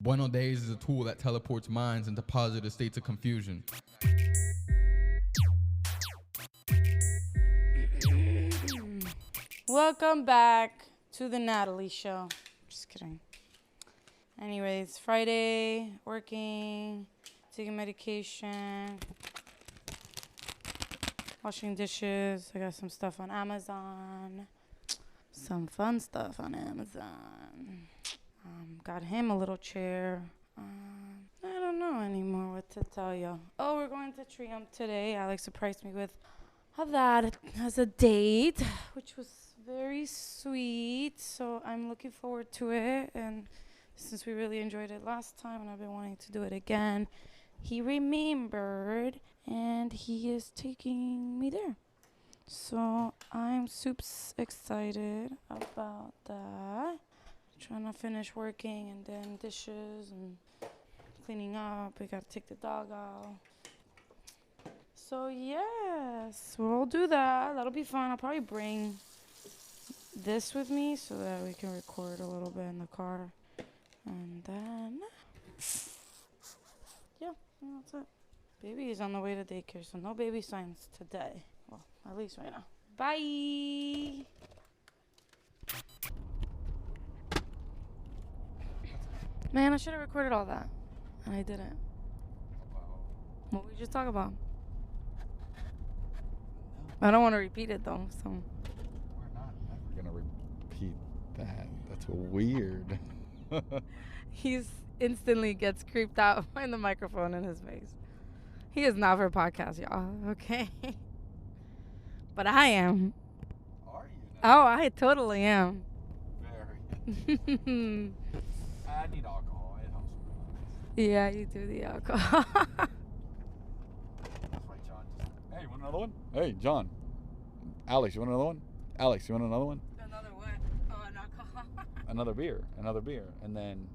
Bueno Days is a tool that teleports minds into positive states of confusion. Welcome back to the Natalie Show. Just kidding. Anyways, Friday, working, taking medication, washing dishes. I got some stuff on Amazon. Some fun stuff on Amazon. Got him a little chair. I don't know anymore what to tell you. Oh, we're going to Triumph today. Alex surprised me with that as a date, which was very sweet. So I'm looking forward to it. And since we really enjoyed it last time and I've been wanting to do it again, he remembered and he is taking me there. So I'm super excited about that. Trying to finish working and then dishes and cleaning up. We got to take the dog out. So yes, we'll do that. That'll be fun. I'll probably bring this with me so that we can record a little bit in the car. And then, yeah, that's it. Baby is on the way to daycare, so no baby signs today. Well, at least right now. Bye. Man, I should have recorded all that, and I didn't. What we just talk about? I don't want to repeat it though, so. We're not ever gonna repeat that. That's weird. He's instantly gets creeped out by the microphone in his face. He is not for a podcast, y'all. Okay. But I am. Are you now? Oh, I totally am. Very. I need alcohol. It helps me. Yeah, you do the alcohol. That's right, John. Hey, you want another one? Hey, John. Alex, you want another one? Alex, you want another one? Another what? Oh, an alcohol. Another beer. And then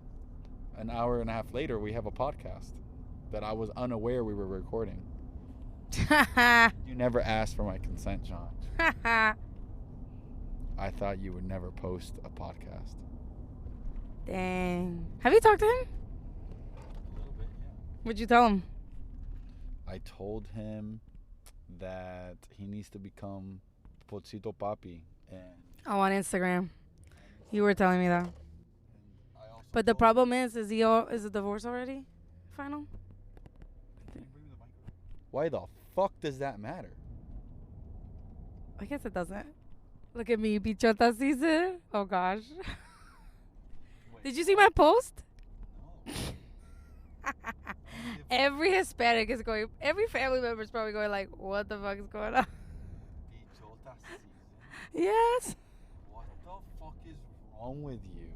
an hour and a half later, we have a podcast that I was unaware we were recording. You never asked for my consent, John. I thought you would never post a podcast. Dang. Have you talked to him? A little bit, yeah. What'd you tell him? I told him that he needs to become Podcito Papi. And Oh, on Instagram. You were telling me that. I also But the told- problem is the divorce already? Final? Can you bring the microphone? Why the fuck does that matter? I guess it doesn't. Look at me, bichota season. Oh gosh. Did you see my post? No. Every Hispanic is going, every family member is probably going like, what the fuck is going on? Bichota season. Yes. What the fuck is wrong with you?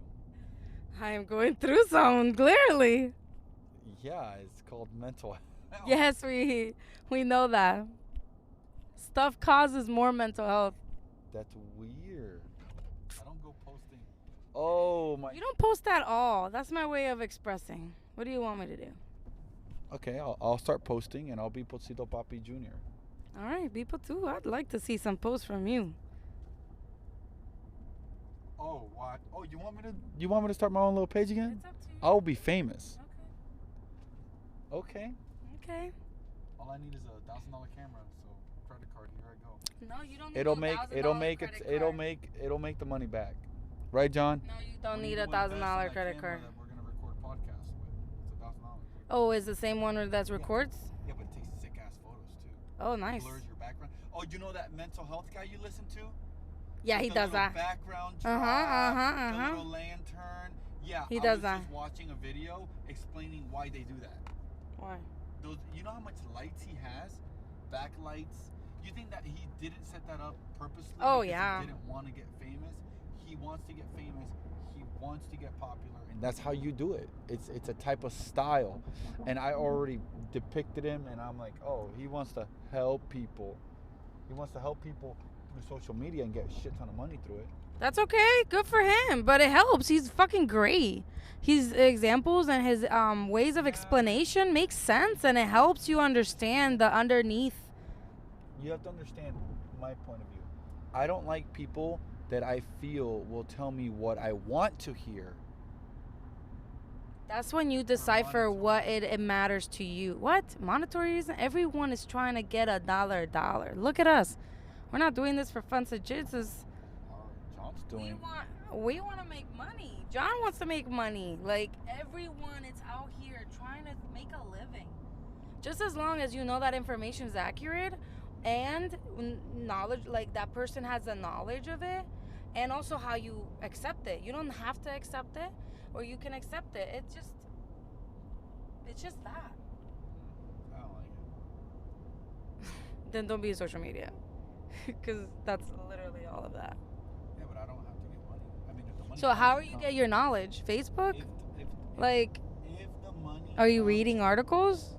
I am going through some, clearly. Yeah, it's called mental health. Yes, we know that. Stuff causes more mental health. That's weird. I don't go posting. Oh my. You don't post at all. That's my way of expressing. What do you want me to do? Okay, I'll start posting and I'll be Podcito Papi Jr. All right, people too. I'd like to see some posts from you. Oh, what? Oh, you want me to start my own little page again? It's up to you. I'll be famous. Okay. Okay. All I need is a $1,000 camera, so credit card, here I go. No, you don't need It'll no make it'll make the money back. Right, John? No, you don't When need you a go invest in $1,000 that credit camera card. that we're gonna record podcasts with. It's $1,000. Oh, is the same one that records? Yeah, but it takes sick ass photos too. Oh, nice. Blurs your background. Oh, you know that mental health guy you listen to? Yeah, he The does little that. Background Uh-huh, drop, uh-huh, the uh-huh. little lantern. Yeah, He I does was that. just watching a video explaining why they do that. Why? Those, you know how much lights he has, backlights. You think that he didn't set that up purposely? Oh, because yeah. He didn't want to get famous. He wants to get famous. He wants to get popular, and that's how you do it. It's a type of style, and I already depicted him, and I'm like, oh, he wants to help people. He wants to help people through social media and get a shit ton of money through it. That's okay. Good for him. But it helps. He's fucking great. His examples and his ways of explanation make sense, and it helps you understand the underneath. You have to understand my point of view. I don't like people that I feel will tell me what I want to hear. That's when you decipher what it matters to you. What? Monetary reason? Everyone is trying to get a dollar. Look at us. We're not doing this for fun and jizzes. John's doing. We want to make money. John wants to make money. Like, everyone is out here trying to make a living. Just as long as you know that information is accurate and knowledge, like that person has the knowledge of it, and also how you accept it. You don't have to accept it, or you can accept it. It's just that. I don't like it. Then don't be on social media, because that's literally all of that. Yeah, but I don't have to get money. I mean, if the money. So how are you get your knowledge? Facebook? If Like, the money. are you reading articles?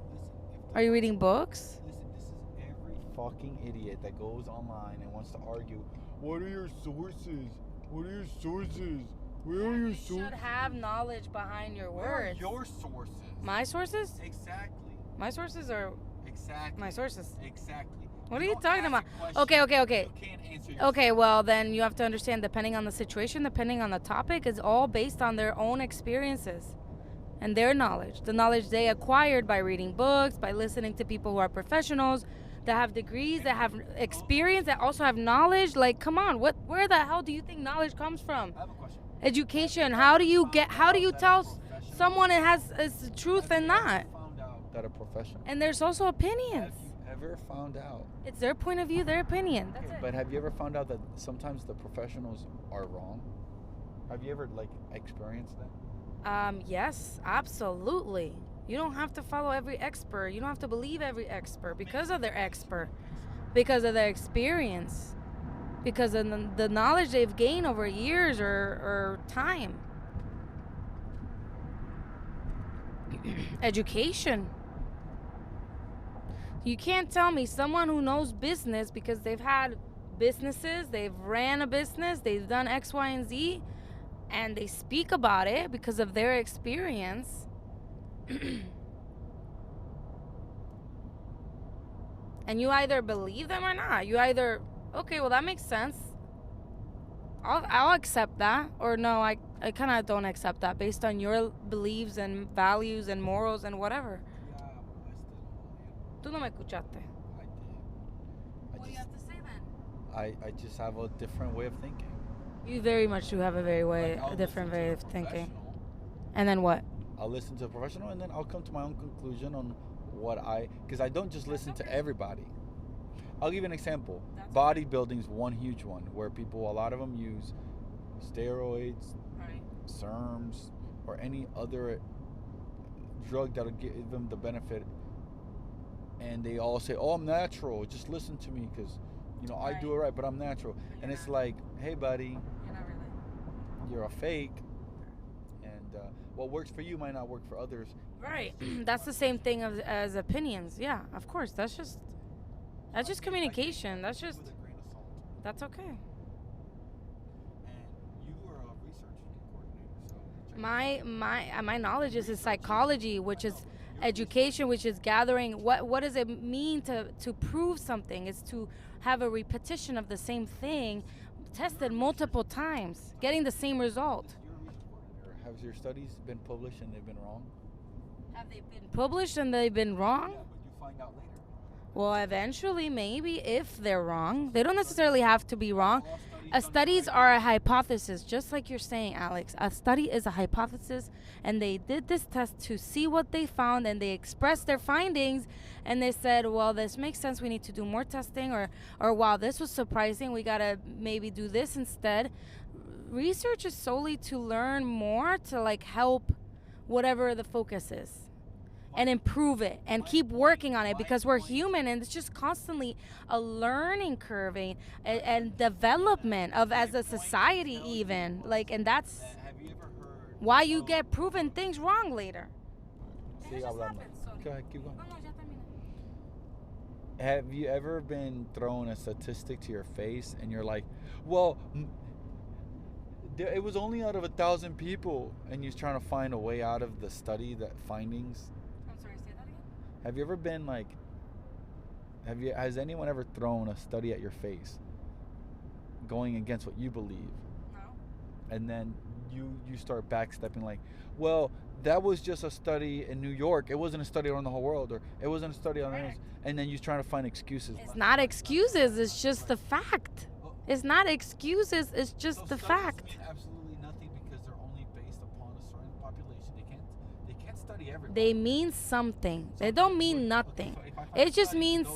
Are you reading books? Listen, this is every fucking idiot that goes online and wants to argue. What are your sources? What are your sources? Where are your You sources? should have knowledge behind your Where are words. your sources? My sources? Exactly. My sources are Exactly. my sources. Exactly. What are you don't talking ask about? a question, Okay. You can't answer Okay, well, then you have to understand, depending on the situation, depending on the topic, it's all based on their own experiences and their knowledge. The knowledge they acquired by reading books, by listening to people who are professionals, that have degrees, that have experience, that also have knowledge. Like, come on, where the hell do you think knowledge comes from? I have a question. Education. How do you tell someone it has is truth and not? Found out that a professional. And there's also opinions. Have you ever found out? It's their point of view, their opinion. That's Okay, it. but have you ever found out that sometimes the professionals are wrong? Have you ever experienced that? Yes, absolutely. You don't have to follow every expert. You don't have to believe every expert because of their expert, because of their experience, because of the knowledge they've gained over years or time. Education. You can't tell me someone who knows business because they've had businesses, they've ran a business, they've done X, Y, and Z, and they speak about it because of their experience. And you either believe them or not. You either, okay, well, that makes sense. I'll accept that. Or no, I kind of don't accept that based on your beliefs and values and morals and whatever. Yeah, I Tú no me escuchaste. did. What do you have to say then? I just have a different way of thinking. You very much do have a I'll different listen way to of the thinking. professional. And then what? I'll listen to a professional and then I'll come to my own conclusion on because I don't just listen to everybody. I'll give you an example. Bodybuilding's one huge one where a lot of them use steroids, Right. SERMs, or any other drug that'll give them the benefit. And they all say, "Oh, I'm natural. Just listen to me because, I do it right, but I'm natural." And it's like, "Hey, buddy, You're not really. you're a fake. And what works for you might not work for others." Right. That's the same thing as opinions. Yeah, of course. That's just communication. That's just, With a grain of salt. that's okay. And you are a research coordinator, so My knowledge is in psychology, which is education, which is gathering what does it mean to prove something. It's to have a repetition of the same thing tested multiple times, getting the same result. you're a research coordinator. Have your studies been published and they've been wrong? Have they been published and they've been wrong? Yeah, but you find out later. Well, eventually, maybe, if they're wrong. They don't necessarily have to be wrong. Studies are a hypothesis, just like you're saying, Alex. A study is a hypothesis, and they did this test to see what they found, and they expressed their findings, and they said, well, this makes sense, we need to do more testing, or wow, this was surprising, we gotta maybe do this instead. Research is solely to learn more, to help whatever the focus is. And improve it and keep working on it, because we're human and it's just constantly a learning curve and development of as a society even. And that's Have you ever heard? why you get proven things wrong later. Sigue hablando. Go ahead, keep going. Have you ever been thrown a statistic to your face and you're like, well, it was only out of 1,000 people, and you're trying to find a way out of the study, that findings? I'm sorry, say that again? Have you ever been has anyone ever thrown a study at your face going against what you believe? No. And then you start backstepping like, well, that was just a study in New York. It wasn't a study around the whole world, or it wasn't a study on this. And then you're trying to find excuses. It's not excuses. It's just the fact. It's not excuses. It's just the fact. Mean absolutely nothing because they're only based upon a certain population. They can't study everyone. They mean something. They don't mean nothing. It just means.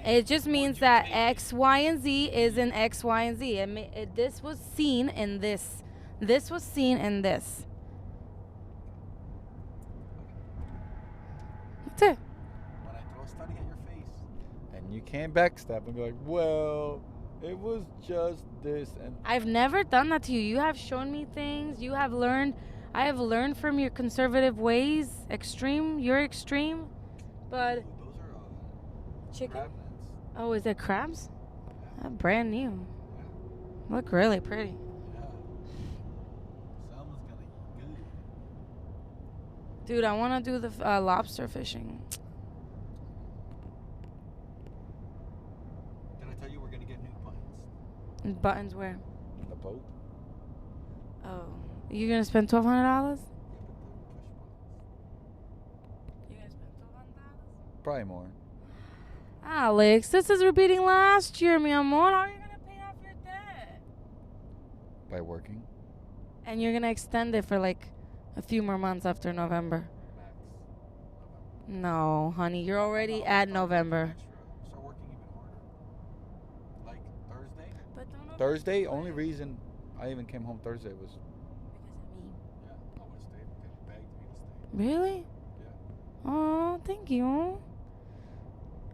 It just means that X, Y, and Z is in X, Y, and Z. This was seen in this. This was seen in this. That's it. When I throw a study at your face, and you can't backstep and be like, well, it was just this. And I've never done that to you. You have shown me things. You have learned. I have learned from your conservative ways. Extreme. You're extreme. But. Ooh, those are chicken? crab nets. Oh, is it crabs? Yeah. Brand new. Yeah. Look really pretty. Yeah. Salmon's gonna eat good. Dude, I want to do the lobster fishing. Did I tell you we're gonna get new buttons? Buttons where? The boat. Oh. You're going to spend $1,200? Yeah, but the push buttons. You're going to spend $1,200? Probably more. Alex, this is repeating last year, mi amor. How are you going to pay off your debt? By working. And you're going to extend it for like a few more months after November. Max. No, honey. You're already at November. Start working even harder. Like Thursday? But don't Thursday, only reason I even came home Thursday was, because of me. yeah, I would have stayed. They begged me to stay. Really? Yeah. Oh, thank you.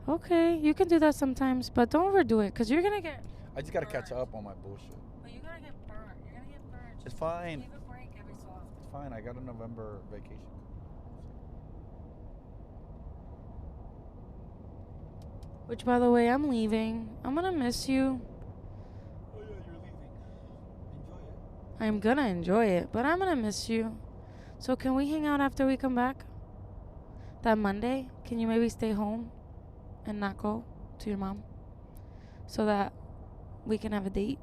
Okay, you can do that sometimes, but don't overdo it, because you're going to get... I just gotta catch Burnt. up on my bullshit. But you're going to get burnt. You're going to get burnt. It's Just fine. Give a break every so often. It's fine. I got a November vacation. Which, by the way, I'm leaving. I'm going to miss you. Oh yeah, you're leaving. Enjoy it. I'm going to enjoy it, but I'm going to miss you. So can we hang out after we come back? That Monday? Can you maybe stay home and not go to your mom? So that we can have a date?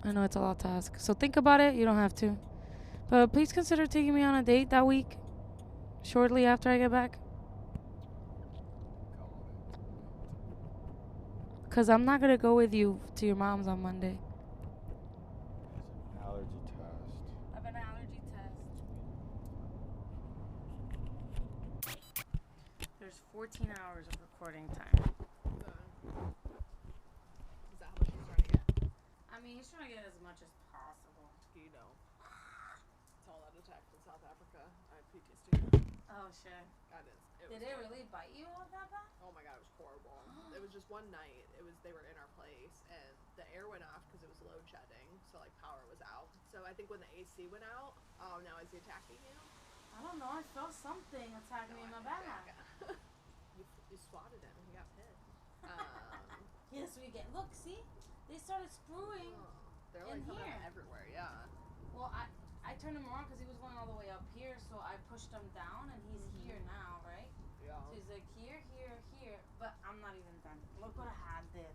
I know it's a lot to ask. So think about it. You don't have to. But please consider taking me on a date that week. Shortly after I get back. Because I'm not going to go with you to your mom's on Monday. It's an allergy test. I have an allergy test. There's 14 hours of recording time. Is that how much he's trying to get? I mean, he's trying to get as much as possible. You know. It's all that attack in South Africa. I have PTSD. Oh, shit. God, Did it really bite you that bad? Oh my god, it was horrible. It was just one night. They were in our place, and the air went off because it was load shedding, so like power was out. So I think when the AC went out, oh, now is he attacking you? I don't know. I felt something attacking me in my back. You swatted him and he got pissed. Yes, we get. Look, see? They started screwing. They're In like coming here. out everywhere, yeah. Well, I turned him around because he was going all the way up here, so I pushed him down, and he's here now, right? Yeah. So he's like here, here, here, but I'm not even done. Look what I had did.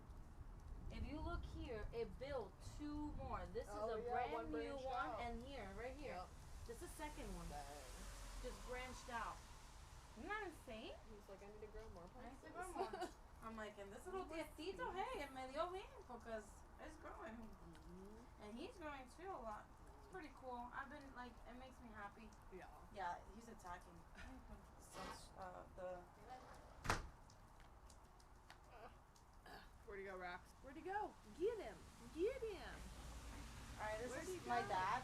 If you look here, it built two more. This is a brand one new branched one, out. and here, right here. Yep. This is the second one. Just branched out. Isn't that insane? He's like, I need to grow more I need to plants. grow more. I'm like, and this little tiestito, hey, it me dio bien because it's growing. And he's growing too a lot. It's pretty cool. I've been like, it makes me happy. Yeah. Yeah, he's attacking. Where'd he go, Rax? Where'd he go? Get him. Get him. Alright, this Where'd is he my go? dad,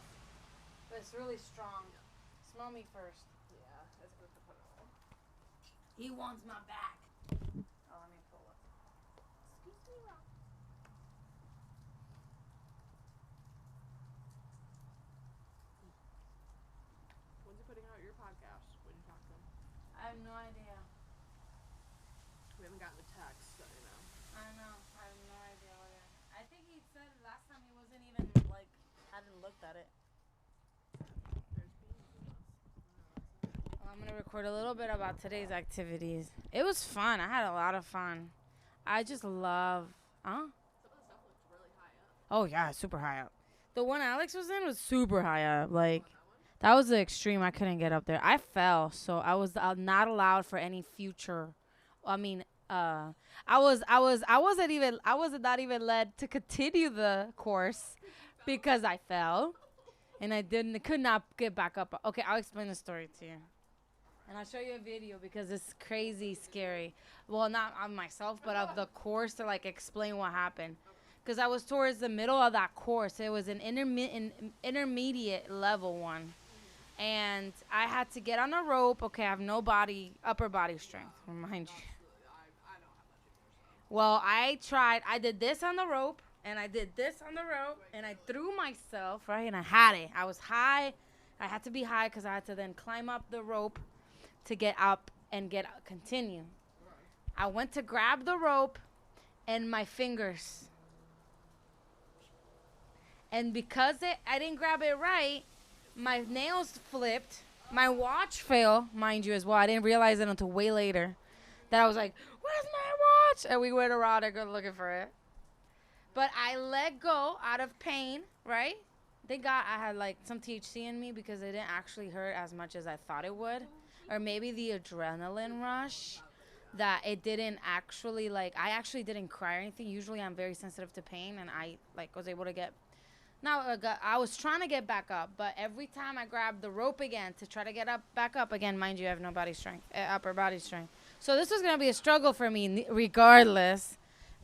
but it's really strong. Smell me first. Yeah, that's good to put it on. He wants my back. Oh, let me pull up. Excuse me, Rob. When's he putting out your podcast? When you talk to him? I have no idea. We haven't gotten the text, so you know. I know. I have no idea. I think he said last time he wasn't even like hadn't looked at it. There's beans in this. Well, I'm gonna record a little bit about today's activities. It was fun. I had a lot of fun. I just love. Huh? Some of the stuff looks really Oh yeah, super high up. The one Alex was in was super high up. Like that was the extreme. I couldn't get up there. I fell, so I was not allowed for any future. I mean, I wasn't not even led to continue the course because I fell, and could not get back up. Okay, I'll explain the story to you. And I'll show you a video because it's crazy scary. Well, not of myself, but of the course to like explain what happened. Because I was towards the middle of that course. It was an intermediate level one. And I had to get on a rope. Okay, I have no upper body strength, remind you. Well, I tried. I did this on the rope, and I did this on the rope, and I threw myself, right? And I had it. I was high. I had to be high because I had to then climb up the rope to get up and continue. I went to grab the rope and my fingers. And because I didn't grab it right, my nails flipped. My watch fell, mind you, as well. I didn't realize it until way later. That I was like, where's my watch? And we went around and go looking for it. But I let go out of pain, right? Thank God I had like some THC in me because it didn't actually hurt as much as I thought it would. Or maybe the adrenaline rush that it didn't actually I actually didn't cry or anything. Usually I'm very sensitive to pain, and I was able to I was trying to get back up, but every time I grabbed the rope again to try to get back up again, mind you, I have no body strength, upper body strength. So this was going to be a struggle for me regardless,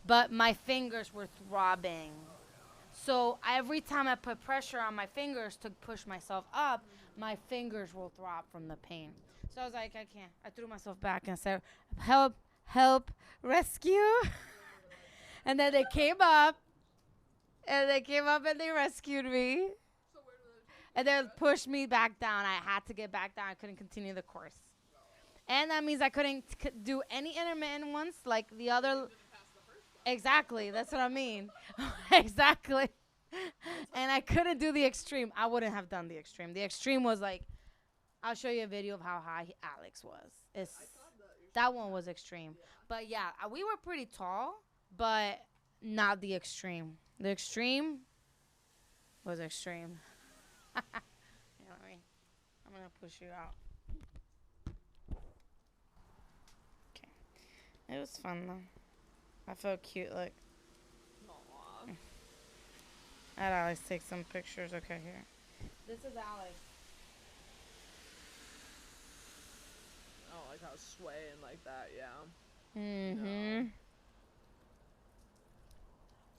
but my fingers were throbbing. So every time I put pressure on my fingers to push myself up, my fingers will throb from the pain. So I was like, I can't. I threw myself back and said, help, help, rescue. And then they came up. And they rescued me. And they pushed me back down. I had to get back down. I couldn't continue the course. And that means I couldn't do any intermittent ones like the other. Exactly. That's what I mean. Exactly. And I couldn't do the extreme. I wouldn't have done the extreme. The extreme was like, I'll show you a video of how high Alex was. That one was extreme. But yeah, we were pretty tall, but not the extreme. The extreme was extreme. I'm going to push you out. Okay. It was fun, though. I felt cute, like. Aww. I had Alex take some pictures. Okay, here. This is Alex. Oh, like how swaying like that, yeah. Mm-hmm. No.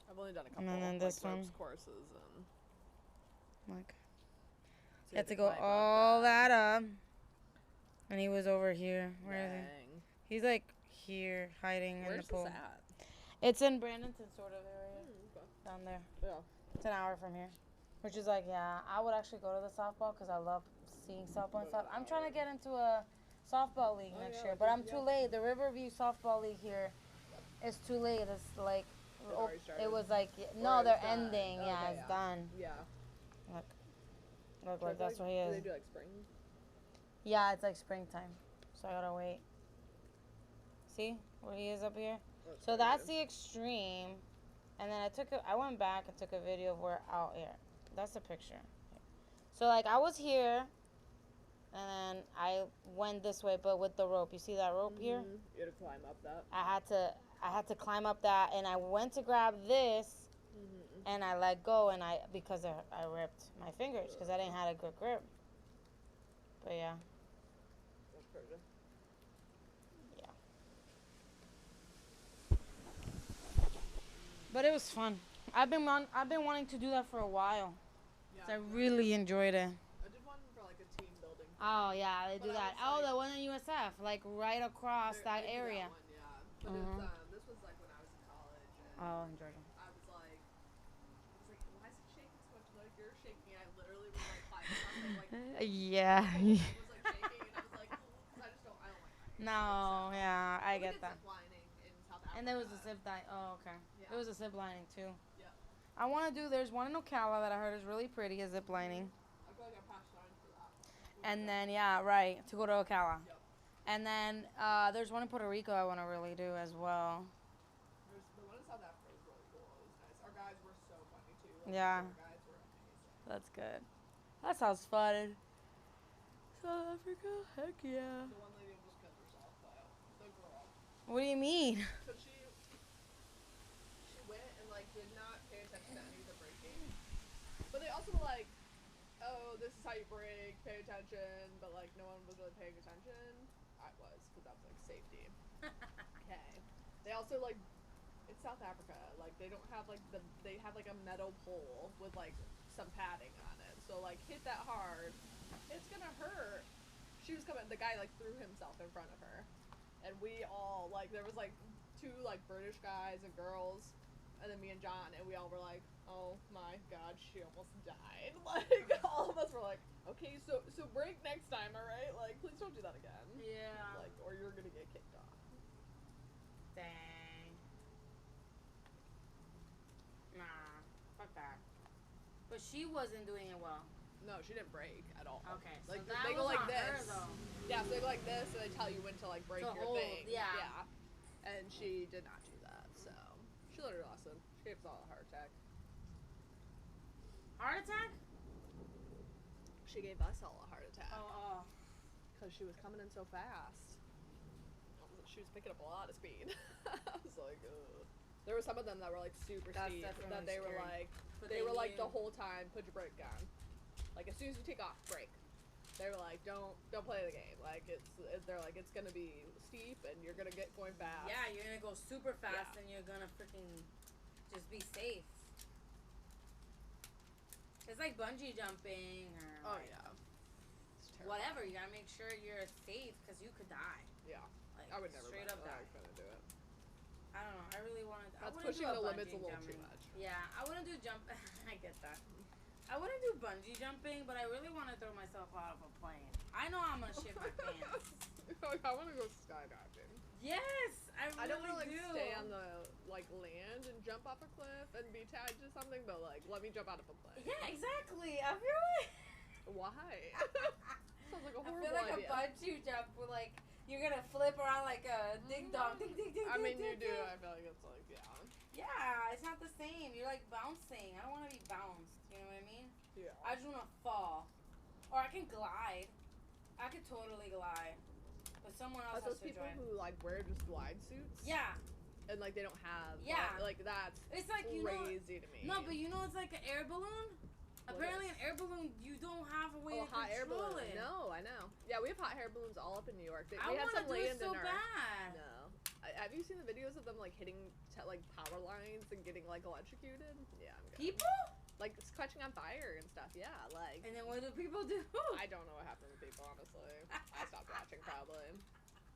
I've only done a couple And then of this ropes one. courses, and Like, so you had to go all that up. And he was over here. Where is he? He's like here, hiding in the pool. Where's this at? It's in Brandonton sort of area. Okay. Down there. Yeah. It's an hour from here. Which is like, yeah, I would actually go to the softball because I love seeing softball and stuff. I'm trying to get into a softball league next year, but I'm too late. The Riverview softball league here is too late. It's like, it was like, no, they're ending. Okay, yeah, it's done. Yeah. Look, like that's what he is. Do they do like spring? Yeah, it's like springtime, so I gotta wait. See where he is up here? So that's the extreme, and then I went back and took a video of where out here. That's the picture. So like I was here, and then I went this way, but with the rope. You see that rope here? You had to climb up that. I had to climb up that, and I went to grab this, and I let go, and because I ripped my fingers because I didn't have a good grip. But yeah. That's crazy. Yeah. But it was fun. I've been wanting to do that for a while. Yeah, So I really enjoyed it. I did one for like a team building. Oh yeah, they do that. Oh, the one in USF, like right across that They do area. That one, yeah. But this was like when I was in college. And Oh, in Georgia. I was like, why is it shaking so much? Like, you're shaking. I literally was like climbing something like. Yeah. I was like shaking, and I was like, I don't like heights. No, yeah, I We get did that. zip lining in South Africa. And there was a zip line. Oh, okay. Yeah. There was a zip lining too. Yeah. I want to do. There's one in Ocala that I heard is really pretty. A zip lining. I feel like I passed on for that. And then yeah, right to go to Ocala. Yep. And then there's one in Puerto Rico I want to really do as well. The one in South Africa was really cool. It was nice. Our guys were so funny too. Yeah. The guides were amazing. That's good. That sounds fun. South Africa? Heck yeah. The one lady almost killed herself, though. The girl. What do you mean? So she went and like did not pay attention to any of the braking. But they also were like, oh, this is how you brake, pay attention. But like no one was really paying attention. I was, because that was like safety. Okay. They also like, it's South Africa. Like they don't have like they have like a metal pole with like some padding on it. So like hit that hard, it's gonna hurt. She was coming, the guy like threw himself in front of her. And we all, like, there was like 2 like British guys and girls, and then me and John, and we all were like, oh my god, she almost died. Like, all of us were like, okay, so break next time, alright? Like, please don't do that again. Yeah. Like, or you're gonna get kicked off. Dang. Nah, fuck that. But she wasn't doing it well. No, she didn't break at all. Okay, so Like, that they go was like on this. her, though. Yeah, so they go like this, and they tell you when to like break To your hold, thing. yeah. And she did not do that, so she learned her lesson. She gave us all a heart attack. Heart attack? She gave us all a heart attack. Oh. Because she was coming in so fast. She was picking up a lot of speed. I was like, ugh. There were some of them that were like super That's steep definitely that they were scary. like, But they were like knew. the whole time, put your brake on. Like as soon as you take off, brake. They were like, don't play the game. Like they're like, it's gonna be steep and you're gonna get going fast. Yeah, you're gonna go super fast Yeah. and you're gonna freaking just be safe. It's like bungee jumping or Oh like yeah. It's terrible. whatever. You gotta make sure you're safe because you could die. Yeah. Like I would never straight bet up that I die. was gonna do it. I don't know. I really wanted. I That's wouldn't pushing do the limits a bungee little too jumping. much. Yeah, I wouldn't do jump. I get that. I wouldn't do bungee jumping, but I really want to throw myself out of a plane. I know I'm gonna shit my pants. I want to go skydiving. Yes, I really I don't want to like do. stay on the like land and jump off a cliff and be tied to something, but like let me jump out of a plane. Yeah, exactly. I feel like. Why? Sounds like a I horrible feel like idea. a bungee jump where like you're gonna flip around like a ding dong, ding ding ding. I mean, ding, you do. ding. I feel like it's like Yeah, it's not the same. You're like bouncing. I don't want to be bounced. You know what I mean? yeah. I just want to fall, or I can glide. I could totally glide, but someone else That's has those to people join. who like wear just glide suits. Yeah, And like they don't have. Yeah. Like that's it's like you know. crazy to me. No, but you know it's like an air balloon. What Apparently, is? an air balloon you don't have a way Oh, to hot air control balloon. it. No, I know. Yeah, we have hot air balloons all up in New York. I We had want to some do it land so in our. bad. No. Have you seen the videos of them like hitting like power lines and getting like electrocuted? Yeah, I'm good. People? Like it's catching on fire and stuff. Yeah, like And then what do people do? I don't know what happened to people honestly. I stopped watching probably.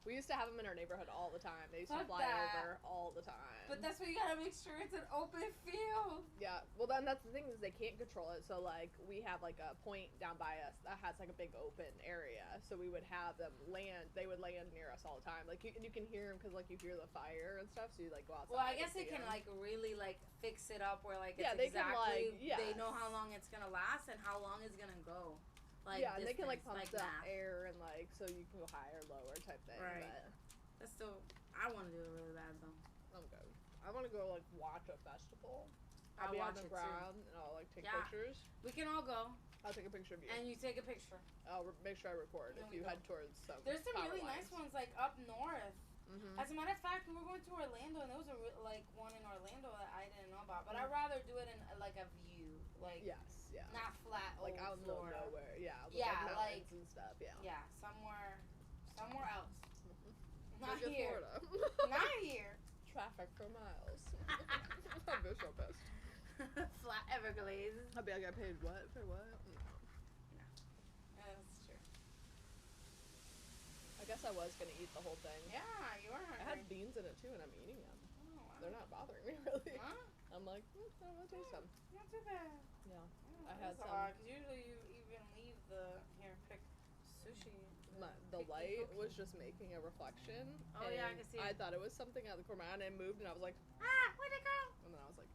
We used to have them in our neighborhood all the time. They used to Fuck fly that. over all the time. But that's why you gotta make sure it's an open field. Yeah, well then that's the thing is they can't control it. So like we have like a point down by us that has like a big open area. So we would have them land. They would land near us all the time. Like you can hear them because like you hear the fire and stuff. So you like go outside. Well, I and guess they see can 'em. like really like fix it up where like it's Yeah, they can, exactly like, yes. they know how long it's gonna last and how long it's gonna go. Like yeah, and they can like distance, pump the math. air and like so you can go higher, lower type thing. Right. But That's still I want to do it really bad though. I'm good. I want to go like watch a festival. I'll I'll be on watch the it, too. ground and I'll like take Yeah. pictures. We can all go I'll take a picture of you. and you take a picture. I'll make sure I record And if we you go. head towards some. There's some power really lines. nice ones like up north. Mhm. As a matter of fact, we were going to Orlando and there was a like one in Orlando that I didn't know about. But I'd rather do it in like a view, like Yes, yeah. not flat Like old out in the middle of Florida. nowhere, yeah. With Yeah, like mountains like- and stuff, yeah. Yeah, somewhere else. Not Look at here. Florida. Not here. Traffic for miles. I'd be so pissed. Flat Everglades. I'd be like, I paid what for what? No. Yeah, that's true. I guess I was gonna eat the whole thing. Yeah, you are I hungry. had beans in it too, and I'm eating them. Oh, wow. They're not bothering me really. Huh? I'm like, I want to taste them. Not too bad. Yeah. Oh, I had that's some- odd, 'cause usually you even leave the here pick sushi. The Picky light cookie. was just making a reflection. Oh, yeah, I and can see I it. thought it was something out of the corner of my eye, and it moved, and I was like, Ah, where'd it go? and then I was like,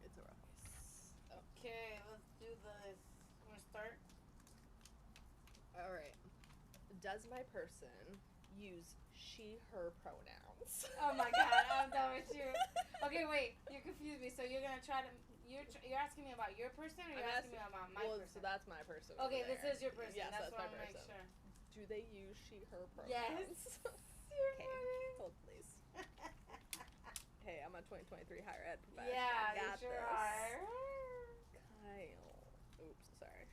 it's a rice. Okay, let's do this. You wanna start? All right. Does my person use she/her pronouns? Oh my god, I'm done with you. Okay, wait, you confused me. So you're gonna try to You're asking me about your person, or you're asking me about my person? So that's my person. Okay, over this there. is your person. Yes, that's what my I want to make person. sure. Do they use she, her pronouns? Yes. You're Okay, funny. hold please. Hey, I'm a 2023 higher ed professional. Yeah, you Got sure this. are. Kyle. Oops, sorry.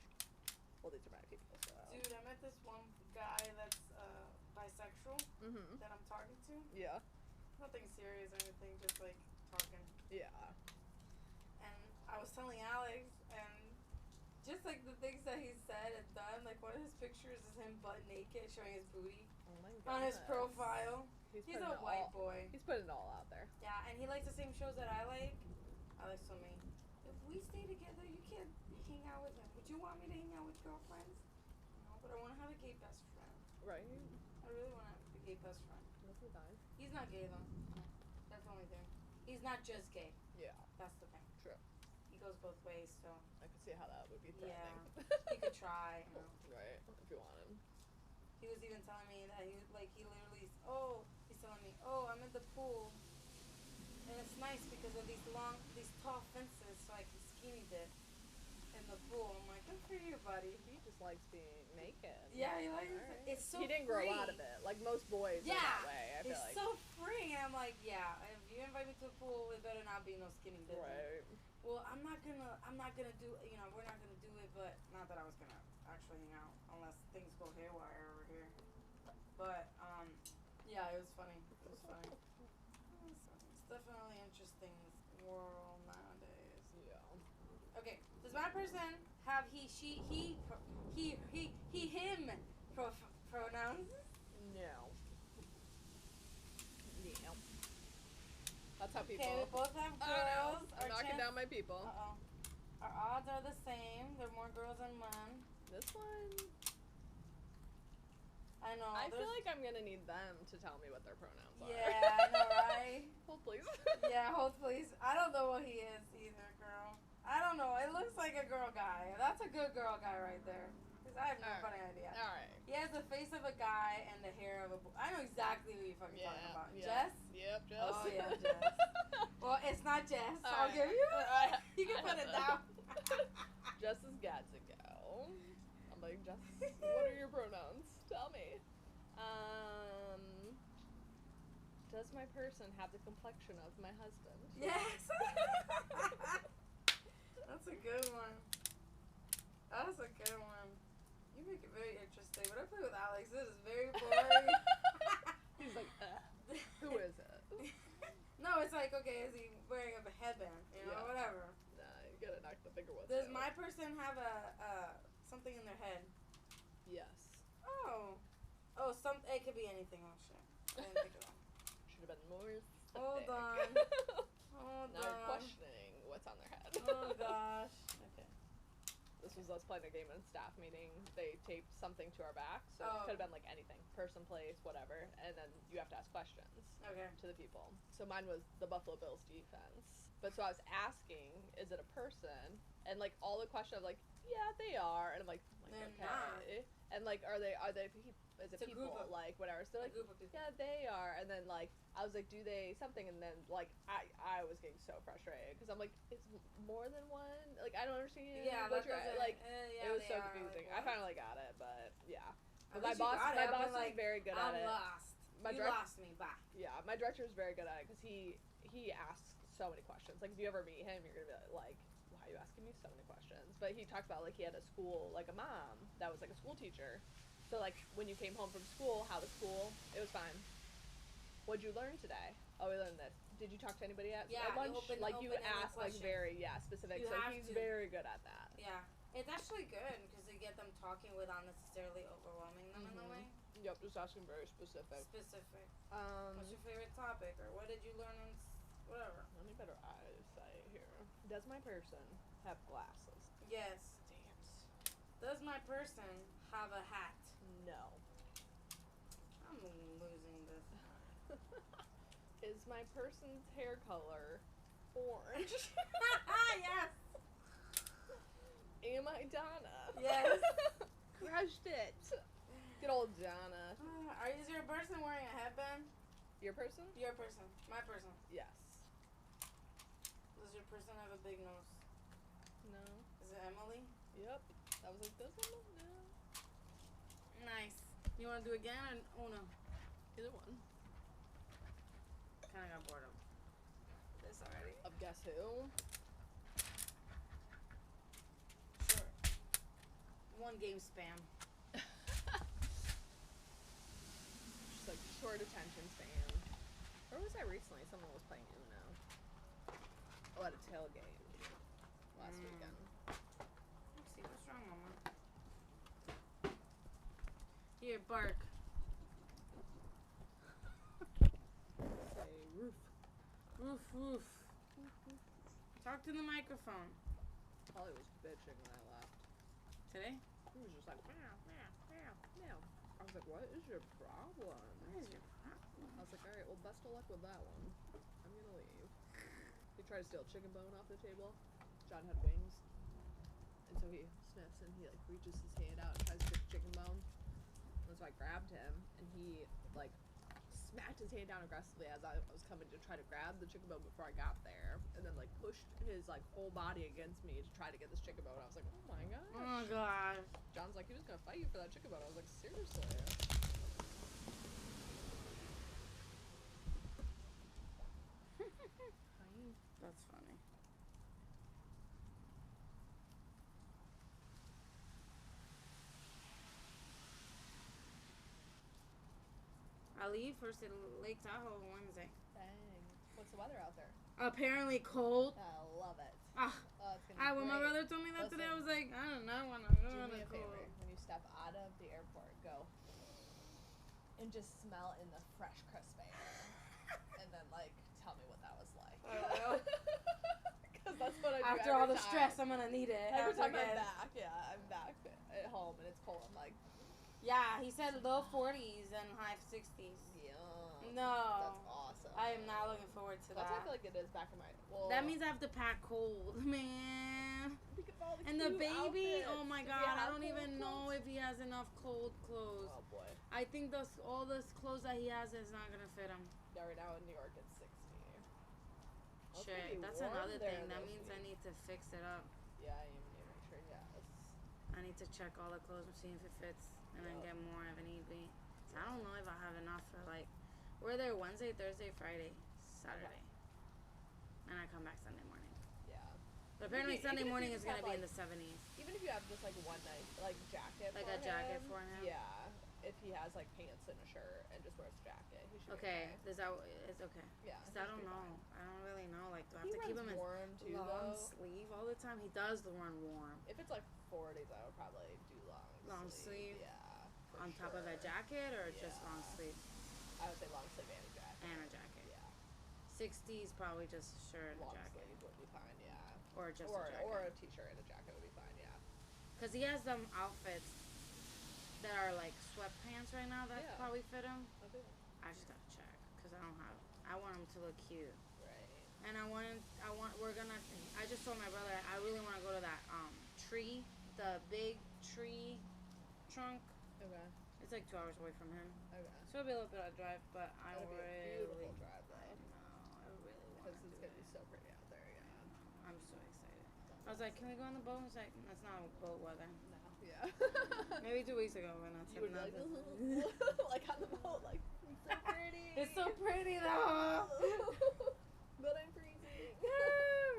Well, these are my people, so. Dude, I met this one guy that's bisexual that I'm talking to. Yeah. Nothing serious or anything, just like talking. Yeah. And I was telling Alex, and just like the things that he said and done, like one of his pictures is him butt naked showing his booty Oh my god. on his profile. He's putting a it white all- boy. He's putting it all out there. Yeah, and he likes the same shows that I like. Alex told me, if we stay together, you can't hang out with him. Would you want me to hang out with girlfriends? No, but I want to have a gay best friend. Right? I really want to have a gay best friend. That's what I- He's not gay though. No, that's the only thing. He's not just gay. Yeah. That's the thing. True. He goes both ways, so I could see how that would be threatening. he could try. You know. Right, if you wanted. He was even telling me that he literally, he's telling me, I'm in the pool, and it's nice because of these tall fences, so I can skinny dip in the pool. I'm like, good for you, buddy. He just likes being naked. Yeah, he likes Alright. it. It's so He didn't free. grow out of it. Like most boys are that way, I feel it's like. so free. And I'm like, yeah, if you invite me to the pool, it better not be no skinny dipping. Right. Well, I'm not gonna do, we're not gonna do it, but not that I was gonna actually hang out unless things go haywire over here. But, yeah, it was funny. It was funny. It's definitely interesting, this world nowadays. Yeah. Okay, does my person have he, she, him pronouns? No. Yeah. That's how people. Okay, we both have Oh girls. no! I'm knocking down my people. Uh-oh. Our odds are the same. There are more girls than men. This one. I know. I feel like I'm gonna need them to tell me what their pronouns are. Yeah, I know, right? Hold please. Yeah, hold please. I don't know what he is either, girl. I don't know. It looks like a girl guy. That's a good girl guy right there. Because I have no Alright. funny idea. Alright. He has the face of a guy and the hair of a boy. I know exactly who you're fucking talking about. Yeah. Jess? Yep, Jess. Oh, yeah, Jess. Well, it's not Jess. So I'll Alright. give you. Alright. You can put it down. Jess has got to go. I'm like, Jess, what are your pronouns? Tell me. Does my person have the complexion of my husband? Yes. That's a good one. That's a good one. You make it very interesting. When I play with Alex, this is very boring. He's like, who is it? No, it's like, okay, is he wearing a headband? You know, Yeah. whatever. Nah, you gotta knock the bigger ones Does out. my person have a something in their head? Yes. Oh, it could be anything. Oh shit, I didn't think of that. Should have been more specific. Hold on. Hold Now I'm on. questioning what's on their head. Oh gosh. Okay. This was us playing a game in a staff meeting. They taped something to our back, so Oh. it could have been like anything, person, place, whatever, and then you have to ask questions Okay. to the people. So mine was the Buffalo Bills defense. But so I was asking, is it a person? And like all the questions, I'm like, yeah, they are, and I'm like They're okay. not. And like, are they is it It's a people group of- like whatever? So A like, group of people. yeah, they are. And then like I was like, do they something? And then like I was getting so frustrated because I'm like, it's more than one. Like I don't understand. Yeah, what that you're doesn't. like. Yeah, It was they so are, confusing. like, I what? finally got it, but yeah. At But my least you boss, got it. my I've boss been like, is very good at I'm it. lost. My You direct- lost me. Bye. Yeah, my director is very good at it because he asks so many questions. Like if you ever meet him, you're gonna be like, why are you asking me so many questions? But he talked about like he had a school, like a mom that was like a school teacher. So like when you came home from school, how was school? It was fine. What'd you learn today? Oh, we learned this. Did you talk to anybody at Yeah, lunch? open- Like you open-ended ask like questions. very specific. You So have he's to. very good at that. Yeah. It's actually good because you get them talking without necessarily overwhelming them in a way. Yep, just asking very specific. Specific. What's your favorite topic, or what did you learn in whatever? Let me better eyesight here. Does my person have glasses? Yes. Damn. Does my person have a hat? No. I'm losing this. Is my person's hair color orange? Yes. Am I Donna? Yes. Crushed it. Good old Donna. Is your person wearing a headband? Your person? Your person. My person. Yes. Does your person have a big nose? No. Is it Emily? Yep. I was like, this one? No. Nice. You want to do it again or Uno? Either one. Kind of got bored of this already. Of guess who? Sure. One game spam. Just like short attention span. Where was I recently? Someone was playing Uno. Oh, at a tailgate last weekend. Let's see, what's wrong, Mama? Here, bark. Say roof. Roof, roof. Talk to the microphone. Holly was bitching when I left. Today? He was just like, meow, meow, meow, meow. I was like, what is your problem? What is your problem? I was like, alright, well, best of luck with that one. I'm gonna leave. He tried to steal a chicken bone off the table. John had wings. And so he sniffs and he like reaches his hand out and tries to get the chicken bone. And so I grabbed him and he like smacked his hand down aggressively as I was coming to try to grab the chicken bone before I got there. And then like pushed his like whole body against me to try to get this chicken bone. I was like, oh my gosh. Oh, gosh. John's like, he was gonna fight you for that chicken bone. I was like, seriously? That's funny. I leave first at Lake Tahoe Wednesday. Dang. What's the weather out there? Apparently cold. I love it. Ah, Oh, it's gonna be when my great. brother told me that today, I was like, I don't know. When Do me a favor. When you step out of the airport, go and just smell in the fresh, crisp air. And then, like, tell me what that was like. Because that's what I do After all the time. stress, I'm going to need it. Every time Again. I'm back, I'm back at home and it's cold. I'm like, Yeah, he said low 40s and high 60s. yeah. No. That's awesome. I am not looking forward to That's how I that. feel like it is back in my. Well, That means I have to pack cold, man. because of all the And the cute baby, outfits. oh my Does he god, I have don't cold even know clothes? if he has enough cold clothes. Oh boy. I think all those clothes that he has is not gonna fit him. Yeah, right now in New York it's 60. Well, it's gonna Shit, be that's warm another there thing. That this means I week. need to fix it up. Yeah, you need to make sure. Yeah. I need to check all the clothes and see if it fits, and then Yep. get more if it need be. So I don't know if I have enough for like. We're there Wednesday, Thursday, Friday, Saturday, and I come back Sunday morning. Yeah. But apparently Even Sunday if you morning is just gonna have, be in like, the 70s. Even if you have just like one nice like jacket. Like for a jacket him, for him? Yeah. If he has like pants and a shirt and just wears a jacket, he should. Okay, Be is that it's okay? Yeah. Cause he I should don't be know. fine. I don't really know. Like, do I He have to keep runs him in warm too, long though. sleeve all the time? He does run warm. If it's like 40s, I would probably do long sleeve? Yeah. for On top of a sure. jacket or just Yeah. long sleeve I would say long sleeve and a jacket. and a jacket. Yeah. 60s probably just shirt and Long a jacket. sleeve would be fine. Yeah. Or just or a jacket. or a t-shirt and a jacket would be fine. Yeah. Cause he has some outfits that are like sweatpants right now that Yeah. probably fit him. I think. I just gotta check. Cause I don't have. I want him to look cute. Right. And I just told my brother I really want to go to that tree, the big tree trunk. Okay. It's like 2 hours away from him. Okay. So it'll be a little bit of a drive, but I That'd be a really, beautiful drive I though. know, I really want Because to it's do gonna it. be so pretty out there. Yeah. I'm so excited. I was like, can we go on the boat? He's like, that's not boat weather. No. Yeah. Maybe 2 weeks ago when I You would said be like, nothing. like on the boat, like it's so pretty. It's so pretty though. But I'm freezing.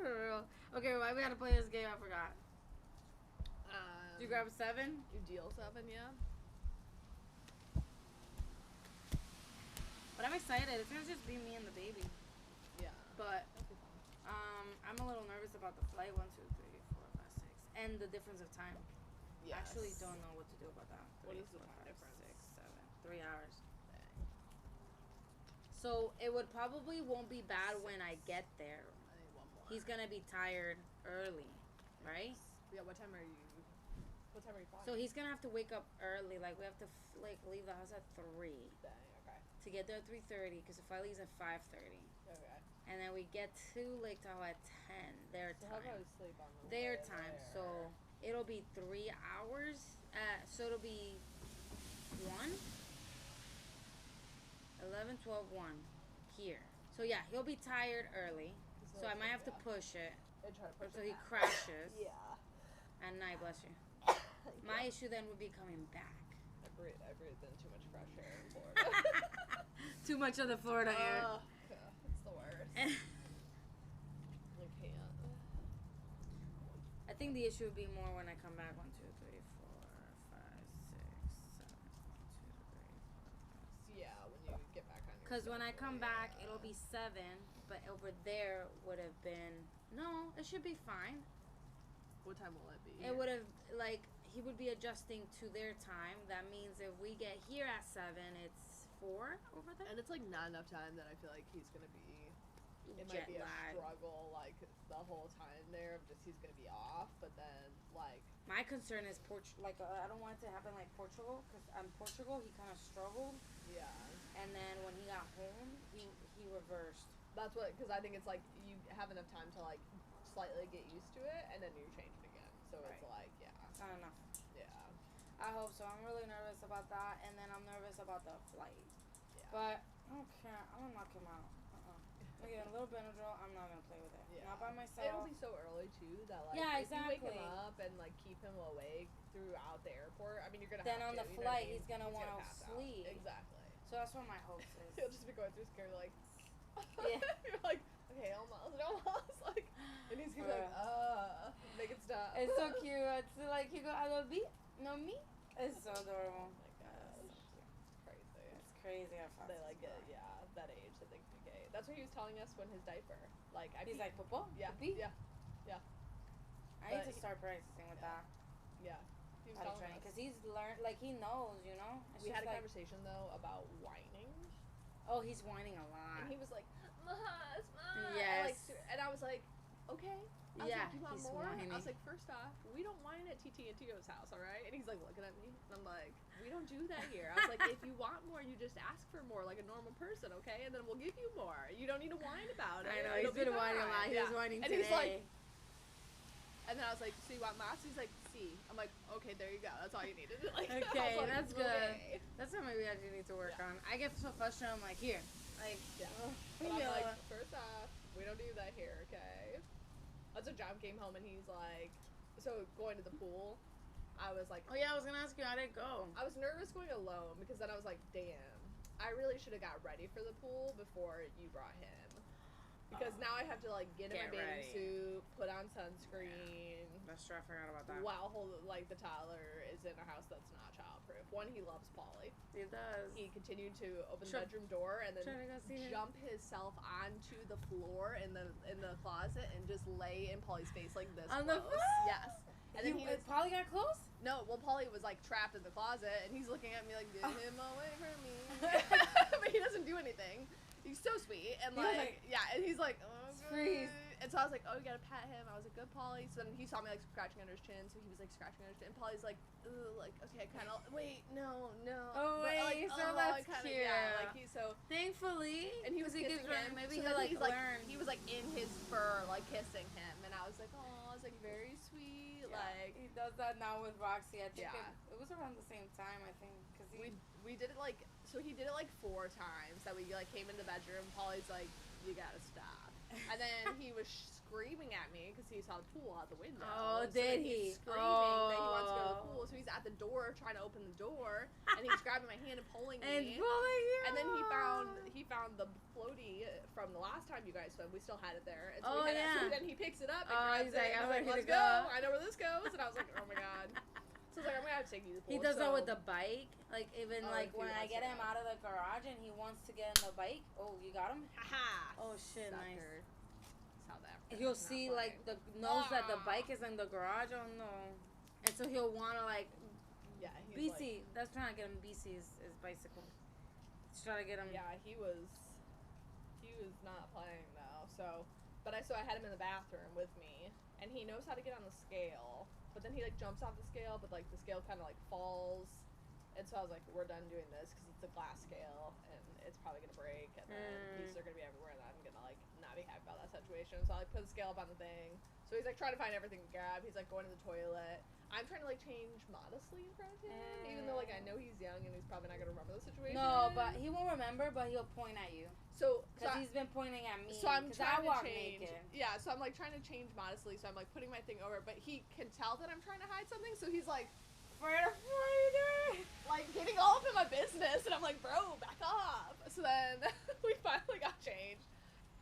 For real. Okay, why we gotta play this game? I forgot. Did you grab a 7? You deal 7, yeah. But I'm excited. It's gonna just be me and the baby. Yeah. But That'd be fun. I'm a little nervous about the flight. 1, 2, 3, 4, 5, 6, and the difference of time. Yes. I actually don't know what to do about that. What 3, is the 4, time 5, difference? 6, 7, 3 hours. Dang. So it would probably won't be bad when I get there. I need one more. He's gonna be tired early, right? Yeah. What time are you? What time are you flying? So he's gonna have to wake up early. Like we have to leave the house at 3 Dang. Okay. to get there at 3:30. Because the flight leaves at 5:30, Okay. and then we get to Lake Tahoe at 10 their So how time. about I sleep on the Their way time. there? So it'll be 3 hours. So it'll be 1, 11, 12, 1 here. So yeah, he'll be tired early. So I might have to push it. and try to push So it he back. crashes. Yeah. And now, bless you. My issue then would be coming back. I breathed in too much fresh air in Florida. Too much of the Florida air. It's the worst. I can't. I think the issue would be more when I come back. 1, 2, 3, 4, 5, 6, 7. 1, 2, 3, 4, 5, 6. Yeah, when you get back on your Because when I come schedule, back, yeah. it'll be 7, but over there would have been no. It should be fine. What time will it be? It would have like he would be adjusting to their time. That means if we get here at 7, it's 4 over there. And it's like not enough time that I feel like he's gonna be. It Jet might be a lag. struggle like the whole time there of just he's gonna be off, but then like My concern is I don't want it to happen like Portugal, because Portugal he kind of struggled, yeah. and then when he got home, he reversed. That's what, because I think it's like you have enough time to like slightly get used to it, and then you change it again. So it's Right. like It's not enough. yeah. I hope so. I'm really nervous about that, and then I'm nervous about the flight. Yeah. But I don't care. I'm gonna knock him out. Again, a little Benadryl. I'm not gonna play with it. Yeah. Not by It'll myself. be so early too that like Yeah, if you wake exactly. him up and like keep him awake throughout the airport, I mean you're gonna Then have on to, the you know what I flight, mean? he's gonna wanna pass out. sleep. Exactly. So that's what my hopes He'll is. just be going through scary like Yeah. you're like, okay, almost like and he's gonna be like, make it stop. It's so cute. It's like you go, I love me, no me. It's so adorable. Oh my gosh. It's crazy. It's crazy how fast They like it's get going. that age that they communicate. That's what he was telling us when his diaper. Like I He's pee. like, Popo? yeah, Poopy? yeah, I need But to start practicing with that. yeah. He was Potty telling training. us. Because he's learned, like, he knows, you know? It's We just had a like, conversation though about whining, oh, he's whining a lot. and he was like, "Mas, Yes. and I was like, okay. I was Yeah, like, you want he's more? whining. I was like, first off, we don't whine at TT and Tio's house, all right? And he's like looking at me, and I'm like, we don't do that here. I was like, if you want more, you just ask for more like a normal person, okay? And then we'll give you more. You don't need to whine about it. I know, It'll he's been be whining a fine." lot. He Yeah. was whining and today. he's like, and then I was like, so you want mas? He's like, see. I'm like, okay, there you go. That's all you needed. Like, I was Okay, like, that's good. okay. That's something we actually need to work Yeah. on. I get so frustrated. I'm like, here. Like, Yeah. ugh, But I'm yeah. like, first off, we don't do that here, okay? That's when John came home and he's like, so going to the pool, I was like, Oh, yeah, I was going to ask you, how did it go? I was nervous going alone because then I was like, damn, I really should have got ready for the pool before you brought him. Because now I have to like get in my Get bathing ready. suit, put on sunscreen. That's true. I forgot about that. While like the toddler is in a house that's not childproof. One, he loves Polly. He does. He continued to open the Sure. bedroom door and then Trying to go see him. jump himself onto the floor in the closet and just lay in Polly's face like this. On the close. floor? Yes. And then he was Polly got close? no. Well, Polly was like trapped in the closet and he's looking at me like, get him away from me. But he doesn't do anything. He's so sweet and He was like yeah, and he's like, oh, Freeze. and so I was like, oh, you gotta pat him. I was like, good, Polly. So then he saw me like scratching under his chin, so he was like scratching under his chin. And Polly's like, ooh, like okay, kind of wait, no. Oh, But, wait, like, so oh, that's kinda, cute. Yeah, like he's so. Thankfully. And he was he kissing him. Maybe so he'll then like he's learn. He was like in his fur, like kissing him, and I was like, oh, I was like very sweet, Yeah, like. he does that now with Roxy. I think Yeah. it was around the same time, I think. Cause We did it like so he did it like 4 times that we like came in the bedroom. Polly's like, you gotta stop, and then he was screaming at me because he saw the pool out the window. Oh, So did then he's he? screaming that he wants to go to the Oh. pool, so he's at the door trying to open the door, and he's grabbing my hand and pulling and me. pulling you. And then he found the floaty from the last time you guys swam. We still had it there. And so Oh, we had yeah. So then he picks it up and Oh, grabs he's it. like, and I'm I'm ready like, to let's go. go. I know where this goes. And I was like, oh my god. So I was like, I'm gonna have to take you to the pool. He does that So- with the bike. Like even Oh, like if he when I wants get to him go. out of the garage and he wants to get in the bike. Oh, you got him? Haha. Oh shit, nice. Sucker. South Africa. He'll Not see playing. like the knows that the Ah. bike is in the garage. Oh no. And so he'll wanna like Yeah, he's BC. like, That's trying to get him BC is bicycle. Just trying to get him. yeah, he was not playing though. So I had him in the bathroom with me, and he knows how to get on the scale. But then he like jumps off the scale, but like the scale kind of like falls And so I was like, we're done doing this because it's a glass scale and it's probably gonna break and then pieces are gonna be everywhere and I'm gonna like not be happy about that situation. So I like put the scale up on the thing. So he's like trying to find everything to grab. He's like going to the toilet. I'm trying to like change modestly in front of him, even though like I know he's young and he's probably not gonna remember the situation. No, but he won't remember, but he'll point at you. So Because he's been pointing at me. So I'm trying to change. Naked. Yeah, so I'm like trying to change modestly. So I'm like putting my thing over, but he can tell that I'm trying to hide something. So he's like, What are you doing? like getting all up in my business, and I'm like, bro, back off. So then we finally got changed.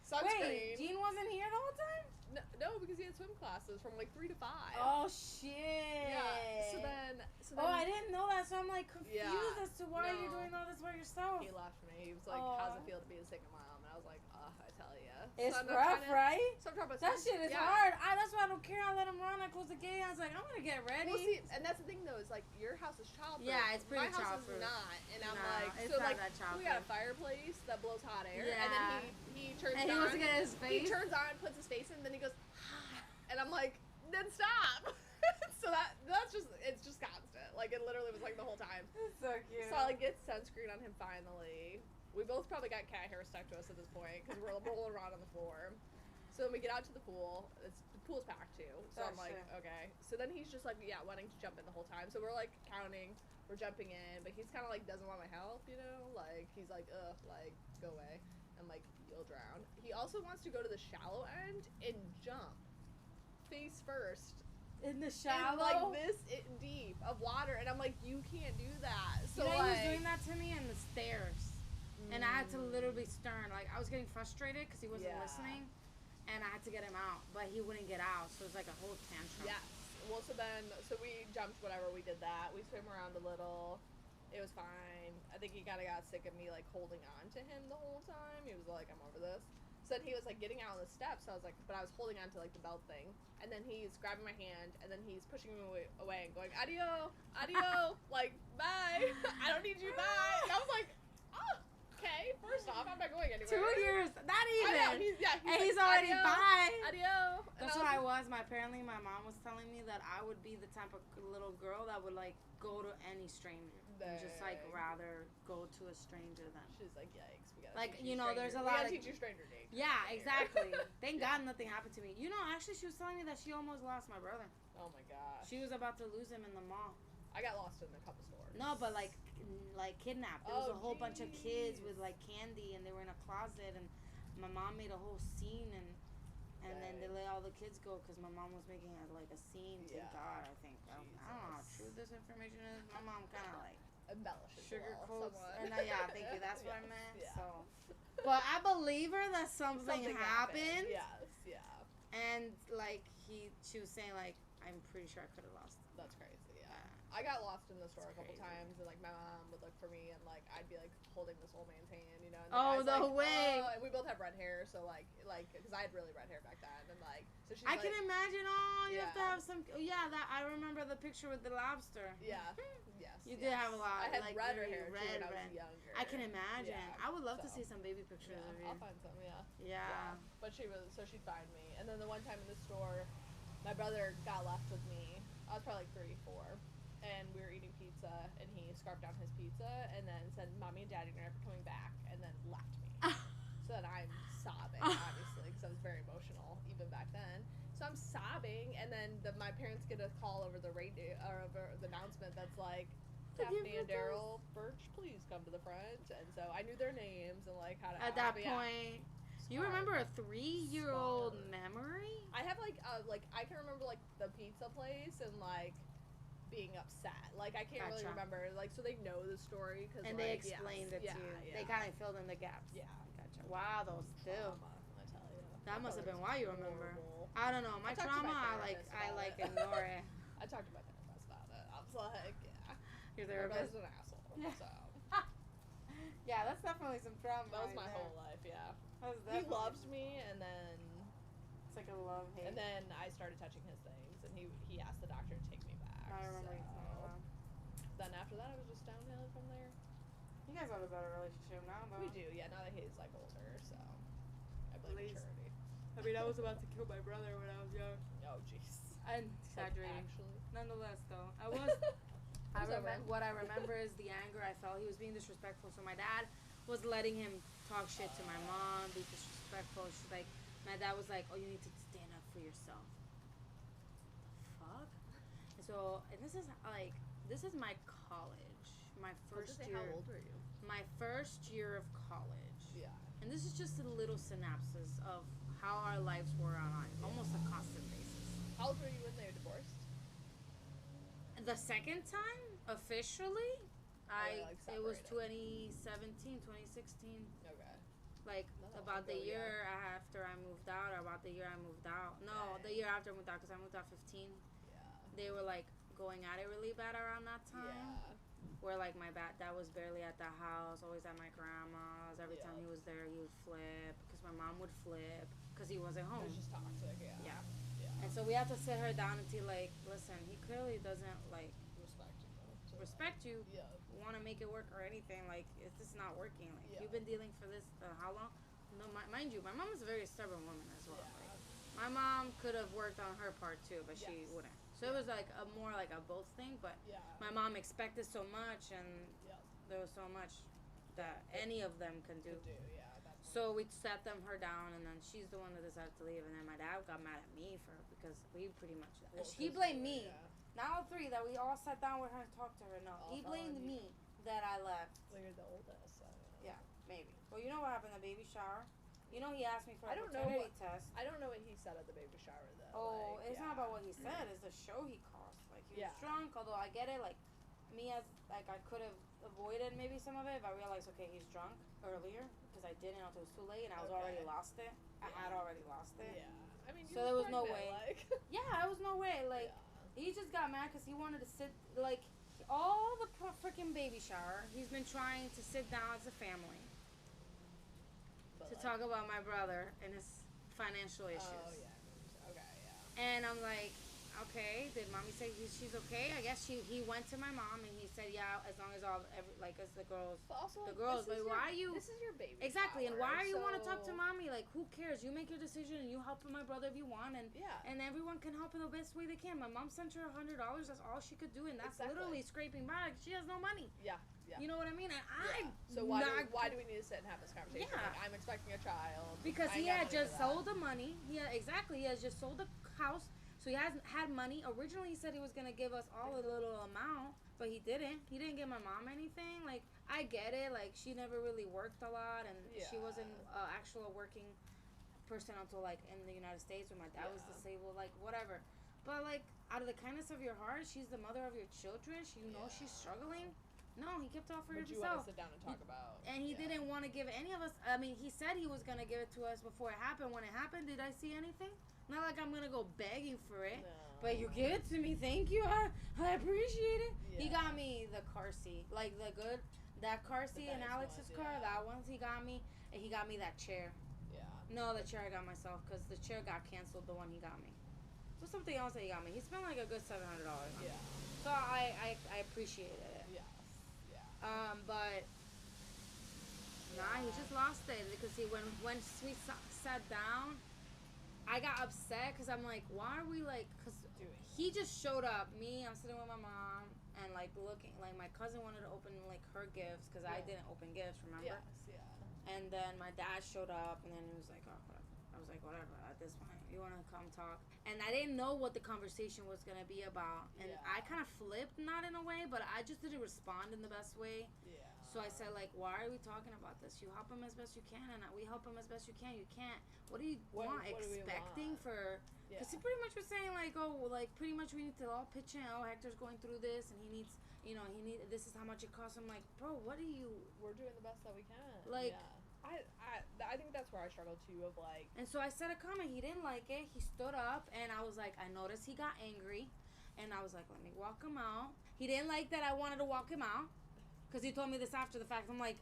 Sunscreen. Wait, Gene wasn't here the whole time? No, because he had swim classes from like 3 to 5. Oh shit. Yeah. So then I didn't know that, so I'm like confused Yeah, as to why you're no. doing all this by yourself. he left me. He was like, how's it feel to be a single mom? And I was like, I tell ya. It's So I'm rough, right? So I'm talking about That shit is hard. That's why I don't care. I let him run. I close the gate. I was like, I'm gonna get ready. Well, see, and that's the thing though, is like your house is childproof. Yeah, it's pretty My house childproof. is not, and I'm Nah, like, it's so not like that we got a childproof. fireplace that blows hot air, Yeah. and then he turns And on. he wants to get his He face. turns on, puts his face in, then he goes, and I'm like, then stop. So that's just it's just constant. Like it literally was like the whole time. It's so cute. So I like get sunscreen on him finally. We both probably got cat hair stuck to us at this point because we're rolling around on the floor. So then we get out to the pool. The pool's packed too. So Oh, I'm like, shit. okay. So then he's just like, wanting to jump in the whole time. So we're like counting. We're jumping in, but he's kind of like doesn't want my help, you know? Like he's like, ugh, like go away. I'm like, you'll drown. He also wants to go to the shallow end and jump face first. In the In shallow. like this deep of water, and I'm like, you can't do that. So you know, like, he was doing that to me in the stairs, and I had to literally stern. Like I was getting frustrated because he wasn't Yeah. listening, and I had to get him out, but he wouldn't get out, so it was like a whole tantrum. Yes. Well, so we jumped, whatever, we did that. We swam around a little. It was fine. I think he kind of got sick of me, like, holding on to him the whole time. He was like, I'm over this. So then he was, like, getting out on the steps. So I was like, but I was holding on to, like, the belt thing. And then he's grabbing my hand, and then he's pushing me away and going, adio, like, bye. I don't need you, bye. And I was like, oh, okay. First off, I'm not going anywhere. 2 years, not I know. even. He's And like, he's already adio, bye. Adio. And That's I what I was was. Apparently, my mom was telling me that I would be the type of little girl that would like go to any stranger and just like Dang. rather go to a stranger than. She's like, yikes, we gotta Like, teach you know, there's a we lot gotta of- teach you stranger dating. Yeah, here. exactly. Thank God nothing happened to me. You know, actually, she was telling me that she almost lost my brother. Oh my gosh. She was about to lose him in the mall. I got lost in a couple stores. No, but like kidnapped. There was Oh, a whole bunch of kids jeez. with like candy, and they were in a closet, and my mom made a whole scene, and then they let all the kids go because my mom was making like a scene. Thank Yeah. God, I think. I don't know how Jesus. true this information is. My mom kind of like Embellishes sugarcoats. somewhat. Yeah, thank you. That's what I Yes, meant. yeah. So, but I believe her that something happened. Yes, yeah. And like she was saying like I'm pretty sure I could have lost. That's crazy, yeah. I got lost in the store a couple crazy. times, and like my mom would look for me, and like I'd be like holding this old man's hand, you know. And Oh, the guy's no like, way. "Oh," and we both have red hair, so like because I had really red hair back then, and like so she's I like, can imagine. Oh, you have to Yeah. have some. Oh, yeah, that I remember the picture with the lobster. yeah, yes. You did have a lot. I had like, redder very hair too red, when I red. was younger. I can imagine. Yeah, I would love to so. see some baby pictures Yeah, of you. I'll find some. Yeah. Yeah. But she'd find me. And then the one time in the store, my brother got left with me. I was probably like 3, 4. And we were eating pizza, and he scarfed down his pizza, and then said, Mommy and Daddy are never coming back, and then left me. So then I'm sobbing, obviously, because I was very emotional, even back then. So I'm sobbing, and then my parents get a call over the radio, or over the announcement that's like, Daphne and Daryl Birch, please come to the front. And so I knew their names and like how to At act, that but yeah. point, you Scarred. remember a 3-year-old Scarred. memory? I have like I can remember like the pizza place and like being upset. Like I can't really Gotcha. remember. Like so they know the story because And like, they explained yes, it to you. yeah, They kind of filled in the gaps. Yeah. Gotcha. Wow, those two. I tell you. That must have been why you remember. Horrible. I don't know. My I talked to trauma, my I therapist like about it. ignore it. I talked to my therapist about it. I was like, yeah, Your my therapist. brother's an asshole. Yeah. So Yeah, that's definitely some trauma. that was right my there. whole life. Yeah. That's He definitely- loves me, and then It's like a love hate. and then I started touching his things, and he asked the doctor to take me back. I remember you so. saying that. Then after that, it was just downhill from there. You guys have a better relationship now, though. We do, yeah. Now that he's like older, so I blame least- maturity. I mean, I was about to kill my brother when I was young. Oh, jeez. I'm Like, exaggerating. actually. Nonetheless, though, I was What I remember is the anger I felt. He was being disrespectful. So my dad was letting him talk shit to my mom, be disrespectful. She's like, my dad was like, oh, you need to stand up for yourself. Fuck. And so, and this is my college, my first year. How old were you? My first year of college. Yeah. And this is just a little synopsis of how our lives were on almost a constant basis. How old were you when they were divorced? The second time, officially, it was separated. 2017, 2016. Okay. Like, Not that about long the ago, year after I moved out, or about the year I moved out. No, Okay. the year after I moved out, because I moved out 15. Yeah. They were, like, going at it really bad around that time. Yeah. Where, like, my dad was barely at the house, always at my grandma's. Every time he was there, he would flip, because my mom would flip, because he wasn't It home. was just toxic, yeah. Yeah. Yeah. And so we had to sit her down and be like, listen, he clearly doesn't, like, Respect you, though. So, respect you, Yeah. want to make it work or anything. Like, it's just not working. Like, Yeah. you've been dealing for this how long? No, mind you, my mom is a very stubborn woman as well. Yeah. Like, my mom could have worked on her part too, but she Yes. wouldn't. So it was like a more like a both thing. But Yeah. my mom expected so much, and Yeah. there was so much that any of them can do. Could do, yeah. That's So we sat her down, and then she's the one that decided to leave, and then my dad got mad at me because we pretty much. Well, He 'cause blamed they were, me. yeah. Not all three that we all sat down with her and talked to her. No, All he fell blamed on you. me that I left. Well, you're the oldest, so. Yeah, maybe. Well, you know what happened at baby shower? You know he asked me for a I don't know paternity what- test. I don't know what he said at the baby shower, though. Oh, like, it's yeah. not about what he said. It's the show he caused. Like, he was Yeah. drunk, although I get it. Like, me as, like, I could have avoided maybe some of it if I realized, okay, he's drunk earlier, because I didn't until it was too late, and I was already Okay. lost it. I had already lost it. Yeah. I mean, you So were there was no pregnant, way. Like, Yeah, there was no way. Like, yeah. he just got mad because he wanted to sit, like, all the freaking baby shower, he's been trying to sit down as a family But, to like, talk about my brother and his financial issues. Oh, yeah. Okay, yeah. And I'm like, okay, did mommy say she's okay? I guess he went to my mom and he said, yeah, as long as as the girls. But also, The like, girls, this is but why are you- This is your baby Exactly, and shower, why are you want to talk to so- mommy? Like, who cares? You make your decision and you help my brother if you want, and Yeah. and everyone can help in the best way they can. My mom sent her $100. That's all she could do, and that's Exactly. literally scraping by. She has no money. Yeah, yeah. You know what I mean? And Yeah. I'm So why do we need to sit and have this conversation? Yeah. Like, I'm expecting a child. Because I he ain't got had money just for that. sold the money. He has just sold the house. So he hasn't had money. Originally, he said he was gonna give us all a little amount, but he didn't. He didn't give my mom anything. Like, I get it. Like, she never really worked a lot, and she Yeah. wasn't actual working person until like in the United States when my dad was Yeah. disabled. Like, whatever. But like, out of the kindness of your heart, she's the mother of your children. You know she's struggling. No, he kept offering But you want to himself. sit down and talk about. And he yeah. didn't want to give any of us. I mean, he said he was going to give it to us before it happened. When it happened, did I see anything? Not like I'm going to go begging for it. No. But you give it to me. Thank you. I appreciate it. He Yeah. got me the car seat. Like that car seat in nice Alex's ones, car. yeah. That one he got me. And he got me that chair. Yeah. No, the chair I got myself because the chair got canceled, the one he got me. So something else that he got me. He spent like a good $700 on it. Yeah. So I appreciated it. Yes. Yeah. But nah, he just lost it because when we sat down, I got upset because I'm like, why are we like? Because he just showed up. I'm sitting with my mom and like looking. Like my cousin wanted to open like her gifts because I Yeah. didn't open gifts. Remember? Yes. Yeah. And then my dad showed up, and then he was like, oh, whatever. I was like, whatever, at this point, you want to come talk? And I didn't know what the conversation was going to be about. And Yeah. I kind of flipped, not in a way, but I just didn't respond in the best way. Yeah. So I said, like, why are we talking about this? You help him as best you can, and we help him as best you can. You can't. What do you want? What do we Expecting want? for... Yeah. Because he pretty much was saying, like, oh, like, pretty much we need to all pitch in. Oh, Hector's going through this, and he needs, this is how much it costs. I'm like, bro, what do you... We're doing the best that we can. Like- Yeah. I think that's where I struggle too. Of like. And so I said a comment. He didn't like it. He stood up, and I was like, I noticed he got angry, and I was like, let me walk him out. He didn't like that I wanted to walk him out, because he told me this after the fact. I'm like,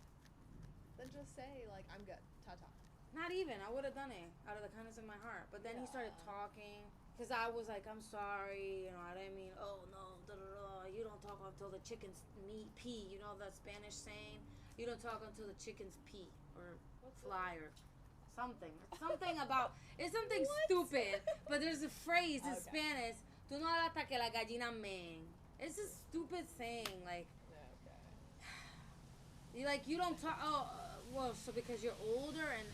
Then just say like I'm good. Ta-ta. not even. I would have done it out of the kindness of my heart. But then he started Yeah. talking, because I was like, I'm sorry. I didn't mean, oh, no, da-da-da. You don't talk until the chickens pee. You know the Spanish saying? You don't talk until the chickens pee or fly or something. It's something about, it's something stupid. But there's a phrase in Okay. Spanish. Tú no hablas hasta que la gallina meen. It's a stupid saying. Like, Okay. you don't talk. Oh, well, so because you're older and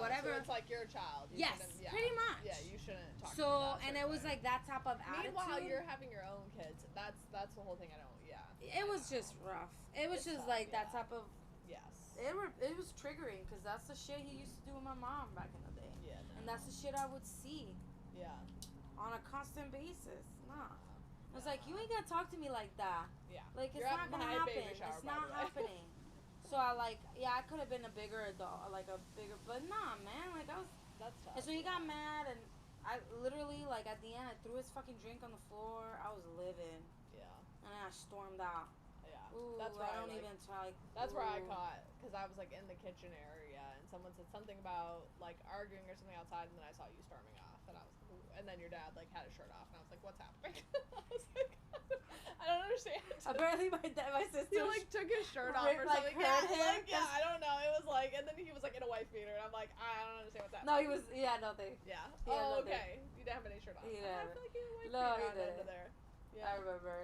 whatever. So it's like you're a child. You Yes, shouldn't- pretty much. Yeah, you shouldn't talk. So, to me that and certain it was way. like that type of attitude. Meanwhile, you're having your own kids. That's the whole thing. I don't. Yeah. It was just rough. It was It's just tough, like that yeah. type of. Yes. It was triggering because that's the shit he used to do with my mom back in the day. Yeah. No. And that's the shit I would see Yeah. on a constant basis. Nah. I was like, you ain't gonna talk to me like that. Yeah. Like, it's You're not at gonna my happen. baby shower, It's by not the way. happening. So I I could have been a bigger adult, but nah, man. Like, I was. That's tough. And so he got mad, and I literally, like, at the end, I threw his fucking drink on the floor. I was livid. Yeah. And then I stormed out. Yeah. Ooh, That's where I don't like, even try. That's where I ooh. caught, because I was like in the kitchen area and someone said something about like arguing or something outside, and then I saw you storming off, and I was, ooh, and then your dad like had his shirt off, and I was like, what's happening? I was like, I don't understand. Apparently, my sister. He like took his shirt off or like, something. hurt him, Like, yeah, I don't know. It was like, and then he was like in a wife beater, and I'm like, I don't understand what's happening. No, he was. Yeah, no, they. Yeah. He had Oh, nothing. okay. You didn't have any shirt on. He I didn't. feel like he had a wife No, beater he on under didn't. there. I Yeah. remember,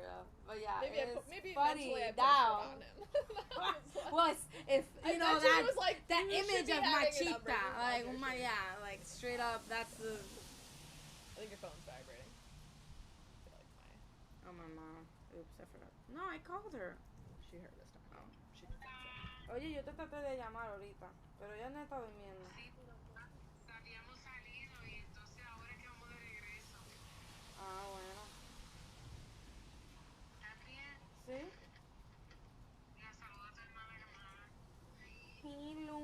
but yeah, Maybe it's maybe funny eventually I put a down. shirt on him. That was like- Well, if I you know bet you that it was like, that you should image be of having an Machita, upbringing like on your my shirt. yeah, like straight up, that's the. I think your phone's vibrating. I feel like Oh, my mom. Oops, I forgot. No, I called her. she heard us talking. Oh. She didn't think so. Oye, yo te traté de llamar ahorita, pero ya no está durmiendo. Habíamos salido y entonces ahora que vamos de regreso. Ah, bueno. ¿Estás bien? Sí. La saludo a tu hermana llamada. Hello.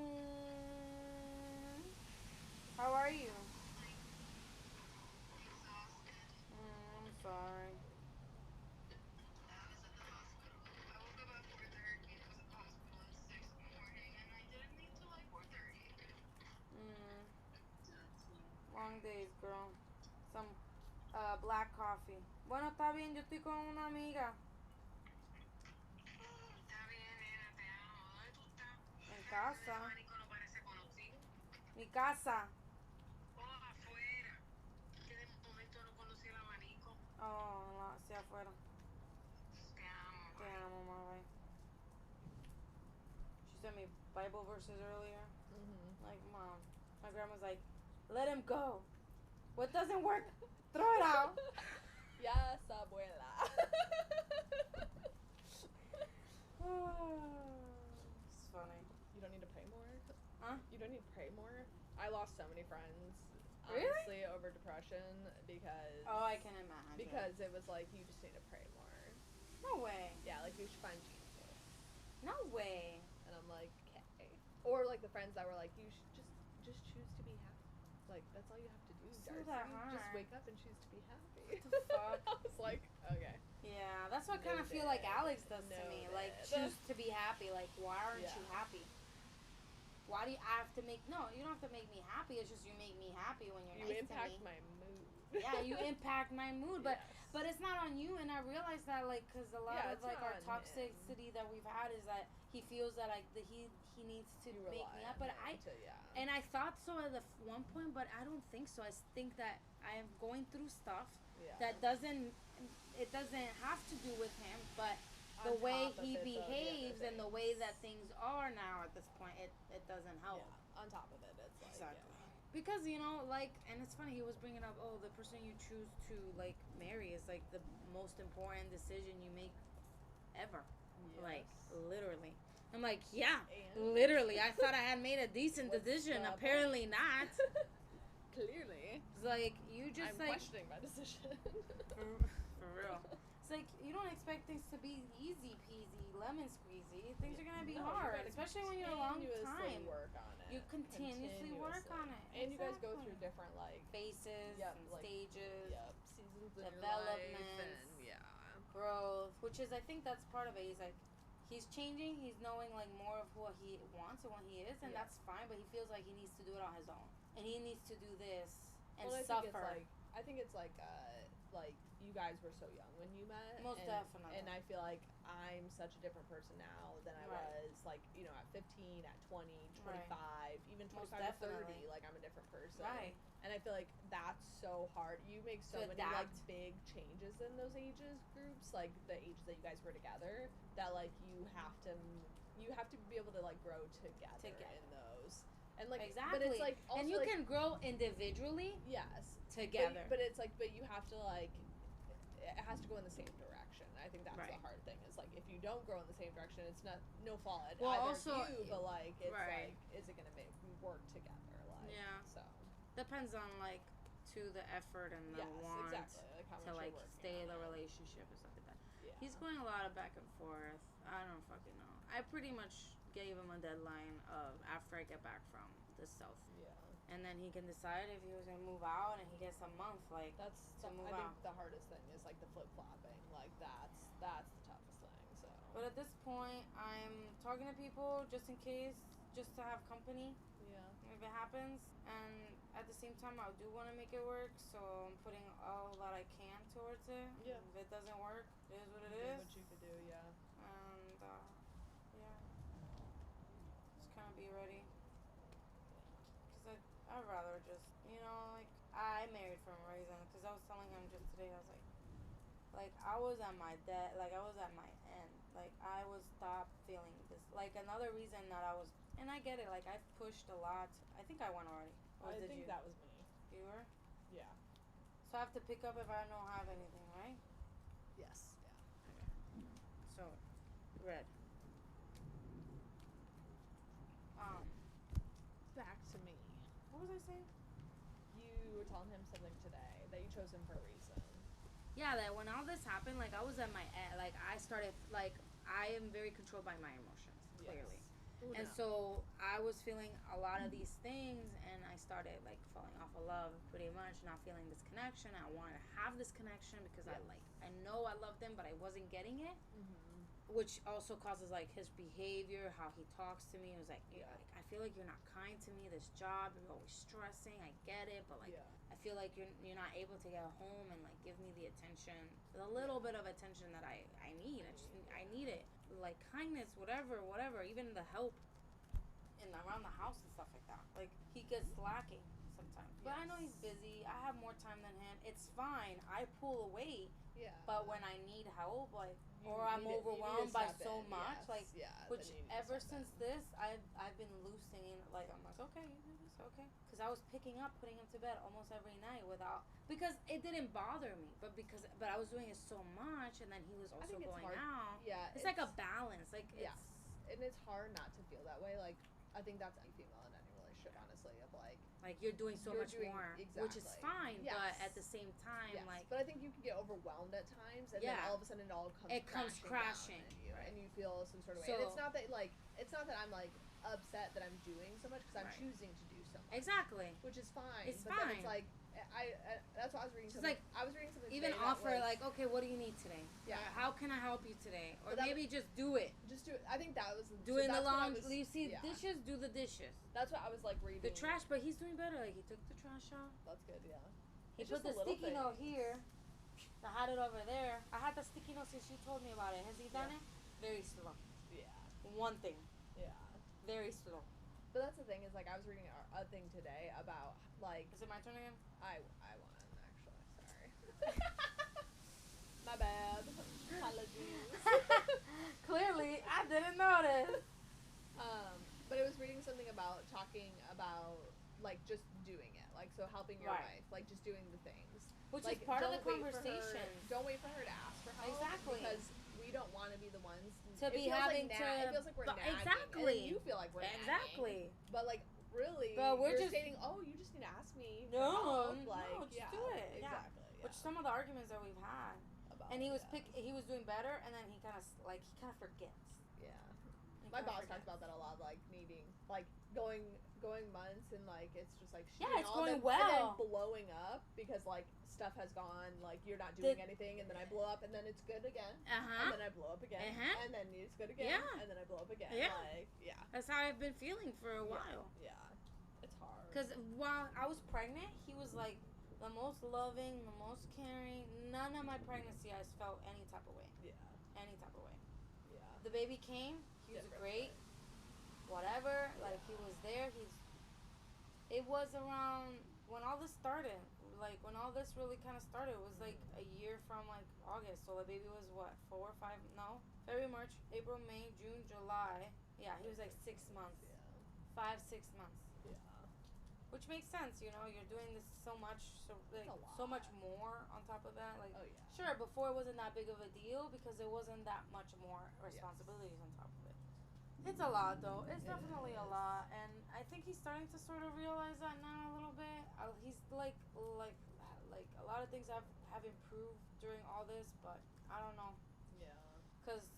How are you? Exhausted. I'm sorry. I was at the hospital. I woke up at 4:30 and was at the hospital at 6 in the morning, and I didn't need to like 4:30. Long days, girl. Some black coffee. Bueno, está bien, yo estoy con una amiga Está bien, nena, te amo. ¿Dónde tú estás? en El casa. abanico no parece conocido. Mi casa. Oh, afuera. Que de momento no conocí el abanico. Oh, hacia afuera. Te amo. Te amo, mama. She sent me Bible verses earlier. Like, Mom. My grandma's like, let him go. What doesn't work, throw it out. Yes, abuela. It's funny. You don't need to pray more? Huh? You don't need to pray more? I lost so many friends, Really? honestly, over depression because... Oh, I can imagine. Because it was like, you just need to pray more. No way. Yeah, like, you should find Jesus. No way. And I'm like, okay. Or like the friends that were like, you should just choose to be happy. Like, that's all you have to do, So Darcy. that Just hard. wake up and choose to be happy. What the fuck? I was like, okay. Yeah, that's what I kind of feel like Alex does to me. Like, Noted. choose to be happy. Like, why aren't Yeah. you happy? Why do you I have to make... No, you don't have to make me happy. It's just you make me happy when you're You nice impact to me. my mood. Yeah, you impact my mood. But Yes. but it's not on you. And I realize that, like, because a lot Yeah, of, it's like, not our on toxicity that we've had is that he feels that, like, he needs to You make rely me up. on But him to, yeah. And I thought so at one point, but I don't think so. I think that I am going through stuff Yeah. that doesn't have to do with him, but the On way top of he it, though, the other behaves and the way things. that things are now at this point, it doesn't help. Yeah. On top of it, it's like, Exactly. Because, you know, like, and it's funny, he was bringing up, oh, the person you choose to, like, marry is, like, the most important decision you make ever. Yeah. Like, Yes. literally. I'm like, yeah, And- literally. I thought I had made a decent What's decision. the Apparently not. Clearly. It's like, you just, I'm like, questioning my decision. for real. It's like, you don't expect things to be easy peasy, lemon squeezy. Things are going to be No, you hard, gotta especially when you're a long continuously time. work on it. You continuously work on it. And you guys go Exactly. through different, like, Phases Yep, and like, stages. seasons of your life Developments. and, yeah. Growth, which is, I think that's part of it. He's like, he's changing. He's knowing like more of what he wants and what he is, and Yeah. that's fine. But he feels like he needs to do it on his own, and he needs to do this and Well, suffer. I think it's like like you guys were so young when you met. Most definitely. And I feel like I'm such a different person now than I Right. was, like, you know, at 15, at 20, 25, even Most 25 to 30. definitely. Like, I'm a different person. Right. And I feel like that's so hard. You make so To many like adapt. big changes in those ages groups, like the ages that you guys were together, that like you have to be able to like grow together. In those. And like Exactly. but it's like also and you like, can grow individually yes, together. but it's like but you have to like it has to go in the same direction. I think that's Right. the hard thing. Is like if you don't grow in the same direction, it's not no fault at Well, either also- of you, but like it's right. like is it gonna make work together? Like Yeah. so Depends on like to the effort and the yes, want exactly. Like how much to you're like working stay in on the it. relationship and stuff like that. Yeah. He's going a lot of back and forth. I don't fucking know. I pretty much gave him a deadline of after I get back from the south. Yeah. And then he can decide if he was gonna move out, and he gets a month. Like That's to move I think out. the hardest thing is like the flip flopping. Like that's the toughest thing. So. But at this point, I'm talking to people just in case, just to have company Yeah. if it happens. And at the same time, I do want to make it work, so I'm putting all that I can towards it. Yeah. If it doesn't work, it is what it Do is. what you could do. Yeah. And yeah, just kind of be ready. Cause I'd rather just, you know, like I married for a reason. Cause I was telling him just today, I was like I was at my like I was at my end. Like I was stopped feeling this. Like another reason that I was, and I get it. Like I've pushed a lot. I think I went already. Or I did think you? that was me. You were. Yeah. So I have to pick up if I don't have anything, right? Yes. Yeah. So, red. Back to me. What was I saying? You were telling him something today that you chose him for a reason. Yeah, that when all this happened, like I was at my end. Like I started, like I am very controlled by my emotions, clearly. Ooh, And no. so I was feeling a lot of these things, and I started like falling off of love, pretty much not feeling this connection. I wanted to have this connection because I know I loved him, but I wasn't getting it. Which also causes like his behavior, how he talks to me. It was like, I feel like you're not kind to me. This job, you're always stressing. I get it, but like, I feel like you're not able to get home and like give me the attention, the little bit of attention that I need. I need it, like kindness, whatever, even the help in around the house and stuff like that. Like he gets lacking sometimes, but I know he's busy. I have more time than him. It's fine. I pull away. Yeah. But when I need help, like, You or I'm need to- you need to overwhelmed by step so in, much, yes, like, yeah, which then you need to ever step in. since this, I've been loosening. Like, I'm like, okay, you do this, okay, because I was picking up, putting him to bed almost every night without, because it didn't bother me, but I was doing it so much, and then he was also think it's going hard. out. Yeah. It's like a balance, like, Yeah. it's And it's hard not to feel that way. Like I think that's any female in any relationship, honestly. Of like you're doing so You're much doing- more, which is exactly. fine, Yes. but at the same time, yes. like, But I think you can get overwhelmed at times, and then Yeah. all of a sudden it comes crashing, down on you, right. and you feel some sort of way. So- And it's not that I'm like upset that I'm doing so much because I'm Right. choosing to do so much. exactly. Which is fine. It's but Then fine. it's like I that's what I was reading. It's Something. like, I was reading something. Even today that offer was- like, okay, what do you need today? Yeah. How can I help you today? Or But that maybe just do it. just do it. I think that was Doing the that's what I laundry. was- You see yeah. dishes, do the dishes. That's what I was like reading. The trash, but he's doing better. Like he took the trash out. That's good. Yeah. He It's put just the the little sticky note things. here. I had it over there. I had the sticky note since you told me about it. Has he done Yeah. it? Very slow. Yeah. One thing. Yeah. Very slow. But that's the thing is like I was reading a thing today about like Is it my turn again? I won actually. Sorry. My bad. Apologies. Clearly, I didn't notice. But I was reading something about talking about like just doing it, like so helping your Right. wife, like just doing the things. Which Like, is part of the don't wait for her- conversation. Don't wait for her to ask for help. Exactly. Because we don't want to be the ones To it be feels having like to. It feels like we're but nagging. exactly. And then you feel like we're nagging. Exactly. But like really, But we're you're just- stating, oh, you just need to ask me. For No, help. Like, no, just yeah, do it. Exactly. Yeah. Yeah. Which some of the arguments that we've had. About, And he was yeah. he was doing better, and then he kind of forgets. Yeah. He My kinda boss forgets. talks about that a lot, like needing, like going months and like it's just like Yeah, shooting it's all going the- well. and then blowing up because like stuff has gone, like you're not doing anything, and then I blow up, and then it's good again, and Uh-huh. then I blow up again, Uh-huh. and then it's good again, Yeah. and then I blow up again. Yeah. Like, yeah, That's how I've been feeling for a while. yeah, it's hard. Because while I was pregnant, he was like the most loving, the most caring. None of my pregnancy I felt any type of way. Yeah. Any type of way. Yeah. The baby came. He was Different great. thing. Whatever. Like, he was there. It was around when all this started. Like, when all this really kind of started, it was like a year from like August. So the baby was what, 4 or 5? No, February, March, April, May, June, July. Yeah, he was like 6 months, Yeah. 5, 6 months. Yeah. Which makes sense, you know. You're doing this so much, a so lot. much more on top of that. Like, Oh, yeah. sure, before it wasn't that big of a deal because there wasn't that much more responsibilities on top of it. It's a lot, though. It's definitely a lot, and I think he's starting to sort of realize that now a little bit. He's like a lot of things have improved during all this, but I don't know, Yeah. cause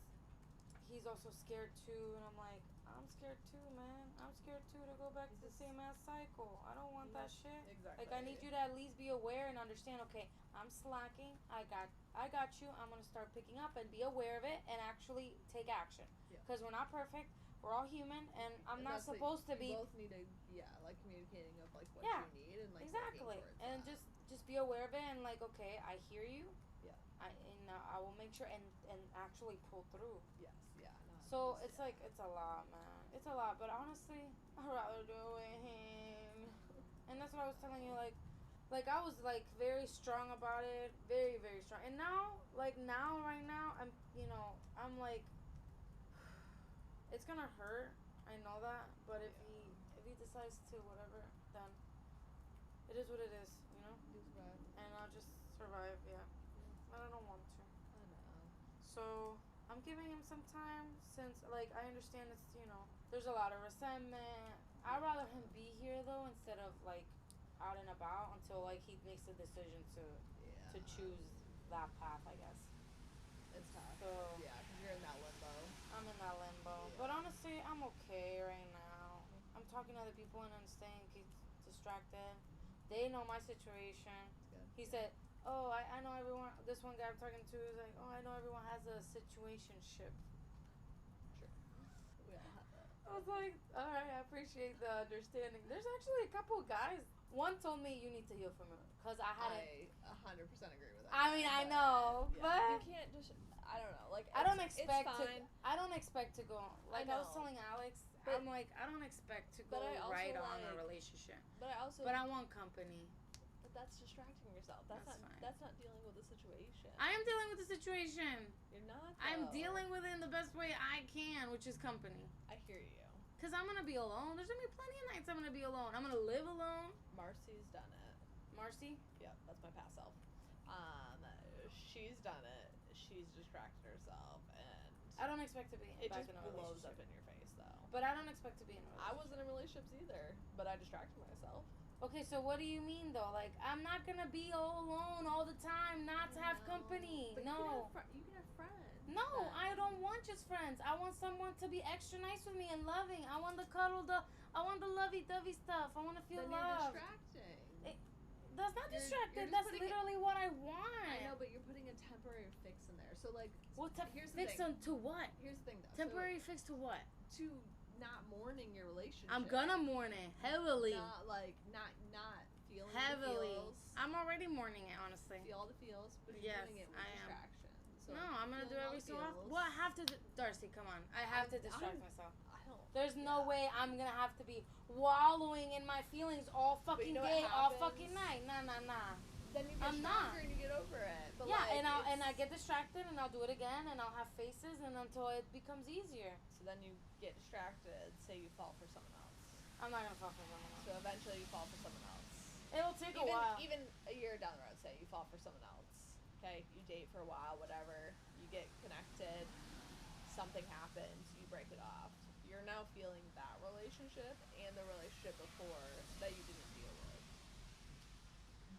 he's also scared too, and I'm like, I'm scared too, man. I'm scared too to go back to the same ass cycle. I don't want that shit. Exactly. Like, I need you to at least be aware and understand. Okay, I'm slacking. I got you. I'm gonna start picking up and be aware of it and actually take action. Yeah. Because we're not perfect. We're all human, and I'm not that's, like, supposed to you be. both need to, like, communicating of, like, what Yeah, you need and, like, Exactly, working towards and that. just be aware of it and like, okay, I hear you. Yeah. I will make sure and actually pull through. Yes, yeah. No, So it's like, it's a lot, man. It's a lot, but honestly, I'd rather do it with him. And that's what I was telling you, like I was like very strong about it, very, very strong. And now, right now, I'm like, it's gonna hurt. I know that, but if he decides to whatever, then it is what it is, you know. You survive. And I'll just survive, yeah. But I don't want to. I know. So I'm giving him some time since, like, I understand it's, there's a lot of resentment. I'd rather him be here though instead of like out and about until like he makes the decision to choose that path, I guess. It's tough. So Yeah, because you're in that limbo. I'm in that limbo. Yeah. But honestly, I'm okay right now. I'm talking to other people and I'm staying distracted. They know my situation. It's good. He said, oh, I know everyone. This one guy I'm talking to is like, oh, I know everyone has a situationship. Sure. We all have that. I was like, all right, I appreciate the understanding. There's actually a couple of guys. One told me you need to heal from it because I hadn't. I 100% agree with that. I mean, I know, yeah, but you can't just. I don't know. Like, I don't it's expect to. fine. I don't expect to go. Like I was know. telling Alex, But- I'm like, I don't expect to but go I also right on a like- relationship. But I also. But I want company. But that's distracting yourself. That's That's not. fine. That's not dealing with the situation. I am dealing with the situation. You're not. I'm though. dealing with it in the best way I can, which is company. I hear you. Cause I'm gonna be alone. There's gonna be plenty of nights I'm gonna be alone. I'm gonna live alone. Marcy's done it. Marcy. Yep, that's my past self. She's done it. She's distracted herself, and I don't expect to be it back just in a blows relationship. up in your face, though. But I don't expect to be in a I relationship. wasn't in relationships either, but I distracted myself. Okay, so what do you mean though? Like, I'm not gonna be all alone all the time, not to have No, company. but No. you can have friends. No, then. I don't want just friends. I want someone to be extra nice with me and loving. I want the cuddle, I want the lovey-dovey stuff. I want to feel Then loved. you're distracting. That's not You're distracted. just That's putting it- literally what I want. I know, but you're putting a temporary fix in there. So, like, Well, here's the fix thing. them to what? Here's the thing, though. Temporary fix to what? So, to not mourning your relationship. I'm gonna mourn it heavily. Not feeling Heavily. the feels. I'm already mourning it, honestly. Feel all the feels, but you're Yes, doing it with I am. distraction. So No, I'm gonna do feeling it all every the so often. feels. Well, I have to. Darcy, come on. I have to distract myself. I don't. There's no yeah. way I'm gonna have to be wallowing in my feelings all fucking know what day, all happens? fucking night. Nah. Then you get I'm stronger not. and you get over it. But Yeah, like, and I get distracted and I'll do it again and I'll have faces and until it becomes easier. So then you get distracted. Say you fall for someone else. I'm not gonna fall for someone else. So eventually you fall for someone else. It'll take a while. Even a year down the road, say you fall for someone else. Okay, you date for a while, whatever. You get connected. Something happens. You break it off. You're now feeling that relationship and the relationship before that you didn't deal with.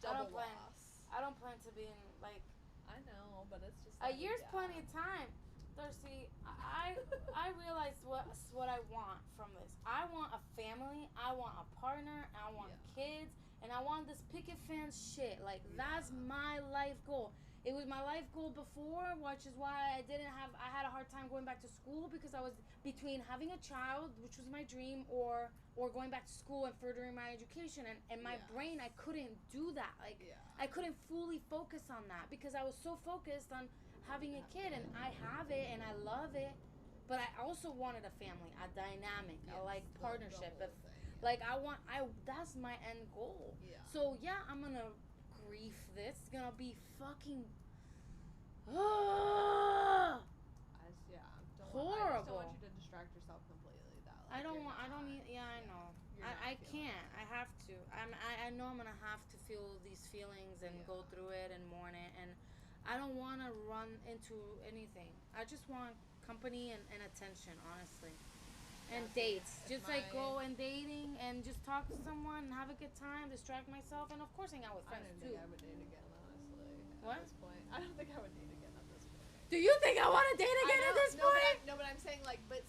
Double loss. I don't plan to be in like I know, but it's just a like, year's yeah. plenty of time. Darcy, I realized what I want from this. I want a family, I want a partner, I want kids, and I want this picket fence shit. Like, that's my life goal. It was my life goal before, which is why I had a hard time going back to school because I was between having a child, which was my dream, or going back to school and furthering my education. And my brain, I couldn't do that. Like, I couldn't fully focus on that because I was so focused on having a kid, and I have it and I love it. But I also wanted a family, a dynamic, a like partnership. Like that's my end goal. Yeah. So yeah, I'm gonna grief this. It's gonna be fucking Horrible. I just don't horrible. want you to distract yourself completely. That I like, don't need. Yeah, I know. I can't. I have to. I know I'm gonna have to feel these feelings and go through it and mourn it, and I don't want to run into anything. I just want company and attention, honestly. And dates. Just like go and dating and just talk to someone and have a good time, distract myself, and of course hang out with I friends don't too. think I would date again, honestly. What? At this point, I don't think I would date again at this point. Do you think I want to date again at this point? But I'm saying like, but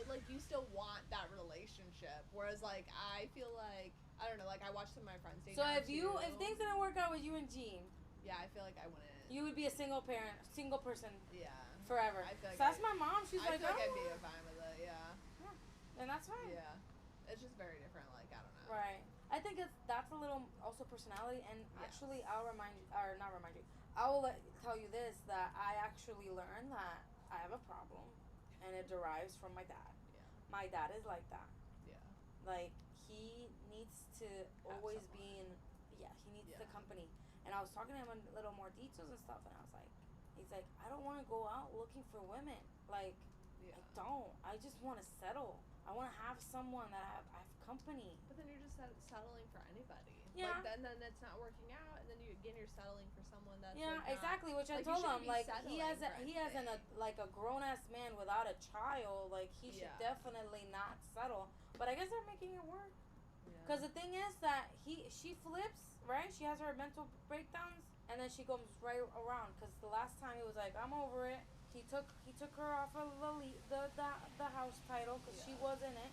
like you still want that relationship, whereas like I feel like I don't know, like I watched some of my friends date. So now, if things didn't work out with you and Jean, yeah, I feel like I wouldn't. you would be a single person Yeah. forever. I feel like So that's my mom. She's I like, feel like oh, I'd be fine with it. Yeah. and that's fine. Yeah. It's just very different. Like I don't know. Right. I think that's a little also personality, and actually I'll remind you, or not remind you, I will tell you this, that I actually learned that I have a problem, and it derives from my dad. Yeah. My dad is like that. Yeah. Like, he needs to always be in, he needs the company. And I was talking to him in a little more details and stuff, and I was like, he's like, I don't want to go out looking for women. Like, I don't. I just want to settle. I want to have someone that I have company. But then you're just settling for anybody. Yeah. Like then it's not working out, and then you're settling for someone that's Yeah, like exactly. Which I like, you told shouldn't him, be like settling he has for like a grown ass man without a child. Like he should definitely not settle. But I guess they're making it work. Because the thing is that she flips, right? She has her mental breakdowns, and then she goes right around. Because the last time he was like, I'm over it. He took her off of the house title because she was in it,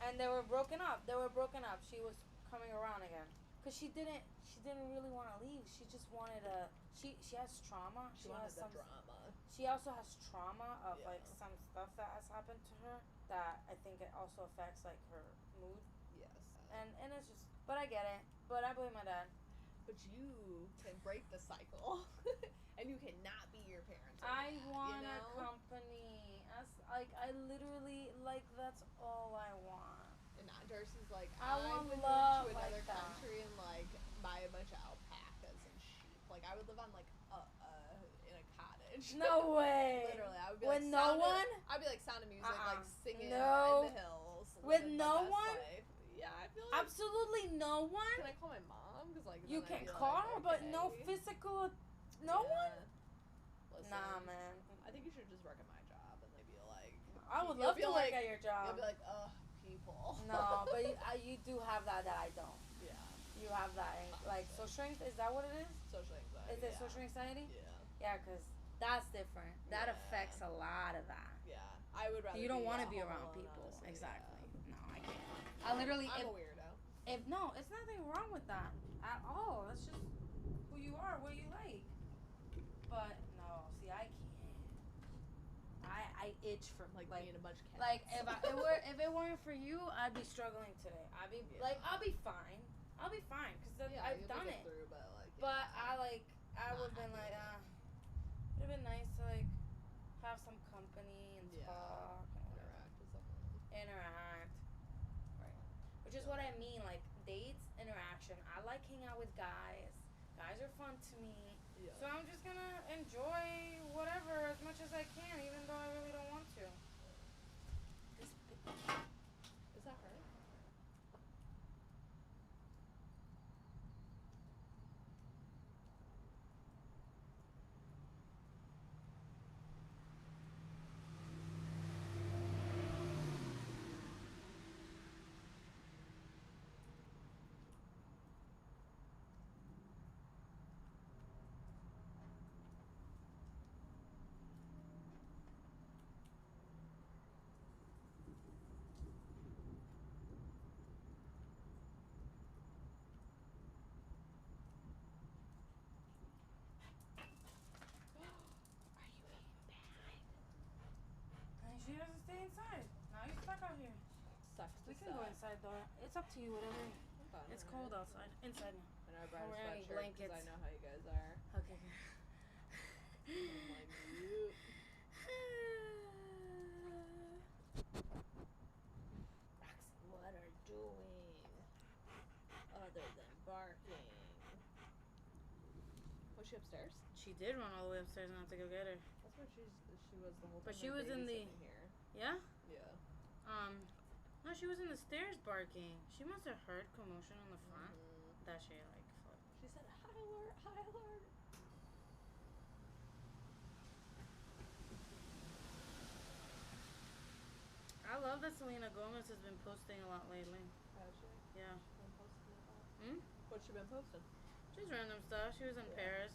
and they were broken up. She was coming around again because she didn't really want to leave. She just wanted a. She has trauma. She wanted the drama. She also has trauma of like some stuff that has happened to her that I think it also affects like her mood. Yes. And it's just, but I get it. But I blame my dad. But you can break the cycle, and you cannot be your parents. I want a company. I literally, like, that's all I want. And Darcy's like, I would want move love to another like that. country and like buy a bunch of alpacas and sheep. Like I would live on like in a cottage. No way. Literally, I would be With like no one? I'd be like Sound of Music, like singing No. in the hills. With living no my best one? life. Yeah, I feel like. Absolutely no one. Can I call my mom? Because like You then I'd can be call like, her, but okay. no physical. No one. Listen, Nah, man. I think you should just work at my job and they'd be like. I would you'll love be to like- work at your job. You'll be like, ugh, people. No, but you do have that I don't. Yeah. You have that, like social. Is that what it is? Social anxiety. Is it social anxiety? Yeah. Yeah, because that's different. That Yeah. affects a lot of that. Yeah. I would rather. You don't want to be around alone, people. honestly, Exactly. yeah. No, I can't. I literally. I'm a weirdo. If no, it's nothing wrong with that at all. That's just who you are, what you like. But no, see, I can't. I itch for Like being a bunch of cats. like if it weren't for you, I'd be struggling today. I'd be like I'll be fine. I'll be fine because I've you'll done make it. Through, but like. But yeah. I would have been like, would have been nice to like have some company and talk and whatever. Interact with someone. Interact. Right. Which is what I mean, like dates, interaction. I like hanging out with guys. Guys are fun to me. Yeah. So I'm just gonna enjoy whatever as much as I can, even though I really don't want to. Is that her? stay inside. Now you're stuck out here. Sucks to We can go inside though. It's up to you, whatever. It's cold outside. Inside now. I know I brought a We're wearing sweatshirt because I blankets. know how you guys are. Okay. I'm like, mute. Roxy, what are you doing other than barking? Was she upstairs? She did run all the way upstairs and I have to go get her. That's where she was the whole time. But she was in the- babysitting here. Yeah? Yeah. No, she was in the stairs barking. She must have heard commotion on the front. Mhm. That shit, like, fuck. She said, "High alert! High alert!" I love that Selena Gomez has been posting a lot lately. Has she Yeah. been posting a lot? Hmm? What's she been posting? Just random stuff. She was in Yeah. Paris.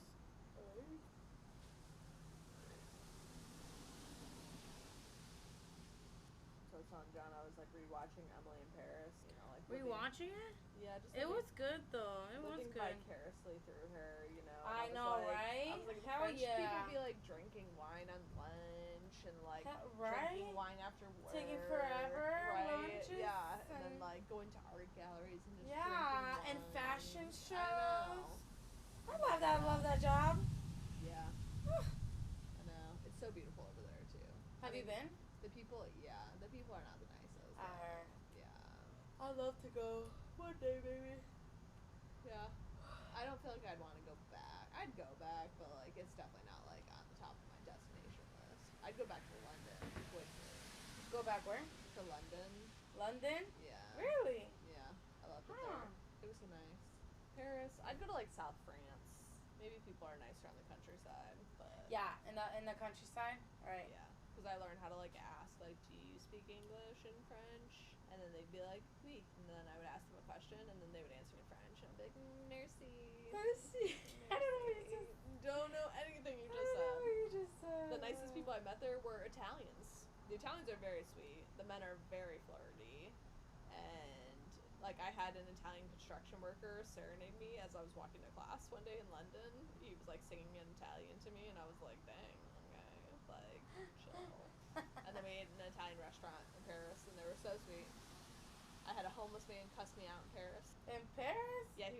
So I was telling John I was like rewatching Emily in Paris. You know, like Rewatching it? Yeah, just It looking- was good though. It was looking good. vicariously through her, you know. I was know, like, right? I was like, Hell French yeah. people be like drinking wine on lunch and like Right? drinking wine after work, Taking forever right? lunches Yeah, and then and- like going to art galleries and just Yeah, drinking and wine. fashion shows. I know. I love that job. Yeah, I know. It's so beautiful over there too. Have you been? The people, yeah, the people are not the nicest. I heard. Yeah. I'd love to go one day, baby. Yeah. I don't feel like I'd want to go back. I'd go back, but like it's definitely not like on the top of my destination list. I'd go back to London quickly. Go back where? To London. London? Yeah. Really? Yeah. I loved it Huh. there. It was so nice. Paris. I'd go to like South France. Maybe people are nicer on the countryside, but Yeah, in the countryside. Right. yeah. Because I learned how to like ask like, do you speak English and French? And then they'd be like, oui. And then I would ask them a question, and then they would answer in French, and I'd be like, merci. Merci. I don't know what you just. Don't know anything you I just don't know said. what you just said. The nicest people I met there were Italians. The Italians are very sweet. The men are very flirty. And, like, I had an Italian construction worker serenade me as I was walking to class one day in London. He was, like, singing in Italian to me, and I was like, dang, okay, like, chill. And then we ate in an Italian restaurant in Paris, and they were so sweet. I had a homeless man cuss me out in Paris. In Paris? Yeah, it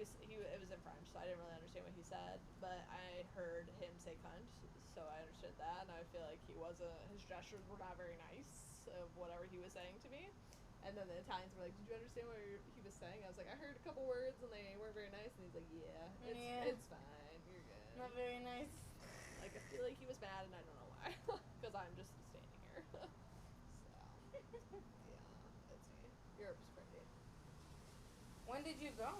was in French, so I didn't really understand what he said, but I heard him say cunt, so I understood that, and I feel like his gestures were not very nice of whatever he was saying to me. And then the Italians were like, did you understand what he was saying? I was like, I heard a couple words and they weren't very nice, and he's like, yeah, it's fine, you're good. Not very nice. Like, I feel like he was mad, and I don't know why, because I'm just standing here. So, yeah, that's me. Europe's pretty. When did you go?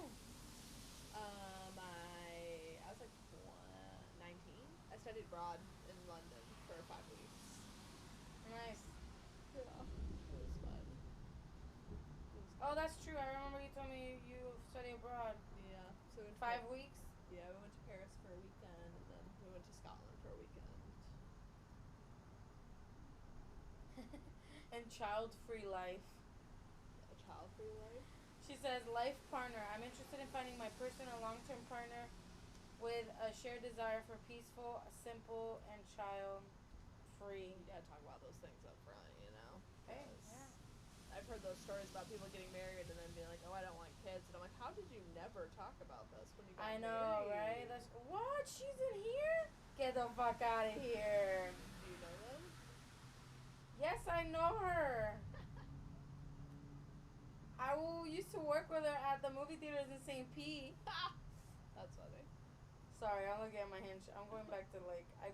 I was like 19. I studied abroad in London for 5 weeks. Nice. Yeah, it was fun. Oh, that's true. I remember you told me you studied abroad. Yeah. So in 5 weeks? Yeah, we went to Paris for a weekend, and then we went to Scotland for a weekend. And child-free life. A child-free life. She says, life partner. I'm interested in finding my personal long-term partner with a shared desire for peaceful, simple, and child-free. You gotta talk about those things up front, you know? Hey, 'Cause yeah. I've heard those stories about people getting married and then being like, oh, I don't want kids. And I'm like, how did you never talk about this when you got married? I know, right? That's what? She's in here? Get the fuck out of here. Do you know them? Yes, I know her. Used to work with her at the movie theaters in St. Pete. That's funny. Sorry, I'm looking at my hinge. I'm going back to like I'm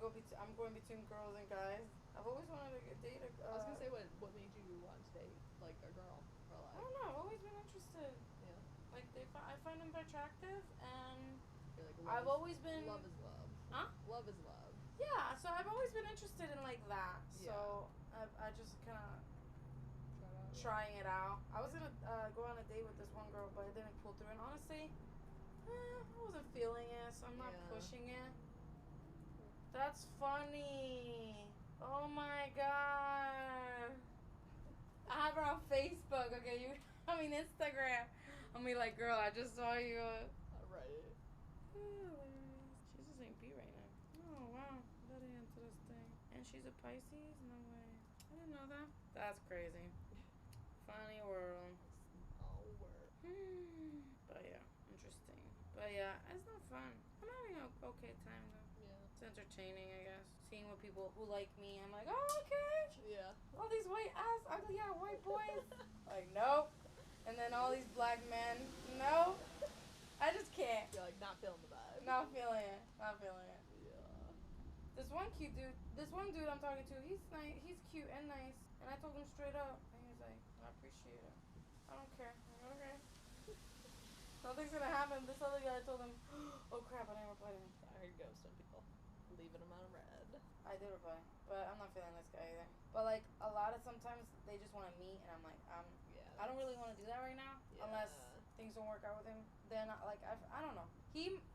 going between girls and guys. I've always wanted to date a. I was gonna say, what made you want to date like a girl or I like? don't know. I've always been interested. Yeah. Like I find them attractive, and You're like, I've always been. Love is love. Huh? Love is love. Yeah. So I've always been interested in like that. So I just kind of trying it out. I was gonna go on a date with this one girl, but it didn't pull through. And honestly, I wasn't feeling it, so I'm not pushing it. That's funny. Oh my god. I have her on Facebook. Okay, Instagram. I'm be like, girl, I just saw you. Right. She's a St. Pete right now. Oh wow, that interesting. And she's a Pisces? No way. I didn't know that. That's That's crazy. Funny world. Oh, word. But yeah, interesting. But yeah, it's not fun. I'm having an okay time though. Yeah. It's entertaining, I guess. Seeing what people who like me, I'm like, oh, okay. Yeah. All these white ass, ugly ass white boys. Like, nope. And then all these black men, nope. I just can't. You're like not feeling the vibe. Not feeling it. Not feeling it. Yeah. This one dude I'm talking to, he's nice, he's cute and nice. And I told him straight up, and he was like, I appreciate it. I don't care. I'm like, okay. Nothing's gonna happen. This other guy told him, oh crap, I didn't reply to him. I heard ghosting people. Leaving them on red. I did reply, but I'm not feeling this guy either. But like a lot of sometimes they just want to meet, and I'm like, Yeah. I don't really want to do that right now unless Yeah. things don't work out with him. Then I don't know.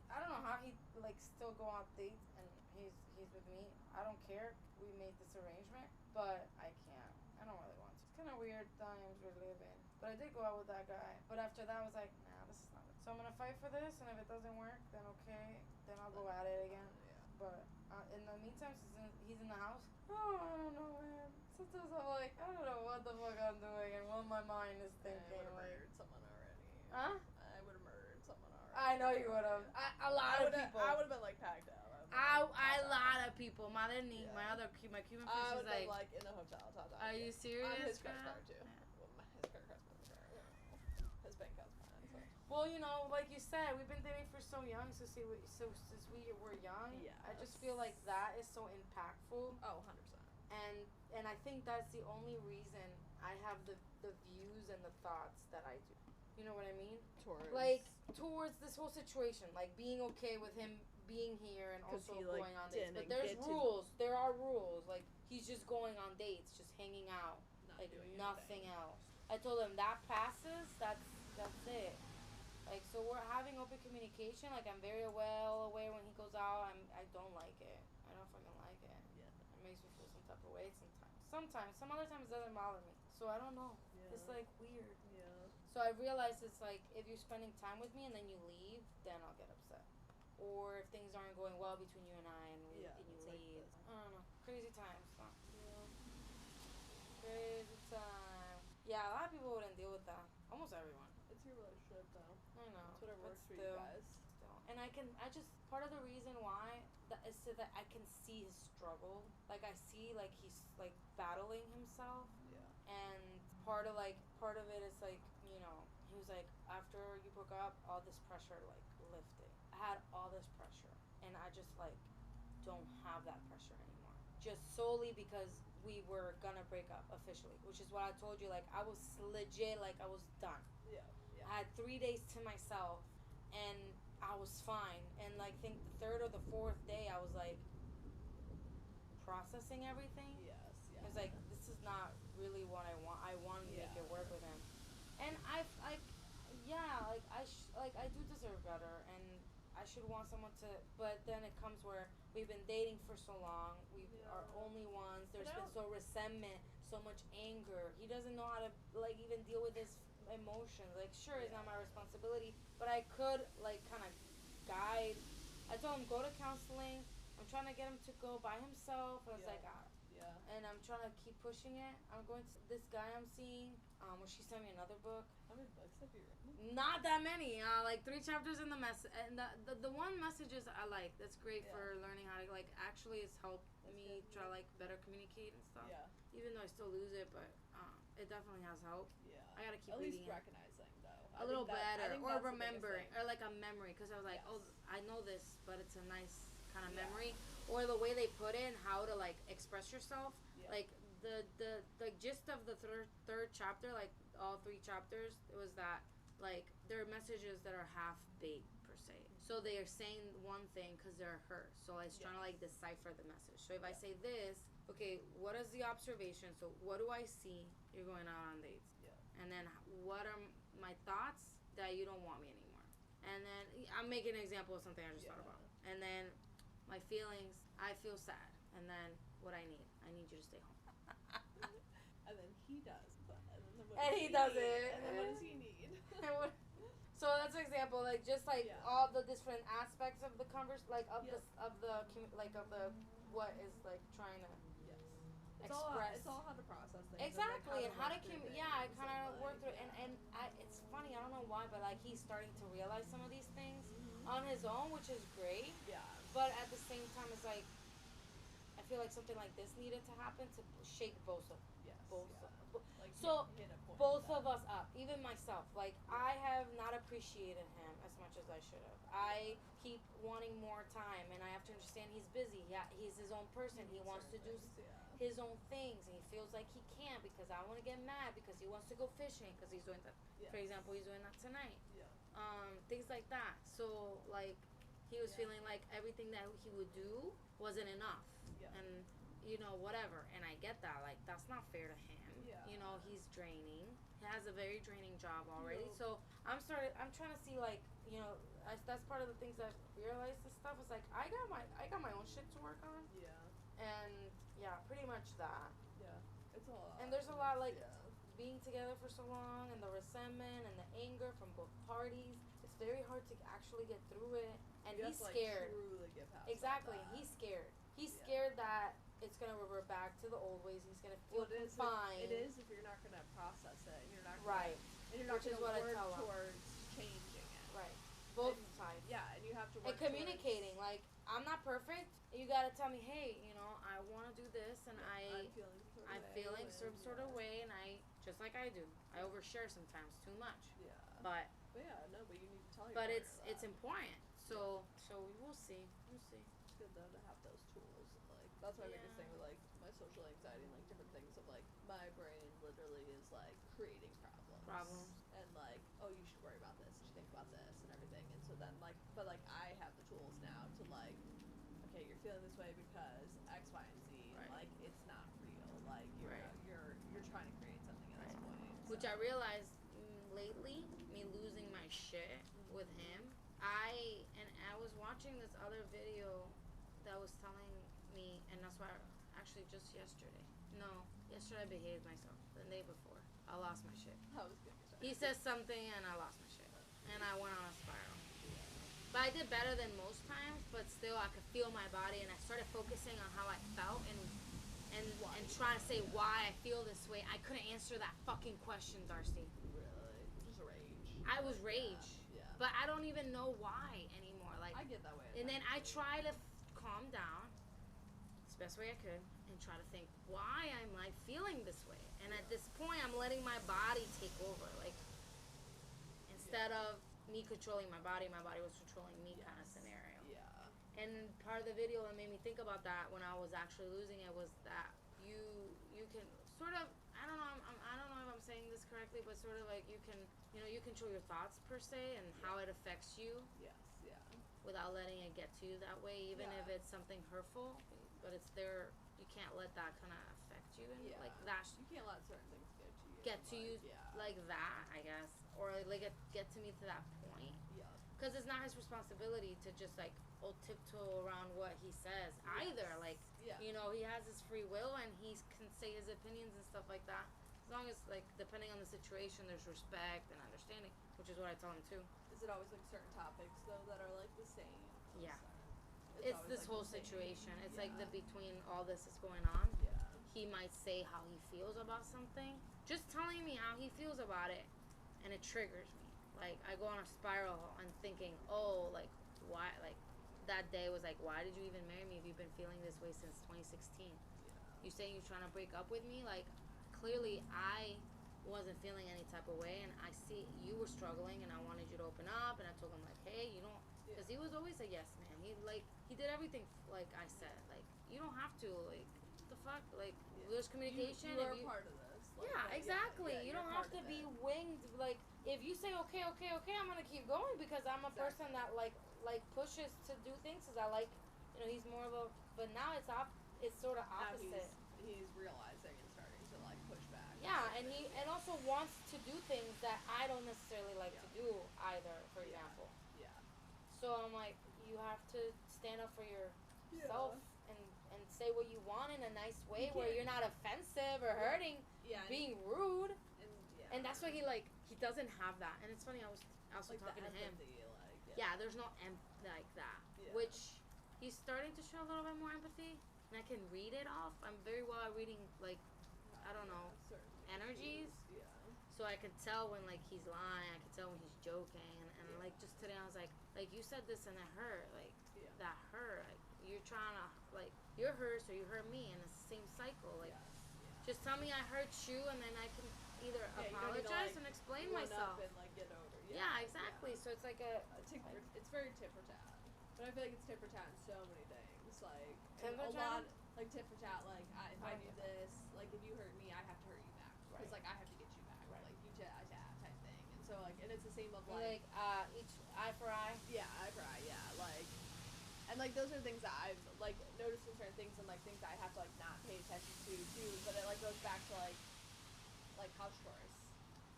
I don't know how he like still go on dates and he's with me. I don't care. We made this arrangement, but I can't. I don't really want to. It's kind of weird times we're living. But I did go out with that guy. But after that, I was like, nah, this is not it. So I'm gonna fight for this, and if it doesn't work, then okay. Then I'll go at it again. Yeah. But in the meantime, since he's in the house, oh, I don't know, man. Sometimes I'm like, I don't know what the fuck I'm doing and what my mind is I thinking. would have Like, murdered someone already. huh? I would have murdered someone already. I know you would have. A lot of people. I would have been like packed out. A lot of people. My Cuban I friend, would she's have been like, like in the hotel. are you serious? On his credit girl? card too. Yeah. Well, his credit card's been his bank account's fine. So. Well, you know, like you said, we've been dating for so young. So since we were young, I just feel like that is so impactful. Oh, 100%. And I think that's the only reason I have the views and the thoughts that I do. You know what I mean? Towards this whole situation, like being okay with him being here and 'Cause also he, like, going on dates. But didn't there's get to- rules. There are rules. Like he's just going on dates, just hanging out, Not like doing nothing anything. else. I told him that passes. That's it. Like, so we're having open communication. Like, I'm very well aware when he goes out. I don't like it. I don't fucking like it. Yeah. It makes me feel some type of way sometimes. Some other times it doesn't bother me. So I don't know. Yeah. It's like weird. Yeah. So I realized it's like if you're spending time with me and then you leave, then I'll get upset. Or if things aren't going well between you and I and you it's like leave. this. I don't know. Crazy times. Huh? Yeah. Crazy time. Yeah, a lot of people wouldn't deal with that. Almost everyone. It's your relationship, though. I know. It's whatever but works for you still. guys. And part of the reason why is so that I can see his struggle. Like I see like he's like battling himself. Yeah. And part of it is like, you know, he was like, after you broke up, all this pressure like lifted. I had all this pressure and I just like don't have that pressure anymore. Just solely because we were gonna break up officially, which is what I told you, like I was legit, like I was done. Yeah. Yeah. I had 3 days to myself and I was fine. And like think the third or the fourth day I was like processing everything. Yes. Yeah. I was like, this is not really what I want. I want to make it work with him. And I do deserve better and I should want someone to, but then it comes where we've been dating for so long, we are only ones, there's been so resentment, so much anger, he doesn't know how to like even deal with his emotions, like sure it's not my responsibility, but I could like kind of guide. I told him go to counseling, I'm trying to get him to go by himself, I was like and I'm trying to keep pushing it. I'm going to this guy I'm seeing, where she sent me another book. How many books have you written? Not that many. Like 3 chapters in the message. And the one messages I like. That's great for learning how to like actually it's helped me try to like better communicate and stuff. Yeah. Even though I still lose it, but it definitely has helped. Yeah. I gotta keep At reading least it. recognizing though. A little better, or that's the biggest remembering, thing. or like a memory, because I was like, oh, I know this, but it's a nice kind of Yeah. memory, or the way they put it and how to like express yourself. Yeah. Like the gist of the third chapter, like all 3 chapters, it was that like there are messages that are half baked per se. So they are saying one thing because they're hurt. So I was trying to like decipher the message. So if I say this, okay, what is the observation? So what do I see? You're going out on dates. Yeah. And then what are my thoughts that you don't want me anymore? And then I'm making an example of something I just thought about. And then my feelings, I feel sad. And then what I need you to stay home. And then he does. And he does need? it. And then what does he need? So that's an example, like just like all the different aspects of the what is like trying to Yes. express. It's all how to process things. Exactly. like him. Yeah, I kind of worked through, and it's funny. I don't know why, but like he's starting to realize some of these things on his own, which is great. Yeah. But at the same time, it's like I feel like something like this needed to happen to shake both of Yes. both. Yeah. Of, Like so hit a point both that- of us up, even myself. Like I have not appreciated him as much as I should have. I keep wanting more time, and I have to understand he's busy. Yeah, he's his own person. He wants to do his own things, and he feels like he can't because I want to get mad because he wants to go fishing because he's doing that. Yes. For example, he's doing that tonight. Yeah. Things like that. So like he was Yeah. feeling like everything that he would do wasn't enough, Yeah. and you know whatever. And I get that. Like that's not fair to him. Yeah. You know he's draining. He has a very draining job already. Yep. So I'm trying to see like that's part of the things I've realized. This stuff is like I got my own shit to work on. Yeah. And yeah, pretty much that. Yeah. It's a lot. And there's a lot like Yeah. being together for so long and the resentment and the anger from both parties. It's very hard to actually get through it. And You have he's to, like, scared. truly get past Exactly. that. He's scared. He's Yeah. scared that it's gonna revert back to the old ways. He's gonna feel Well, it is. fine. It is if you're not gonna process it. And you're not gonna, Right. And you're not Which is gonna what I work tell him. towards changing it. Right. Both And- sides. Yeah, and you have to work And communicating. towards, Like I'm not perfect. You gotta tell me, hey, I want to do this, and I'm feeling some sort of I'm way feeling when- some sort of way, and I just like I do. I overshare sometimes too much. Yeah. But yeah, no, but you need to tell your but partner it's that. important. So we'll see. We'll see. It's good though to have those tools. Like that's my biggest Yeah. thing with like my social anxiety and like different things of like my brain literally is like creating problems. And like, oh, you should worry about this, you should think about this and everything. And so then like, but like I have the tools now to like, okay, you're feeling this way because X, Y, and Z. Right. And like it's not real. Like you're Right. you're trying to create something at this Right. point. Which so. I realized lately, me losing my shit with him. I was watching this other video that was telling me, and that's why actually just yesterday. No, yesterday I behaved myself. The day before, I lost my shit. That was good. He says something and I lost my shit, and I went on a spiral. But I did better than most times, but still I could feel my body, and I started focusing on how I felt and trying to say why I feel this way. I couldn't answer that fucking question, Darcy. Really, just rage. I was rage, Yeah. but I don't even know why anymore. Like, I get that way. and then I try to calm down, it's the best way I could, and try to think why I'm like feeling this way. And at this point, I'm letting my body take over. Like, instead of me controlling my body was controlling me, kind of scenario. Yeah. And part of the video that made me think about that when I was actually losing it was that you can sort of, I don't know if I'm saying this correctly, but sort of like you control your thoughts per se and how it affects you Yes. Yeah. without letting it get to you that way, even if Yeah. it's something hurtful. But it's there, you can't let that kind of affect you, and Yeah. like that You can't let certain things get to you Yeah. like that, I guess, or like get to me to that point. Yeah. Because it's not his responsibility to just like tiptoe around what he says either. Like, Yeah. he has his free will and he can say his opinions and stuff like that. As long as like depending on the situation, there's respect and understanding, which is what I tell him too. Is it always like certain topics though that are like the same? Yeah. It's It's always, this like, whole the same. situation. It's like Yeah. between all this is going on. Yeah. He might say how he feels about something. Just telling me how he feels about it, and it triggers me. Like, I go on a spiral and thinking, oh, like, why, like, that day was like, why did you even marry me if you've been feeling this way since 2016? Yeah. You saying you're trying to break up with me? Like, clearly I wasn't feeling any type of way, and I see you were struggling, and I wanted you to open up, and I told him, like, hey, you don't, because he was always a yes man. He did everything like I said. Like, you don't have to, like, what the fuck? Like, there's communication. You are if part of this. Like, yeah, exactly. You you're don't part have to of be it. winged. Like, if you say okay, I'm gonna keep going because I'm a person that like pushes to do things. Cause I like, he's more of a. But now it's sort of Now opposite. he's realizing and starting to like push back. Yeah, and he also wants to do things that I don't necessarily like to do either. For Yeah. example, Yeah. so I'm like, you have to stand up for yourself and say what you want in a nice way You where can't- you're not offensive or hurting, Yeah. being rude. And, And that's why he doesn't have that. And it's funny, I was also like talking the to him. empathy, like, Yeah, there's no like that. Yeah. Which he's starting to show a little bit more empathy. And I can read it off. I'm very well at reading, like, I don't know, certain. energies. Yeah. So I could tell when like he's lying. I could tell when he's joking. And like just today I was like you said this and it hurt. Like Yeah. that hurt. Like you're trying to like you're hurt, so you hurt me, and it's the same cycle. Like Yes. Yeah. just tell me I hurt you, and then I can either Yeah, you don't need to, apologize like, and explain one myself. up and like get over. Yeah, exactly. Yeah. So it's like a It's very tit for tat, but I feel like it's tit for tat in so many things. Like Tit for a tat? lot, like tit for tat. Like if I do Okay. this, like if you hurt me, I have to hurt you back. Because Right. like I have to get you back. Right. Like you tit, I tat type thing. And so like, and it's the same of like each eye for eye. yeah, eye for eye. Yeah, like. And like those are things that I've like noticed in certain things and like things that I have to like not pay attention to too. But it like goes back to like house chores,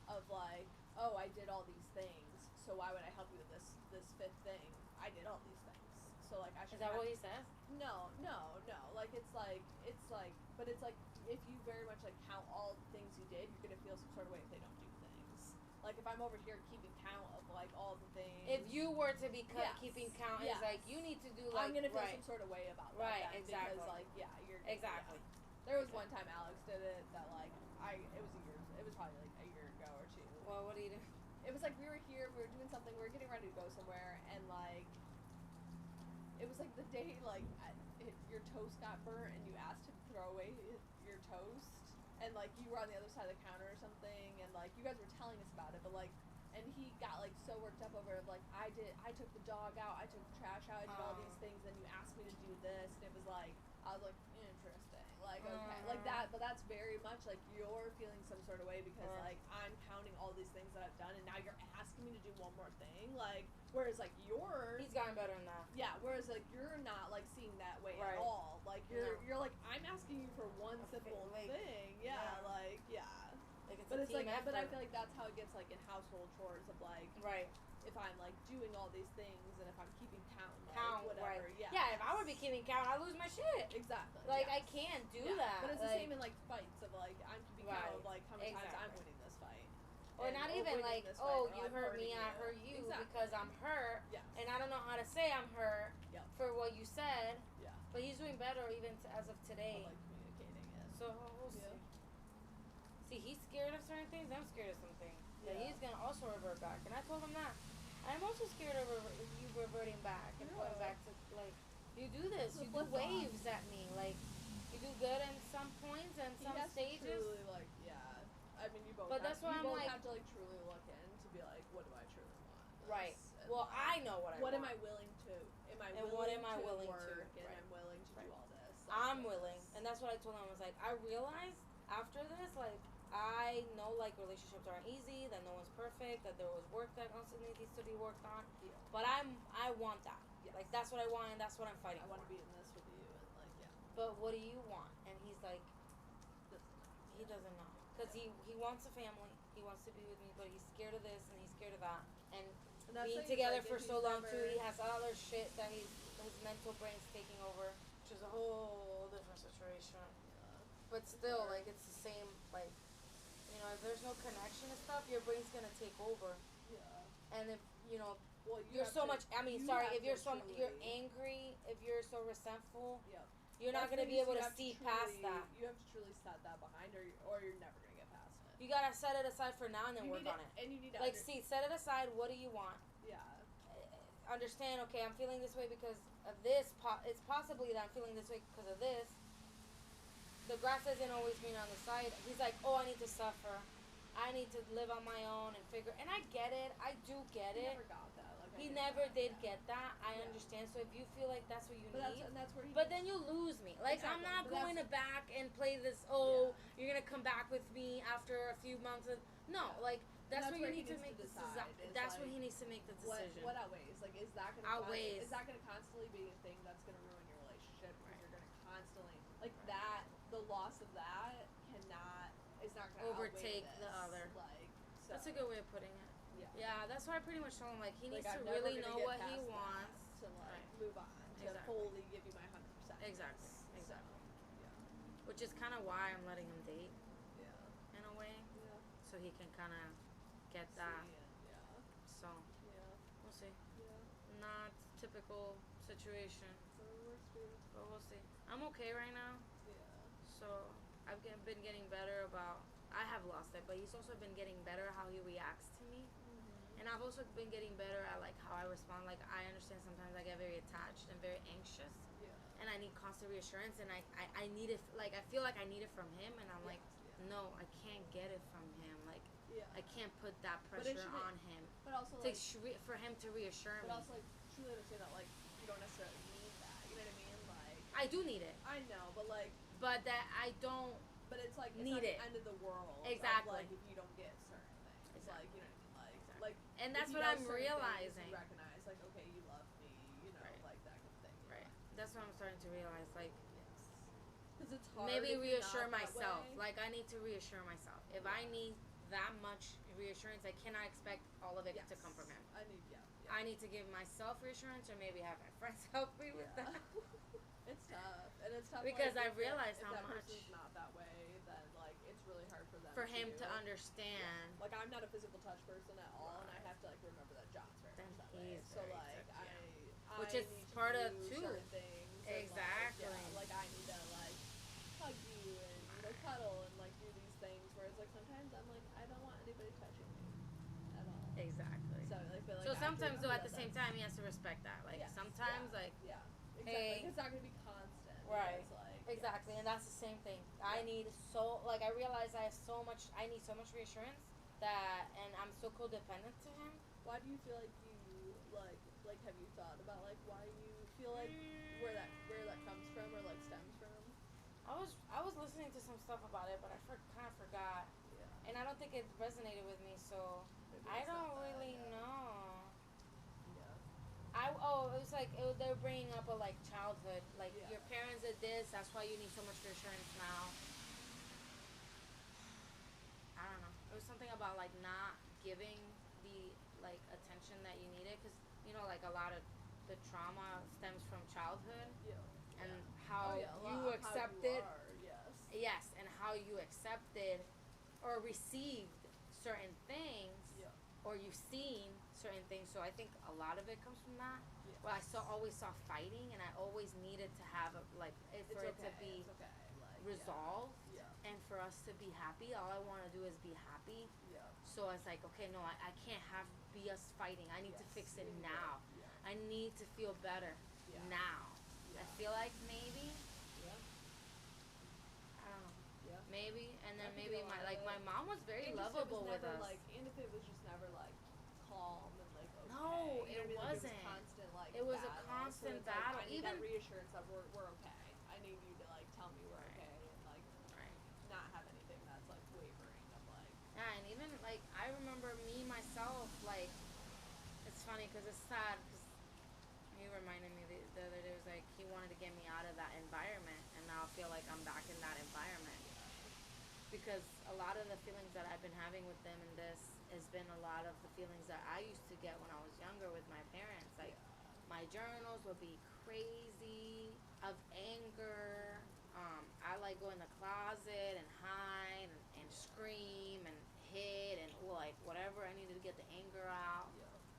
of like, oh, I did all these things, so why would I help you with this fifth thing? I did all these things, so like I should. Is that what he says? No. Like it's like, but it's like if you very much like count all the things you did, you're gonna feel some sort of way if they don't do things. Like if I'm over here keeping count of like all the things. If you were to be Yes. keeping count, Yes. it's like you need to do like I'm gonna feel right. some sort of way about that. Right, then, exactly. Because like yeah, you're Exactly. yeah. There was one time Alex did it that like it was probably like a year ago or two. Well, what do you do? It was like we were here, we were doing something, we were getting ready to go somewhere, and like it was like the day like your toast got burnt and you asked him to throw away your toast, and like you were on the other side of the counter or something, and like you guys were telling us about it, but like. And he got like so worked up over it, like I took the dog out, I took the trash out, I did all these things, then you asked me to do this, and it was like, I was like, interesting, like okay, like that, but that's very much like you're feeling some sort of way because like I'm counting all these things that I've done, and now you're asking me to do one more thing, like, whereas like He's gotten better than that. yeah, whereas like you're not like seeing that way Right. at all, like you're like, I'm asking you for one A simple like, thing, yeah. like, yeah. Like it's But a it's team like, effort. but I feel like that's how it gets like in household chores of like, right. if I'm like doing all these things and if I'm keeping count, like, Count, whatever, right. yeah. Yeah, if I would be keeping count, I'd lose my shit. Exactly. Like, yes. I can't do Yeah. that. But it's the like, same in like fights of like, I'm keeping count of Right. like how many times I'm Exactly. winning this fight. Or And- not or even winning like, this fight, oh, or you I'm hurt me, hurting I hurt you Exactly. because I'm hurt, Yes. and I don't know how to say I'm hurt Yep. for what you said. Yeah. But he's doing better even as of today. Of, like communicating it. So we'll see. Yeah. See, he's scared of certain things. I'm scared of some things. That Yeah. he's gonna also revert back, and I told him that. I'm also scared of you reverting back and going Yeah. back to like you do this. The You do flip-flop. waves at me. Like you do good in some points and He some has to stages. truly like, yeah. I mean, you both. But have, that's why you I'm both like- have to like truly look in to be like, what do I truly want? Right. And, Well, like, I know what I what want. am I willing to? Am I And willing what am I to willing to? work and Right. I'm willing to Right. do all this? I'm like willing, this. and that's what I told him. I was like, I realized after this, like, I know like relationships aren't easy, that no one's perfect, that there was work that constantly needs to be worked on. Yeah. But I want that. Yes. Like that's what I want, and that's what I'm fighting I want to for. be in this with you and like yeah. But what do you want? And he's like, This he doesn't know, cause he wants a family, he wants to be with me, but he's scared of this and he's scared of that, and And that's being the thing, together like, for if so he's long too, never- he has other shit that his mental brain's taking over, which is a whole different situation. But still, like, it's the same, like, you know, if there's no connection and stuff, your brain's gonna take over. Yeah. And if, you know, Well, you're have so to- much, I mean, you sorry, have if you're to so, you're truly- angry, if you're so resentful, Yep. you're not That's the gonna thing be is able you to have see truly- past that. You have to truly set that behind, or you're never gonna get past it. You gotta set it aside for now and then You work need on it. And you need to Like, see, set it aside, what do you want? Yeah. Understand, okay, I'm feeling this way because of this, it's possibly that I'm feeling this way because of this. The grass isn't always green on the side. He's like, oh, I need to suffer. I need to live on my own and figure, and I get it, I do get He it. never got that. Like, I He get never that, did yeah. get that, I Yeah. understand, so if you feel like that's what you But need, that's where he. but then you lose me. Like, I'm Exactly, not but going to that's- back and play this, oh, you're going to come back with me after a few months. No, like, that's that's where where you he need to needs make to the decide, decision. is That's when like, he needs to make the decision. What outweighs? Like, is that gonna Outweighs. Is that gonna constantly be a thing that's gonna ruin your relationship? Because you're gonna constantly like that. The loss of that cannot is not gonna Overtake outweigh the this. other. Like, so, That's a good way of putting it. Yeah. Yeah, that's why I pretty much told him, like, he Like, needs I'm to never really gonna know get what he past that wants. to like Right. move on to Exactly. fully give you my 100%. Exactly. So, Exactly. yeah. Which is kind of why I'm letting him date, Yeah. in a way, Yeah. so he can kind of get See, that. and, yeah. So, Yeah. we'll see. Yeah. Not typical situation, So it works for you. but we'll see. I'm okay right now. Yeah. So I've been getting better about. I have have lost it, but he's also been getting better at how he reacts to me. And I've also been getting better at like how I respond. Like I understand sometimes I get very attached and very anxious, and I need constant reassurance. And I need it. Like I feel like I need it from him, and I'm like, no, I can't get it from him. Like I can't put that pressure on him. But also to like, for him to reassure me. But also like truly understand that like you don't necessarily need that. You know what I mean? Like I do need it. I know, but like. But that I don't. But it's like it's need not it. The end of the world. Exactly. Of, like if you don't get certain things, like you know what I mean, like And if that's you what get I'm certain realizing. things, you recognize like okay, you love me, you know, like that kind of thing. Right. That's what I'm starting to realize. Like. Because it's hard. Maybe if reassure you're not that myself. way. Like I need to reassure myself. If I need that much reassurance, I cannot expect all of it to come from him. I need I need to give myself reassurance, or maybe have my friends help me with that. It's tough, and it's tough Because like, I realized if how that much. person's not that way, then like it's really hard for them. For him to Yeah. understand. Like I'm not a physical touch person at all, and I have to like remember that John's very Then much that way. he's So very like touchy, I Which is need to part of do too. certain things. Exactly. And, like I need to like hug you and cuddle and like do these things. Whereas like sometimes I'm like I don't want anybody touching me at all. Exactly. So like, but, like So I have to sometimes though, remember at the that same time, he has to respect that. Like sometimes, like exactly. hey, It's not gonna be constant. right. Because, like, Exactly, and that's the same thing. I need I realize I need so much reassurance that, and I'm so codependent to him. Why do you feel like you like have you thought about like why you feel like where that comes from or like stems from? I was listening to some stuff about it, but I kind of forgot, and I don't think it resonated with me. So Maybe I it's don't not that, really know. Yeah. It was like they're bringing up a like childhood, like your parents did this, that's why you need so much reassurance now. I don't know. It was something about like not giving the like attention that you needed, because you know like a lot of the trauma stems from childhood, and how you accepted, yes, and how you accepted or received certain things, or you've seen certain things. So I think a lot of it comes from that. Well, I always saw fighting, and I always needed to have it for it to be resolved, and for us to be happy. All I want to do is be happy. So it's like, okay, no, I can't be us fighting. I need to fix it now. I need to feel better now. I feel like maybe. I don't know. Maybe, and then maybe my mom was very lovable with us. Like, and if it was just never like calm and like okay. No, You know it what I mean? wasn't. Like, it was constant like It was a battle. constant So it's battle. Like, I need Even that reassurance that we're okay. I need you to like tell me we're okay and like not have anything that's like wavering of like. Yeah, and even like I remember me myself, like it's funny because it's sad, because he reminded me the other day, was like he wanted to get me out of that environment, and now I feel like I'm back in that environment, because a lot of the feelings that I've been having with them in this has been a lot of the feelings that I used to get when I was younger with my parents. Like my journals would be crazy of anger. I like go in the closet and hide and scream and hit and like whatever I needed to get the anger out.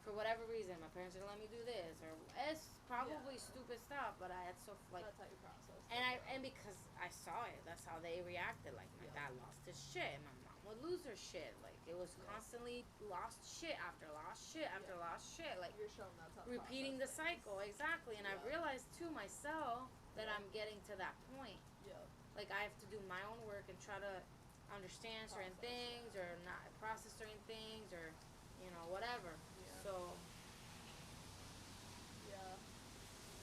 For whatever reason, my parents didn't let me do this, or it's probably stupid stuff, but I had like That's how you process. and because I saw it, that's how they reacted. Like my dad lost his shit, my mom would lose her shit. Like it was constantly lost shit after lost shit after lost shit. Like You're showing that's how to repeating the process things. cycle, exactly. And I realized too myself that I'm getting to that point. Like I have to do my own work and try to understand certain things, or not process certain things, or whatever. So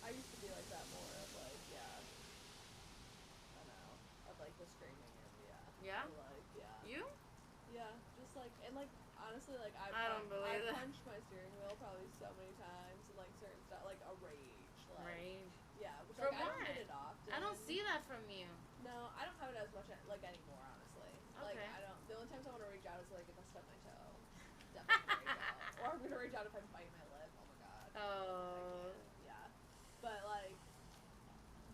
I used to be like that more of like I know, of like the screaming and Yeah? or, like you? Just like, and like honestly like I don't believe I that. punched my steering wheel probably so many times and like certain stuff, like a rage, like Rage. which For like I don't what? get it often. I don't see that from you. No, I don't have it as much like anymore, honestly. Like Okay. I don't. The only times I want to rage out is like if I stub my toe. Definitely rage out. Or I'm gonna rage out if I bite my lip. Oh my god. Oh. But like,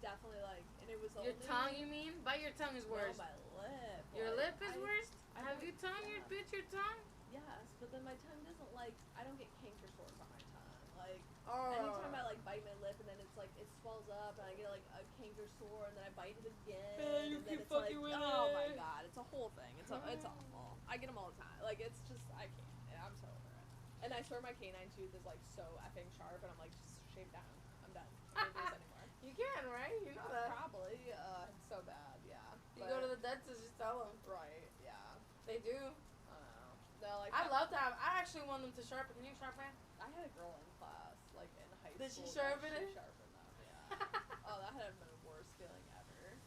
definitely like, and it was Your only tongue, you mean? Bite your tongue is worse. No, my lip. Your like, lip is worse? Have you tongue? You bit your tongue? Yes, but then my tongue doesn't like. I don't get canker sores on my tongue. Like Oh. anytime I like bite my lip and then it's like it swells up and I get like a canker sore and then I bite it again. Man, you and then keep it's fucking like, with oh my it. god, it's a whole thing. It's awful. I get them all the time. Like, it's just, I can't. I'm so over it. And I swear my canine tooth is, like, so effing sharp, and I'm like, just shave down. I'm done. I can't do this anymore. You can, right? You know that. Probably. It's so bad, yeah. You go to the dentist, just tell them. Right, yeah. They do. I don't know. No, like, I love to have. I actually want them to sharpen. Can you sharpen? I had a girl in class, like, in high Did she school. sharpen it? She sharpened them, yeah. Oh, that had been the worst feeling ever.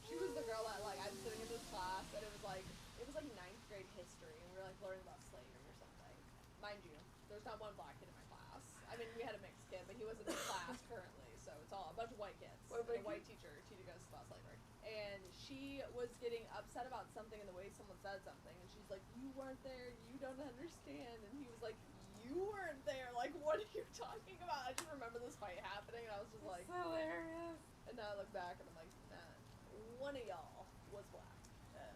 She was the girl that, like, I'm sitting in this class, and it was like 9th grade history, and we were, like, learning about slavery or something. Mind you, there's not one black kid in my class. I mean, we had a mixed kid, but he wasn't in class currently, so it's all a bunch of white kids. What And a white teacher teaching us about slavery. And she was getting upset about something in the way someone said something, and she's like, you weren't there, you don't understand. And he was like, you weren't there, like, what are you talking about? I just remember this fight happening, and I was just like, That's hilarious. and now I look back, and I'm like, nah, one of y'all was black. And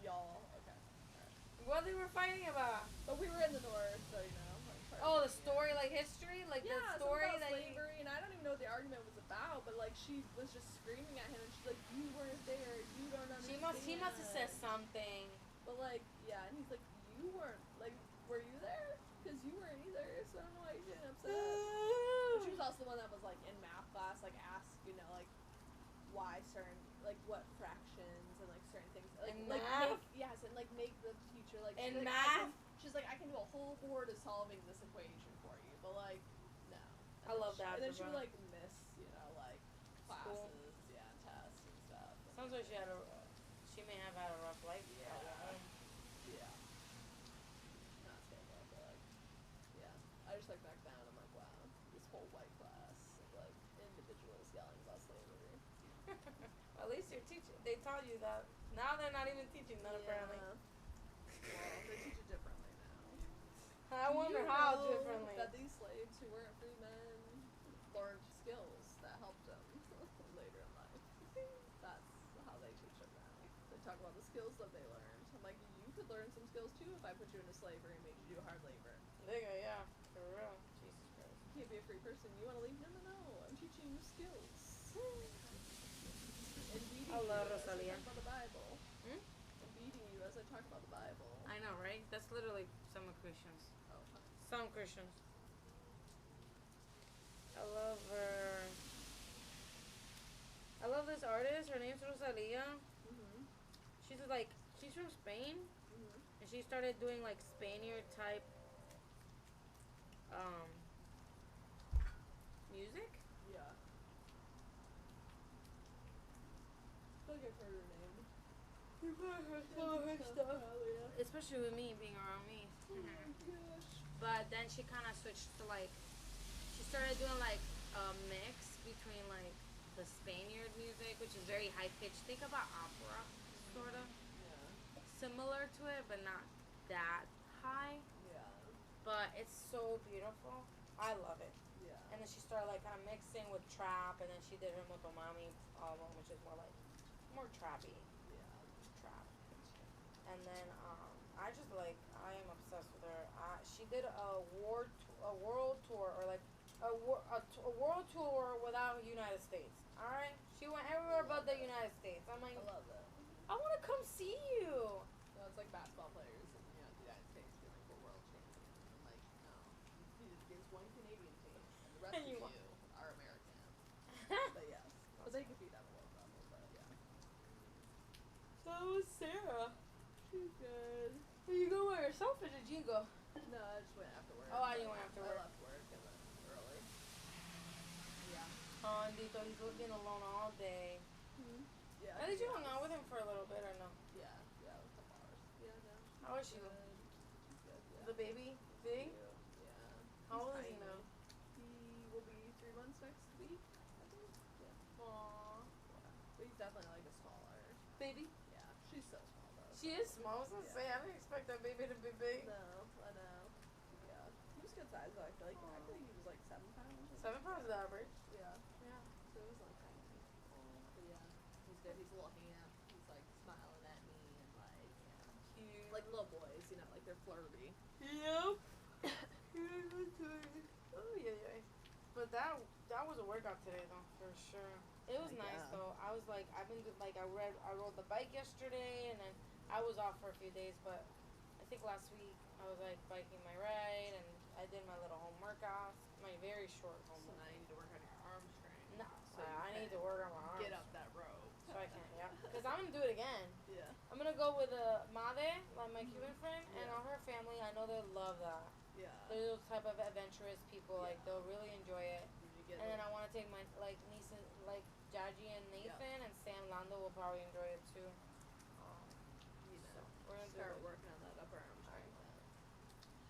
y'all, okay. Alright. What they were fighting about? But we were in the north, so, you know. Like, Oh, the story, like history? Like yeah, the story something about that you... slavery, and I don't even know what the argument was about, but like she was just screaming at him, and she's like, "You weren't there, you don't understand." He must have said something. But like, yeah, and he's like, "You weren't, like, were you there? Because you weren't either, so I don't know why you're getting upset." But she was also the one that was like in math class, like asked, you know, like why certain, like what fractions and like certain things, like In like math? make make the teacher like In she's like, math? She's like, I can do a whole board of solving this equation for you, but like, no. I love that. And then she would like miss, you know, like classes, yeah, tests and stuff. Sounds like she may have had a rough life. Yeah. Yeah. Not stable, but like, yeah. I just like back down. I'm like, wow, this whole white class of like individuals yelling about slavery. At least you're teaching. They taught you that. Now they're not even teaching that apparently. Well, they teach it differently now. I wonder Do you how know differently. that these slaves who weren't free men learned skills that helped them later in life. That's how they teach them now. They talk about the skills that they learned. I'm like, you could learn some skills too if I put you into slavery and made you do hard labor. There you go, yeah. For real. Jesus Christ. You can't be a free person. You want to leave? No. I'm teaching you skills. And beating I love you as I Rosalia. talk about the Bible. Hmm? And beating you as I talk about the Bible. I know, right? That's literally some of Christians. Oh, fine. Some Christians. I love her. I love this artist. Her name's Rosalia. Mhm. She's from Spain, Mhm. and she started doing like Spaniard type music. Yeah. I feel like I've heard her name. Especially with me being around me. Oh my gosh. But then she kind of switched to like, she started doing like a mix between like the Spaniard music, which is very high pitched. Think about opera, sort of. Yeah. Similar to it, but not that high. Yeah. But it's so beautiful. I love it. Yeah. And then she started like kind of mixing with trap, and then she did her Motomami album, which is more trappy. Yeah. Trap. And then I just like, I am obsessed with her. She did a world tour, or like a world tour without United States. All right, she went everywhere but the United States. I'm like, I love it. I want to come see you. No, it's like basketball players in the United States being like, we're world champions. I'm like, no. You competed against one Canadian team, and the rest And of you you won. are American. But yes. But they compete at the world level, but yeah. So was Sarah. She's good. Did you go by yourself or did you go? No, I just went after work. Oh, you went after work. I left work and went early. Yeah. Oh, Dito, he's looking alone all day. Yeah. At least you hung out with him for a little bit, or no? Yeah, a couple hours. Yeah, no. How is she? Good. She's good, yeah. The baby big? Yeah. How old is He's he now? He will be 3 months next week, I think. Yeah. Aww. But he's definitely like a smaller. Baby? Yeah. She's so small though. She is small. I was gonna say, I didn't expect that baby to be big. No, I know. Yeah. He was good size though. I feel like he was like 7 pounds. 7 pounds is average. Yeah. Yeah. So it was like tiny. But yeah, he's good. He's a little ham. He's like smiling at me and like, yeah. Cute. Like little boys, you know, like they're flirty. Yep. Oh yeah. But that was a workout today though, for sure. It was nice Yeah. though. I was like, I rode the bike yesterday, and then I was off for a few days, but I think last week I was like biking my ride and I did my little home workouts. My very short home So now workout. you need to work on your arm strength. No, So you I need can to work on my arms. Get up that rope. So I can, yeah. Because I'm going to do it again. Yeah. I'm going to go with Mave, like my Cuban friend, and Yeah. all her family. I know they'll love that. Yeah. They're those type of adventurous people. Like, they'll really enjoy it. Did you get And then I want to take my, like, nieces, like, Jaji and Nathan, and Sam Lando will probably enjoy it too. you So, know, we're going to do start it. working on that upper arm strength.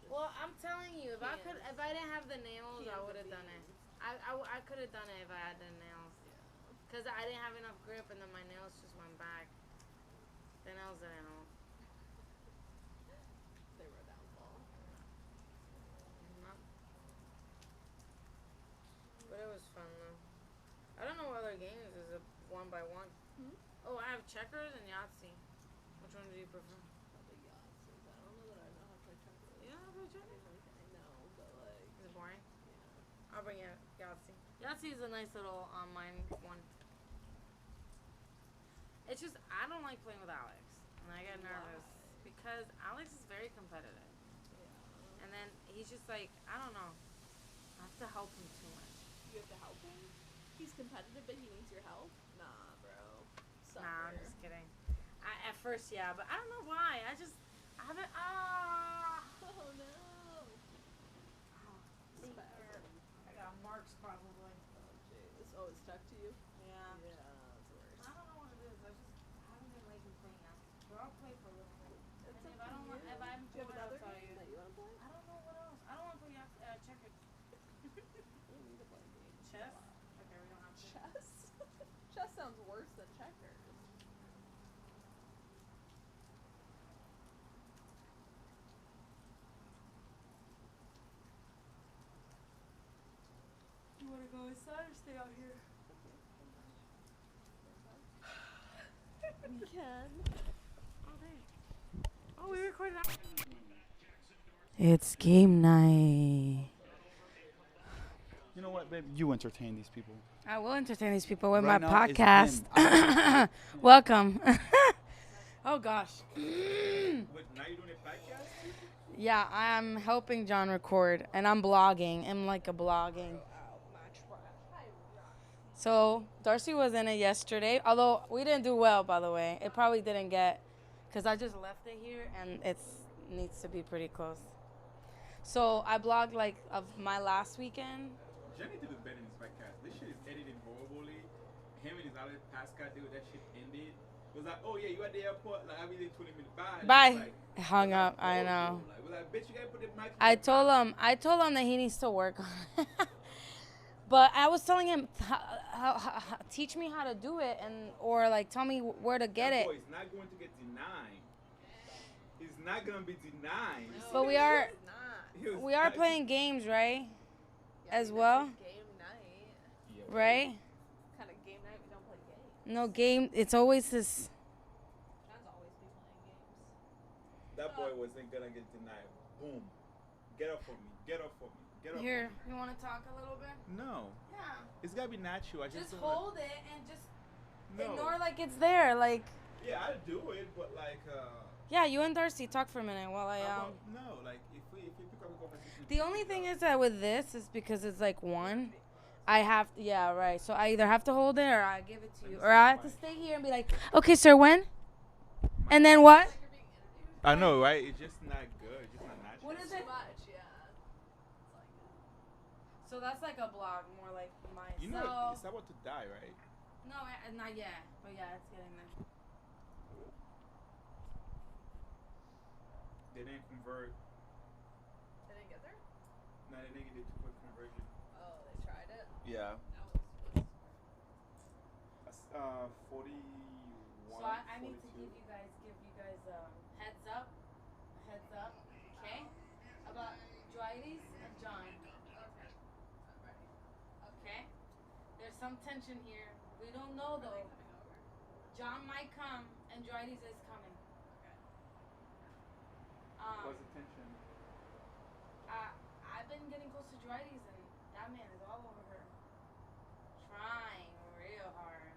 Well, I'm telling you, if I didn't have the nails, I Cans would of have done it. beans. I could have done it if I had the nails. Yeah. Cause I didn't have enough grip, and then my nails just went back. The nails didn't help. They were a downfall. No. But it was fun though. I don't know what other games is it 1 by 1. Hmm? Oh, I have checkers and Yahtzee. Which one do you prefer? Probably Yahtzees. I don't know that I know how to play checkers. You don't know how to play checkers? I know, but like. Is it boring? Yeah. I'll bring you Yahtzee. Yahtzee is a nice little online one. It's just I don't like playing with Alex, and I get nervous because Alex is very competitive, Yeah. and then he's just like I don't know. I have to help him too much. You have to help him? He's competitive, but he needs your help? Nah, bro. Sucker. Nah, I'm just kidding. At first, yeah, but I don't know why. I haven't. Oh no. See, I got marks probably. Oh jeez. Oh, it's stuck to you? Yeah. Yeah, that's the worst. I don't know what it is. I haven't been liking playing out. But I'll play for a little bit. It's And up to you. if I'm Do you have bored, I'll another tell game you. that you want to play? I don't know what else. I don't want to play checkers. We don't need to play games. Chess? Okay, we don't have to. Chess? Chess sounds worse than checkers. You want to go inside or stay out here? We can. Oh, dang. Oh, we recorded out. It's game night. You know what, babe? You entertain these people. I will entertain these people with Right my now, it's podcast. Welcome. Oh, gosh. Now you're doing a podcast? Yeah, I'm helping John record, and I'm blogging. I'm like a blogging. So Darcy was in it yesterday, although we didn't do well, by the way. It probably didn't get, because I just left it here, and it needs to be pretty close. So I blogged like of my last weekend. Jenny did better in this podcast. This shit is edited horribly. Him and his other Pascal dude, that shit ended. It was like, oh yeah, you at the airport, like I'll be there 20 minutes. Bye. Bye. Like, Hung up. I know. Like, was like, bitch, you gotta put the mic. I told him that he needs to work on it. But I was telling him, teach me how to do it, or like tell me where to get it. Boy, he's not going to get denied. He's not gonna be denied. But we are playing games, right? As well, Game night. Yeah, right? Kind of game night. We don't play games. No game. It's always this. John's always be playing games. That boy wasn't gonna get denied. Boom. Get up for me. Get up for me. Get up. Here, you want to talk a little bit? For me. No. Yeah. It's gotta be natural. I just Just don't hold it and just No. ignore like it's there. Like, Yeah, I do it, but like yeah, you and Darcy talk for a minute while I how about- no, like if we pick up a conversation. The only thing is that with this is because it's like one. I have yeah, right. So I either have to hold it or I give it to you, or I have to stay here and be like, okay, sir, when? And then what? Like you're being interviewed. I know, right? It's just not good. It's just not natural. What is Too it? much, yeah. It's like So that's like a blog, more like myself. You know, it's about to die, right? No, not yet. But yeah, it's getting there. They didn't convert. they didn't get there. No, they didn't get the quick conversion. Oh, they tried it. Yeah. That was That's 41. So I need to give you guys heads up, okay? About Joides and John, okay. I'm ready. okay? There's some tension here. We don't know Are they though. coming over? John might come and Joides is coming. Okay. What's the tension? I've been getting close to Joides and that man is all over her. Trying real hard.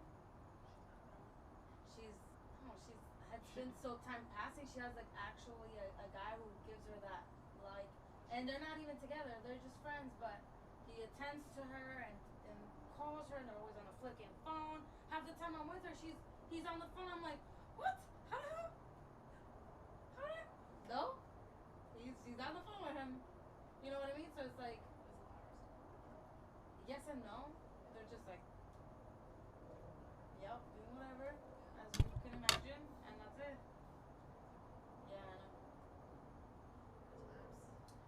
She's since so time passing, she has like actually a guy who gives her that like, and they're not even together. They're just friends, but he attends to her and calls her, and they're always on the flicking phone. Half the time I'm with her, he's on the phone. I'm like, what? How the hell? How the hell? No, she's on the phone with him. You know what I mean? So it's like, yes and no. They're just like, yep, doing whatever, as you can imagine, and that's it. Yeah, I know.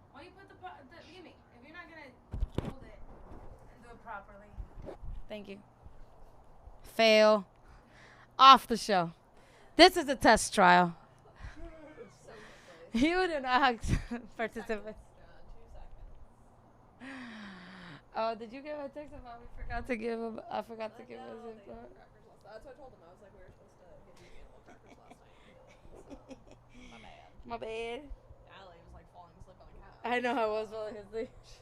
Why you put give me, if you're not gonna hold it and do it properly. Thank you. Fail. Off the show. This is a test trial. You do not participate. Oh, did you give a text about we forgot to give him? I forgot to give him his info. That's what I told him. I was like, we were supposed to give you animal crackers last night. So, my bad. My bad. Allie was like falling asleep on the couch. I know I was falling asleep. She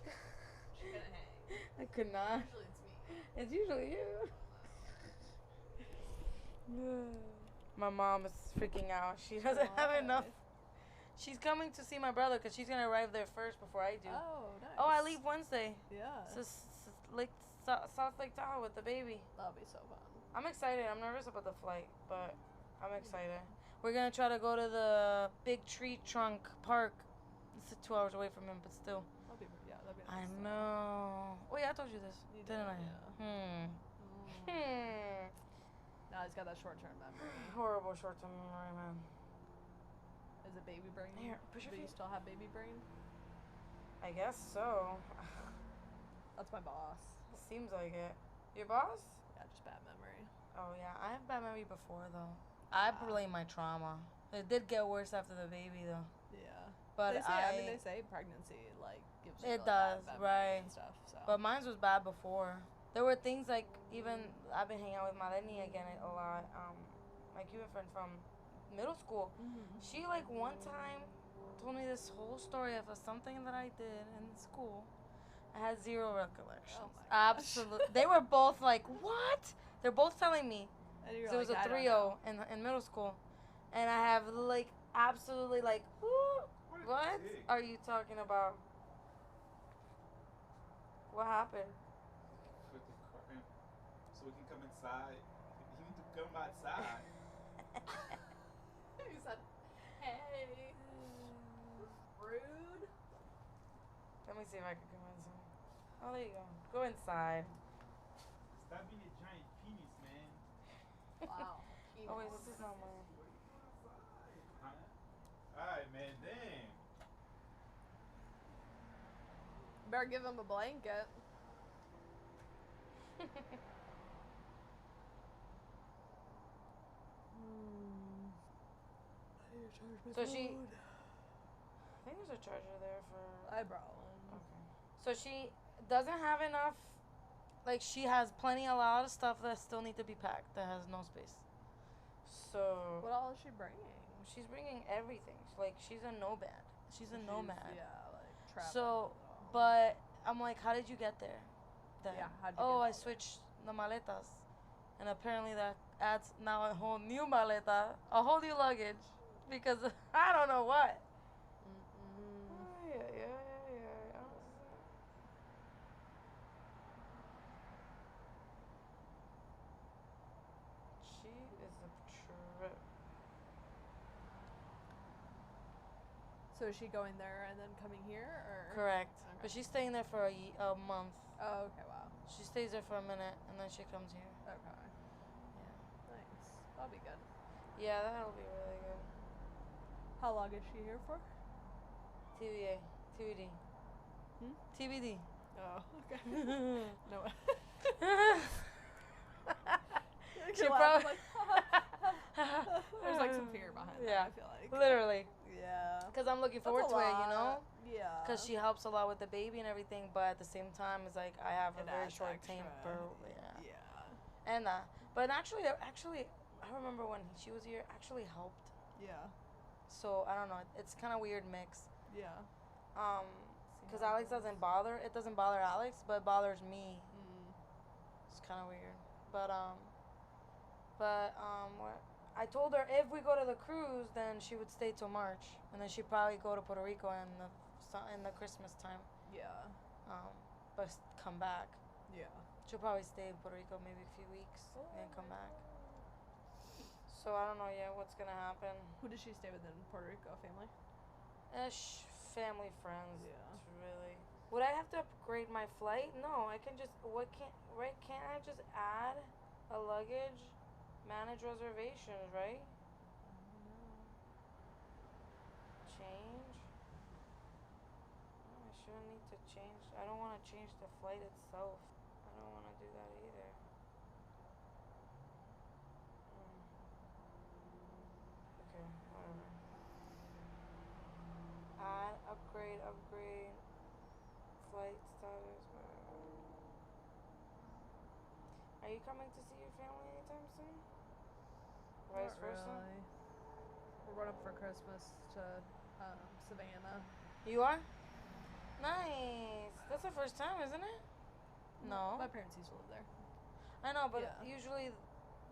couldn't hang. I could not. Usually it's me. It's usually you. My mom is freaking out. She doesn't have enough. She's coming to see my brother because she's gonna arrive there first before I do. Oh, nice. Oh, I leave Wednesday. Yeah. South Lake Tahoe with the baby. That'll be so fun. I'm excited. I'm nervous about the flight, but I'm excited. We're gonna try to go to the Big Tree Trunk Park. It's 2 hours away from him, but still. That'll be nice. I know. Oh yeah, I told you this, You didn't I? Yeah. Now he's got that short-term memory. Horrible short-term memory, man. Is it baby brain? Here, push your Do you feet. still have baby brain? I guess so. That's my boss. Seems like it. Your boss? Yeah, just bad memory. Oh yeah, I have bad memory before though. I blame my trauma. It did get worse after the baby though. Yeah. But they say, they say pregnancy like gives you It really does, bad memory right. and stuff. So. But mine was bad before. There were things like even I've been hanging out with Maleni again a lot. My Cuban friend from middle school. She like one time told me this whole story of something that I did in school. I had zero recollections. Oh my gosh. Absolutely. They were both like, what? They're both telling me. And you're So it was like, a 3-0 in middle school. And I have like absolutely like, what are you talking about? What happened? Put the car in so we can come inside. You need to come outside. He said, hey. Rude. Let me see if I can convince him. Oh, there you go. Go inside. Stop being a giant penis, man. Wow. Oh wait, this is not mine. Huh? Alright, man, dang. Better give him a blanket. So she. I think there's a charger there for. Eyebrow. Okay. So she doesn't have enough. Like she has a lot of stuff that still need to be packed that has no space. So. What all is she bringing? She's bringing everything. Like she's a nomad. She's a nomad. Yeah, like traveling. So, but I'm like, how did you get there? Then, Yeah, how'd you oh, get I there? switched the maletas, and apparently that adds now a whole new maleta, a whole new luggage, because I don't know what. Yeah. She is a trip. So is she going there and then coming here, or? Correct. Okay. But she's staying there for a month. Oh, okay, wow. She stays there for a minute, and then she comes here. Okay. Yeah. Nice. That'll be good. Yeah, that'll be really good. How long is she here for? TBA. TBD. TBD. Oh, okay. No. She probably. There's like some fear behind Yeah. that, I feel like. Literally. Yeah. Because I'm looking That's forward a to it, you know? lot. Yeah. Because she helps a lot with the baby and everything, but at the same time, it's like I have a It very adds short extra. temper. Yeah. Yeah. And but actually, I remember when she was here, actually helped. Yeah. So I don't know. It's kind of weird mix. Yeah. Because Alex doesn't bother. It doesn't bother Alex, but it bothers me. It's kind of weird. But what? I told her if we go to the cruise, then she would stay till March, and then she'd probably go to Puerto Rico in the Christmas time. Yeah. But come back. Yeah. She'll probably stay in Puerto Rico maybe a few weeks and then come back. So I don't know yet what's gonna happen. Who does she stay with in Puerto Rico? Family? Family, friends. Yeah. It's really. Would I have to upgrade my flight? No, I can just. Can't I just add a luggage, manage reservations, right? Change. I shouldn't need to change. I don't want to change the flight itself. I don't want to do that either. Okay, whatever. Add, upgrade, flight status, whatever. Are you coming to see your family anytime soon? Vice Not versa? really. We're going up for Christmas to Savannah. You are? Nice. That's the first time, isn't it? No. My parents used to live there. I know, but Yeah. usually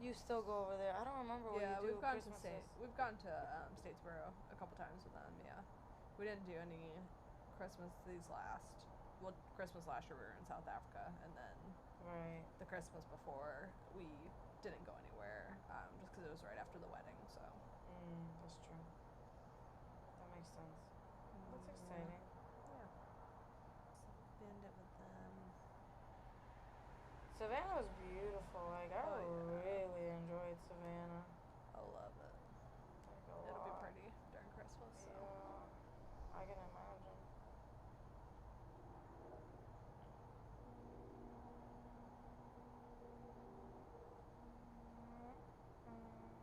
you still go over there. I don't remember what Yeah, you do we've gone to Christmases. We've gone to Statesboro a couple times with them. Yeah, we didn't do any Christmas Christmas last year we were in South Africa, and then Right. the Christmas before we didn't go anywhere just because it was right after the wedding. So That's true. That makes sense. That's yeah. exciting. Yeah. Spend it with them. Savannah was beautiful. Like, I Oh, yeah. really enjoyed Savannah. I love it. Like, a It'll be lot. pretty during Christmas. So. Yeah. I can imagine.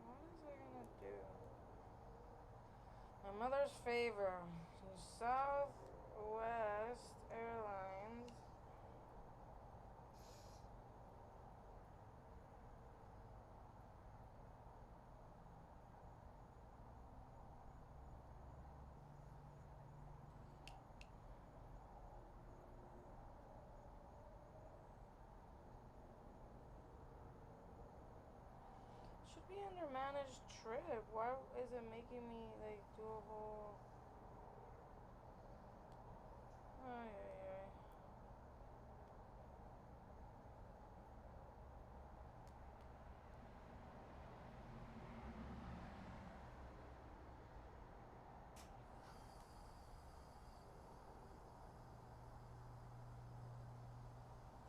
What is I gonna do? My mother's favor. Southwest Airlines. Should be under managed trip. Why is it making me like do a whole? Ay, ay, ay.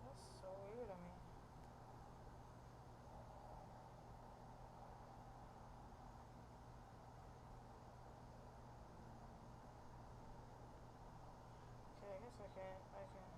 That's so weird to me. Okay, I guess I can.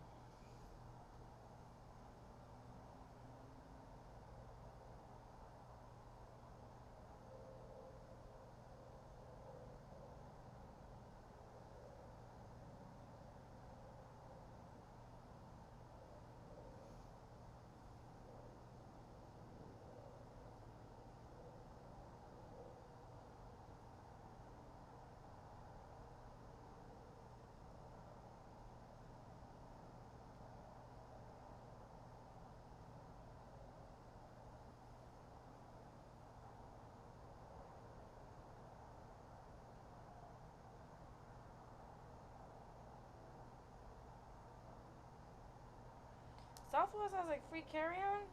Southwest has like free carry-on. I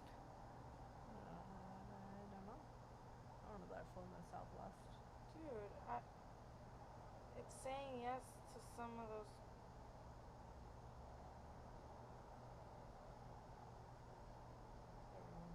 don't know. I don't know that I've flown to Southwest. Dude, it's saying yes to some of those. Okay.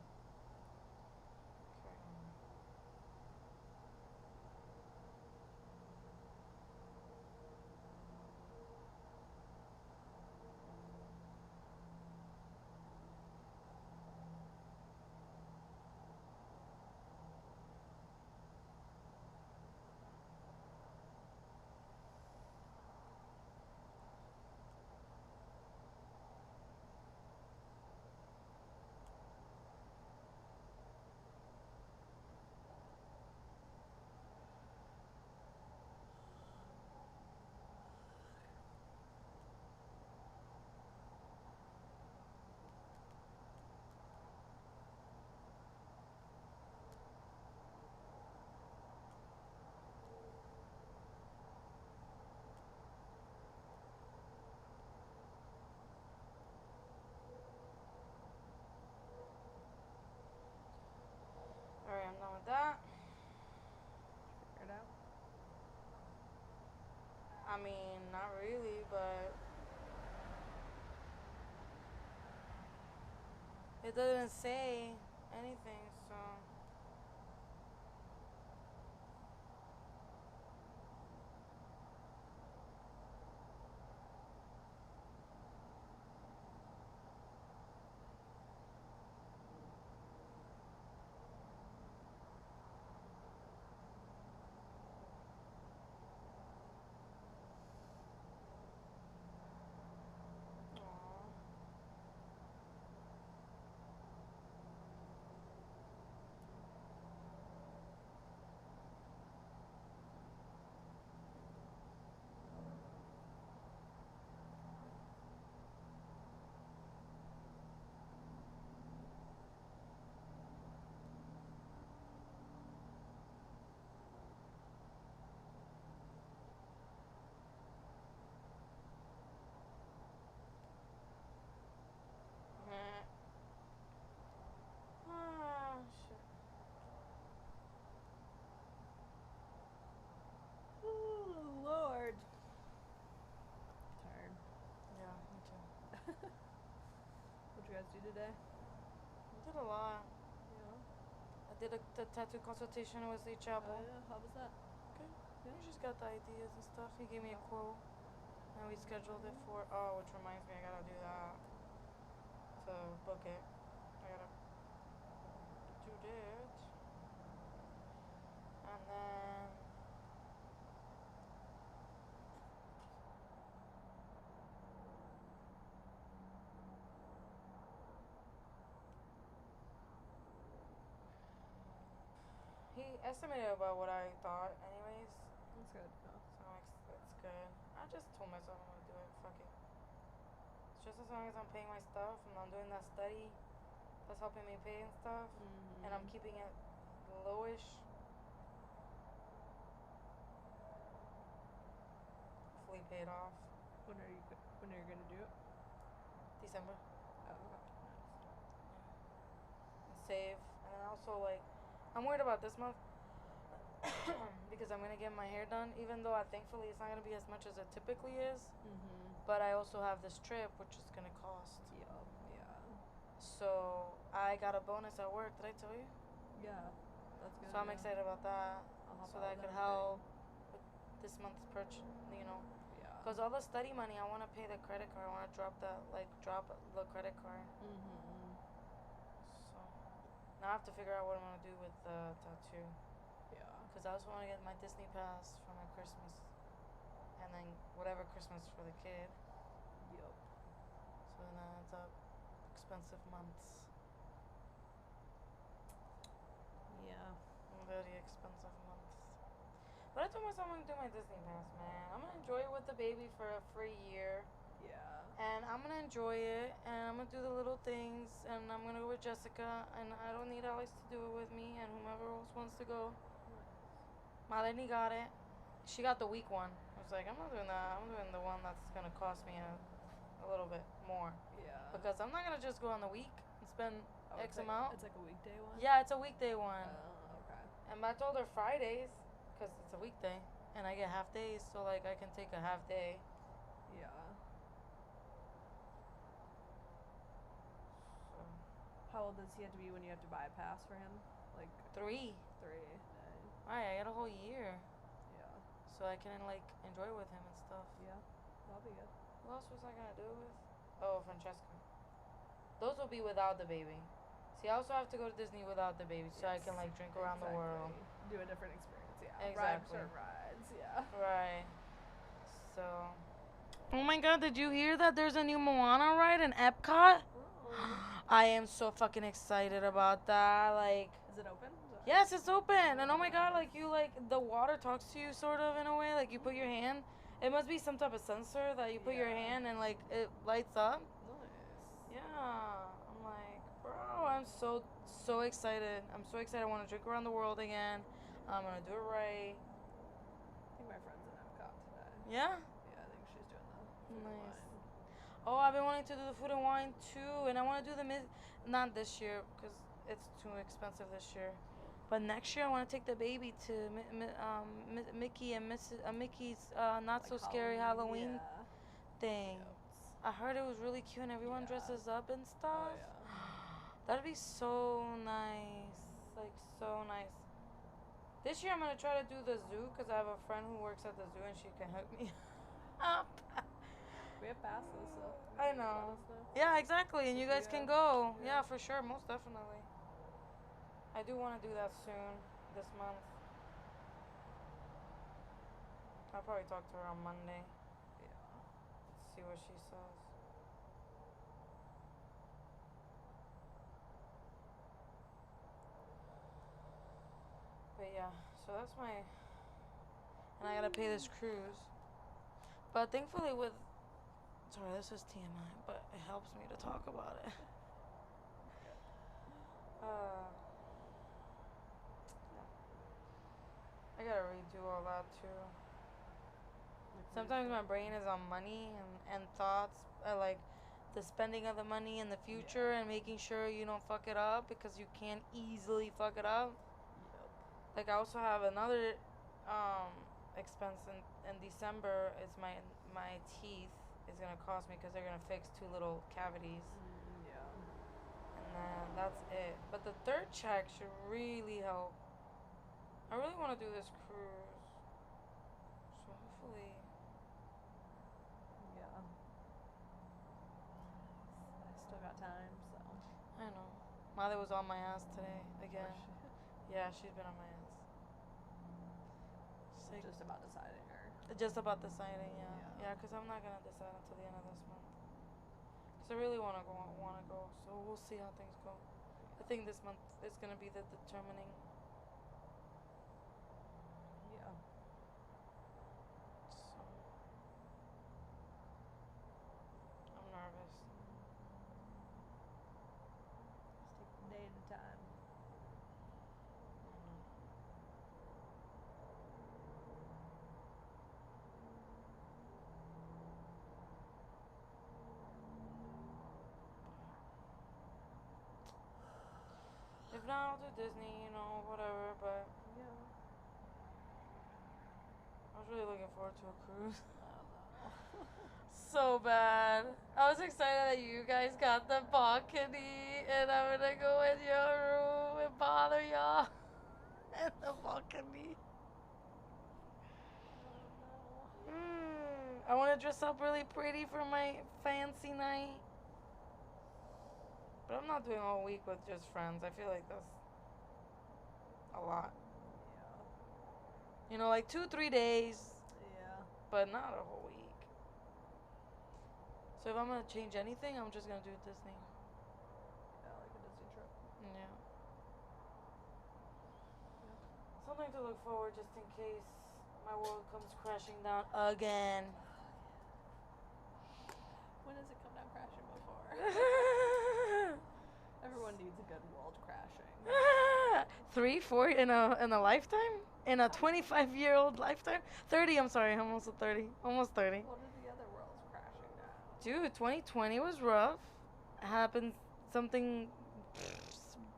I mean, not really, but it doesn't say anything, so. Aw. Meh. Ah, shit. Oh, Lord. Tired. Yeah, me too. What'd you guys do today? I did a lot. Yeah. I did the tattoo consultation with Lee Oh, Chapel. yeah. How was that? Okay. Yeah. We just got the ideas and stuff. He gave me a quote. And we scheduled it for, oh, which reminds me, I gotta do that to book it. I gotta do that. And then, he estimated about what I thought, anyways. That's good. Yeah. So it's good. I just told myself I'm gonna do it. Fuck it. It's just as long as I'm paying my stuff and I'm doing that study that's helping me pay and stuff, and I'm keeping it lowish. Fully paid off. When are you gonna do it? December. Oh, okay. And save. And then also, like, I'm worried about this month because I'm gonna get my hair done, even though thankfully it's not gonna be as much as it typically is. But I also have this trip, which is gonna cost. Yup. Yeah. So I got a bonus at work. Did I tell you? Yeah. That's good. So I'm yeah. excited about that. I'll help So out that with could everything. help with this month's purchase, you know. Yeah. Cause all the study money, I want to pay the credit card. I want to drop the credit card. So now I have to figure out what I'm gonna do with the tattoo. Yeah. Cause I also want to get my Disney pass for my Christmas, and then whatever Christmas for the kid. Yup. So then that adds up expensive months. Yeah. Very expensive months. But I told myself I'm gonna do my Disney pass, man. I'm gonna enjoy it with the baby for a free year. Yeah. And I'm gonna enjoy it, and I'm gonna do the little things, and I'm gonna go with Jessica, and I don't need Alex to do it with me, and whomever else wants to go. Maleni got it. She got the week one. I was like, I'm not doing that. I'm doing the one that's gonna cost me a little bit more. Yeah. Because I'm not gonna just go on the week and spend X amount. It's like a weekday one. Yeah, it's a weekday one. Oh, okay. And I told her Fridays, because it's a weekday, and I get half days, so like I can take a half day. Yeah. So How old does he have to be when you have to buy a pass for him? Like 3. 3. Alright, I got a whole year, Yeah. so I can like enjoy with him and stuff. Yeah. That'll be good. Who else was I gonna do it with? Oh, Francesca. Those will be without the baby. See, I also have to go to Disney without the baby, so I can like drink around the world. Do a different experience. Yeah. Ride Exactly. certain rides. Yeah. Right. So. Oh my God! Did you hear that? There's a new Moana ride in Epcot. I am so fucking excited about that. Like. Is it open? Yes, it's open, and oh my God, like you like the water talks to you sort of in a way. Like you put your hand. It must be some type of sensor that you put your Yeah. hand and like it lights up. Nice. Yeah, I'm like, bro, I'm so excited. I'm so excited. I want to drink around the world again. I'm gonna do it right. I think my friend's in Epcot today. Yeah. Yeah, I think she's doing the food and Nice. wine. Oh, I've been wanting to do the food and wine too, and I want to do the not this year because it's too expensive this year. But next year I want to take the baby to Mickey and Mickey's not so scary Halloween thing. I heard it was really cute and everyone dresses up and stuff. Oh yeah. That'd be so nice. Like, so nice. This year I'm going to try to do the zoo because I have a friend who works at the zoo and she can hook me up. We have passes, so. I know. Yeah, exactly. And you guys can go. Yeah, for sure. Most definitely. I do want to do that soon. This month. I'll probably talk to her on Monday. Yeah. See what she says. But yeah, so that's my. And I gotta pay this cruise. But thankfully, with. Sorry, this is TMI, but it helps me to talk about it. I gotta redo all that too. Sometimes my brain is on money and thoughts, like the spending of the money in the future and making sure you don't fuck it up because you can't easily fuck it up. Like I also have another expense in December. It's my teeth is gonna cost me because they're gonna fix 2 little cavities. And then that's it. But the third check should really help. I really want to do this cruise. So hopefully. Yeah. I still got time, so. I know. Mother was on my ass today again. Yeah, she's been on my ass. She's like, Just about deciding her. just about deciding, yeah. Yeah. Yeah, because I'm not going to decide until the end of this month. Because I really want to go. So we'll see how things go. I think this month is going to be the determining. Yeah. So I'm nervous. Just take a day at a time. If not, I'll do Disney, whatever, but Yeah. I was really looking forward to a cruise. So bad. I was excited that you guys got the balcony and I'm gonna go in your room and bother y'all in the balcony. I want to dress up really pretty for my fancy night. But I'm not doing a whole week with just friends. I feel like that's a lot. Yeah. Like 2-3 days, Yeah. but not a whole week. So if I'm gonna change anything, I'm just gonna do Disney. Yeah, like a Disney trip. Yeah. Something to look forward just in case my world comes crashing down again. When has it come down crashing before? Everyone needs a good world crashing. 3, 4 in a lifetime? In a 25-year-old lifetime? 30, I'm sorry, I'm almost 30. Almost 30. What are the other worlds crashing down? Dude, 2020 was rough. Happened something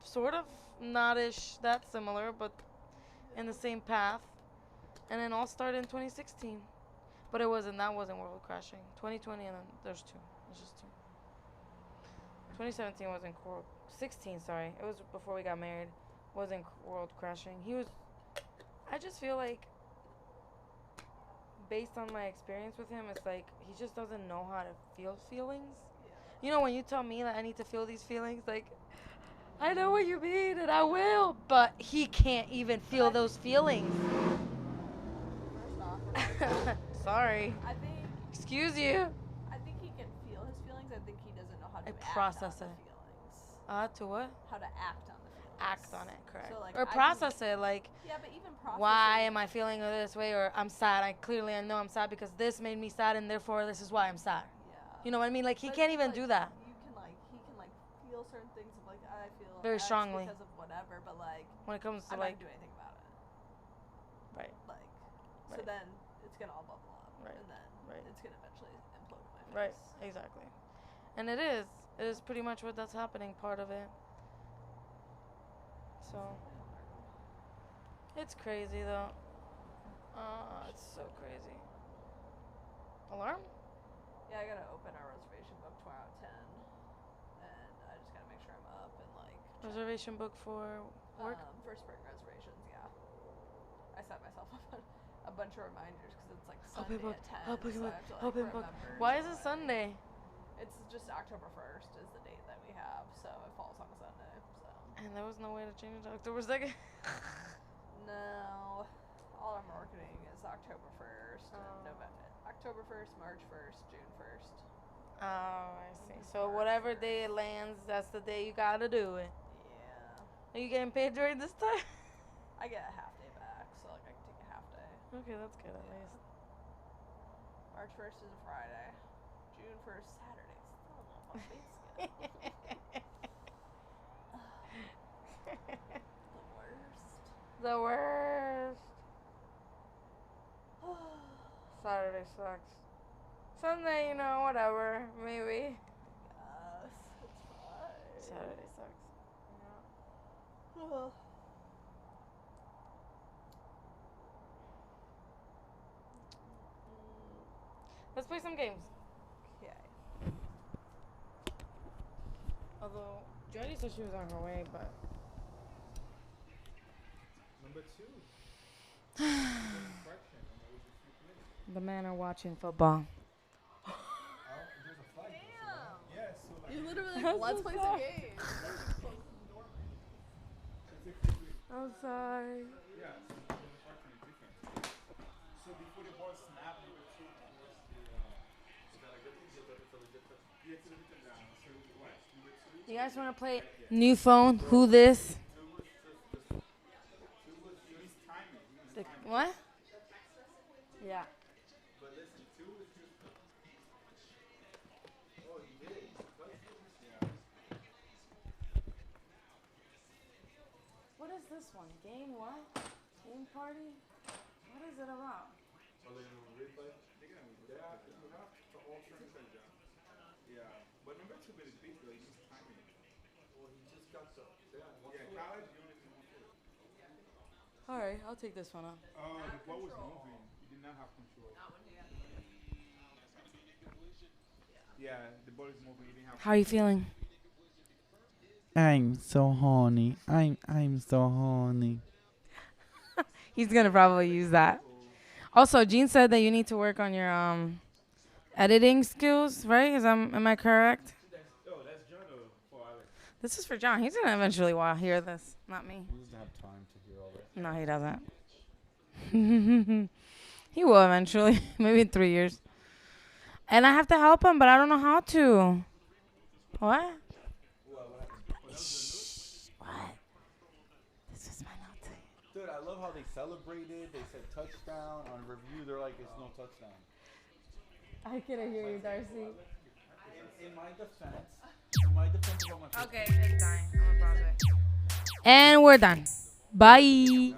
sort of not-ish that similar, but in the same path. And then all started in 2016. But that wasn't world crashing. 2020 and then there's 2. It's just 2. 2017 wasn't 16, sorry. It was before we got married. Wasn't world crashing. I just feel like based on my experience with him, it's like he just doesn't know how to feel feelings. Yeah. When you tell me that I need to feel these feelings, like I know what you mean and I will, but he can't even feel those feelings. First off, Sorry. I think Excuse you. I think he can feel his feelings. I think he doesn't know how to act process on it. the feelings. To what? How to act on the feelings. Act on it, correct. So, like, Or I process it, like Yeah, but even process why it, am I feeling this way, or I'm sad. I know I'm sad because this made me sad and therefore this is why I'm sad. Yeah. You know what I mean? Like he But can't it's even like, do that. He can feel certain things of like I feel Very X strongly. because of whatever, but like When it comes to I'm like not gonna do anything about it. Right. Like so Right. then it's gonna all bubble up. Right. And then Right. it's gonna eventually implode in my face. Right, exactly. And it is pretty much what that's happening, part of it. So It's crazy though. It's so crazy. Alarm? Yeah, I gotta open our reservation book tomorrow at 10. And I just gotta make sure I'm up and like. check. Reservation book for work? For spring reservations, yeah. I set myself up a bunch of reminders because it's like Sunday book. at 10. Open so book. I have to, like, Open book. remember Why to, is it like- Sunday? It's just October 1st is the date that we have, so it falls on a Sunday. So And there was no way to change it to October 2nd. no, all our marketing is October 1st and Oh. November, October 1st, March 1st, June 1st. Oh, I see. So whatever day it lands, that's the day you gotta do it. Yeah, Are you getting paid during this time? I get a half day back, so like I can take a half day. Okay, that's good at least. March 1st is a Friday. June 1st, Saturday. Still not my face schedule. The worst. The worst. Saturday sucks. Sunday, whatever, maybe. Yes, it's fine. Saturday sucks. Ugh. Let's play some games. Okay. Although, Jody said she was on her way, but. Number 2. Infraction. The men are watching football. There's a flag. Damn. Yeah, so like. You literally That's let's so play sad. some games. I'm sorry. Yeah, so the infraction is different. So before the ball snap, number 2 towards the. So that like the thing is that it's a legit touch. Yeah, it's a legit down. So what? Number 2. You guys want to play new phone? Who this? He's timing. The, what? Yeah. But listen, 2 is just. Oh, he did. Yeah. What is this one? Game what? Game party? What is it about? Oh, they're gonna replay? They're gonna replay. Yeah, you have to alter it. Yeah, but number 2 bit is big though. He's timing. Well, he just got the. Yeah, college, you only can one foot. All right, I'll take this one off. Oh, the ball was moving. You did not have control. Yeah, the ball is moving. You didn't have. How are you feeling? I'm so horny. I'm so horny. He's gonna probably use that. Also, Jean said that you need to work on your editing skills, right? Am I correct? Oh, that's John for Alex. This is for John. He's gonna eventually hear this, not me. He doesn't have time to hear all that. No, he doesn't. He will eventually, maybe in 3 years. And I have to help him, but I don't know how to. What? What? This is my note. Dude, I love how they celebrated. They said touchdown. On review, they're like, it's no touchdown. I couldn't hear you, Darcy. In my defense about my Okay, it's dying. I'm gonna pause it. And we're done. Bye.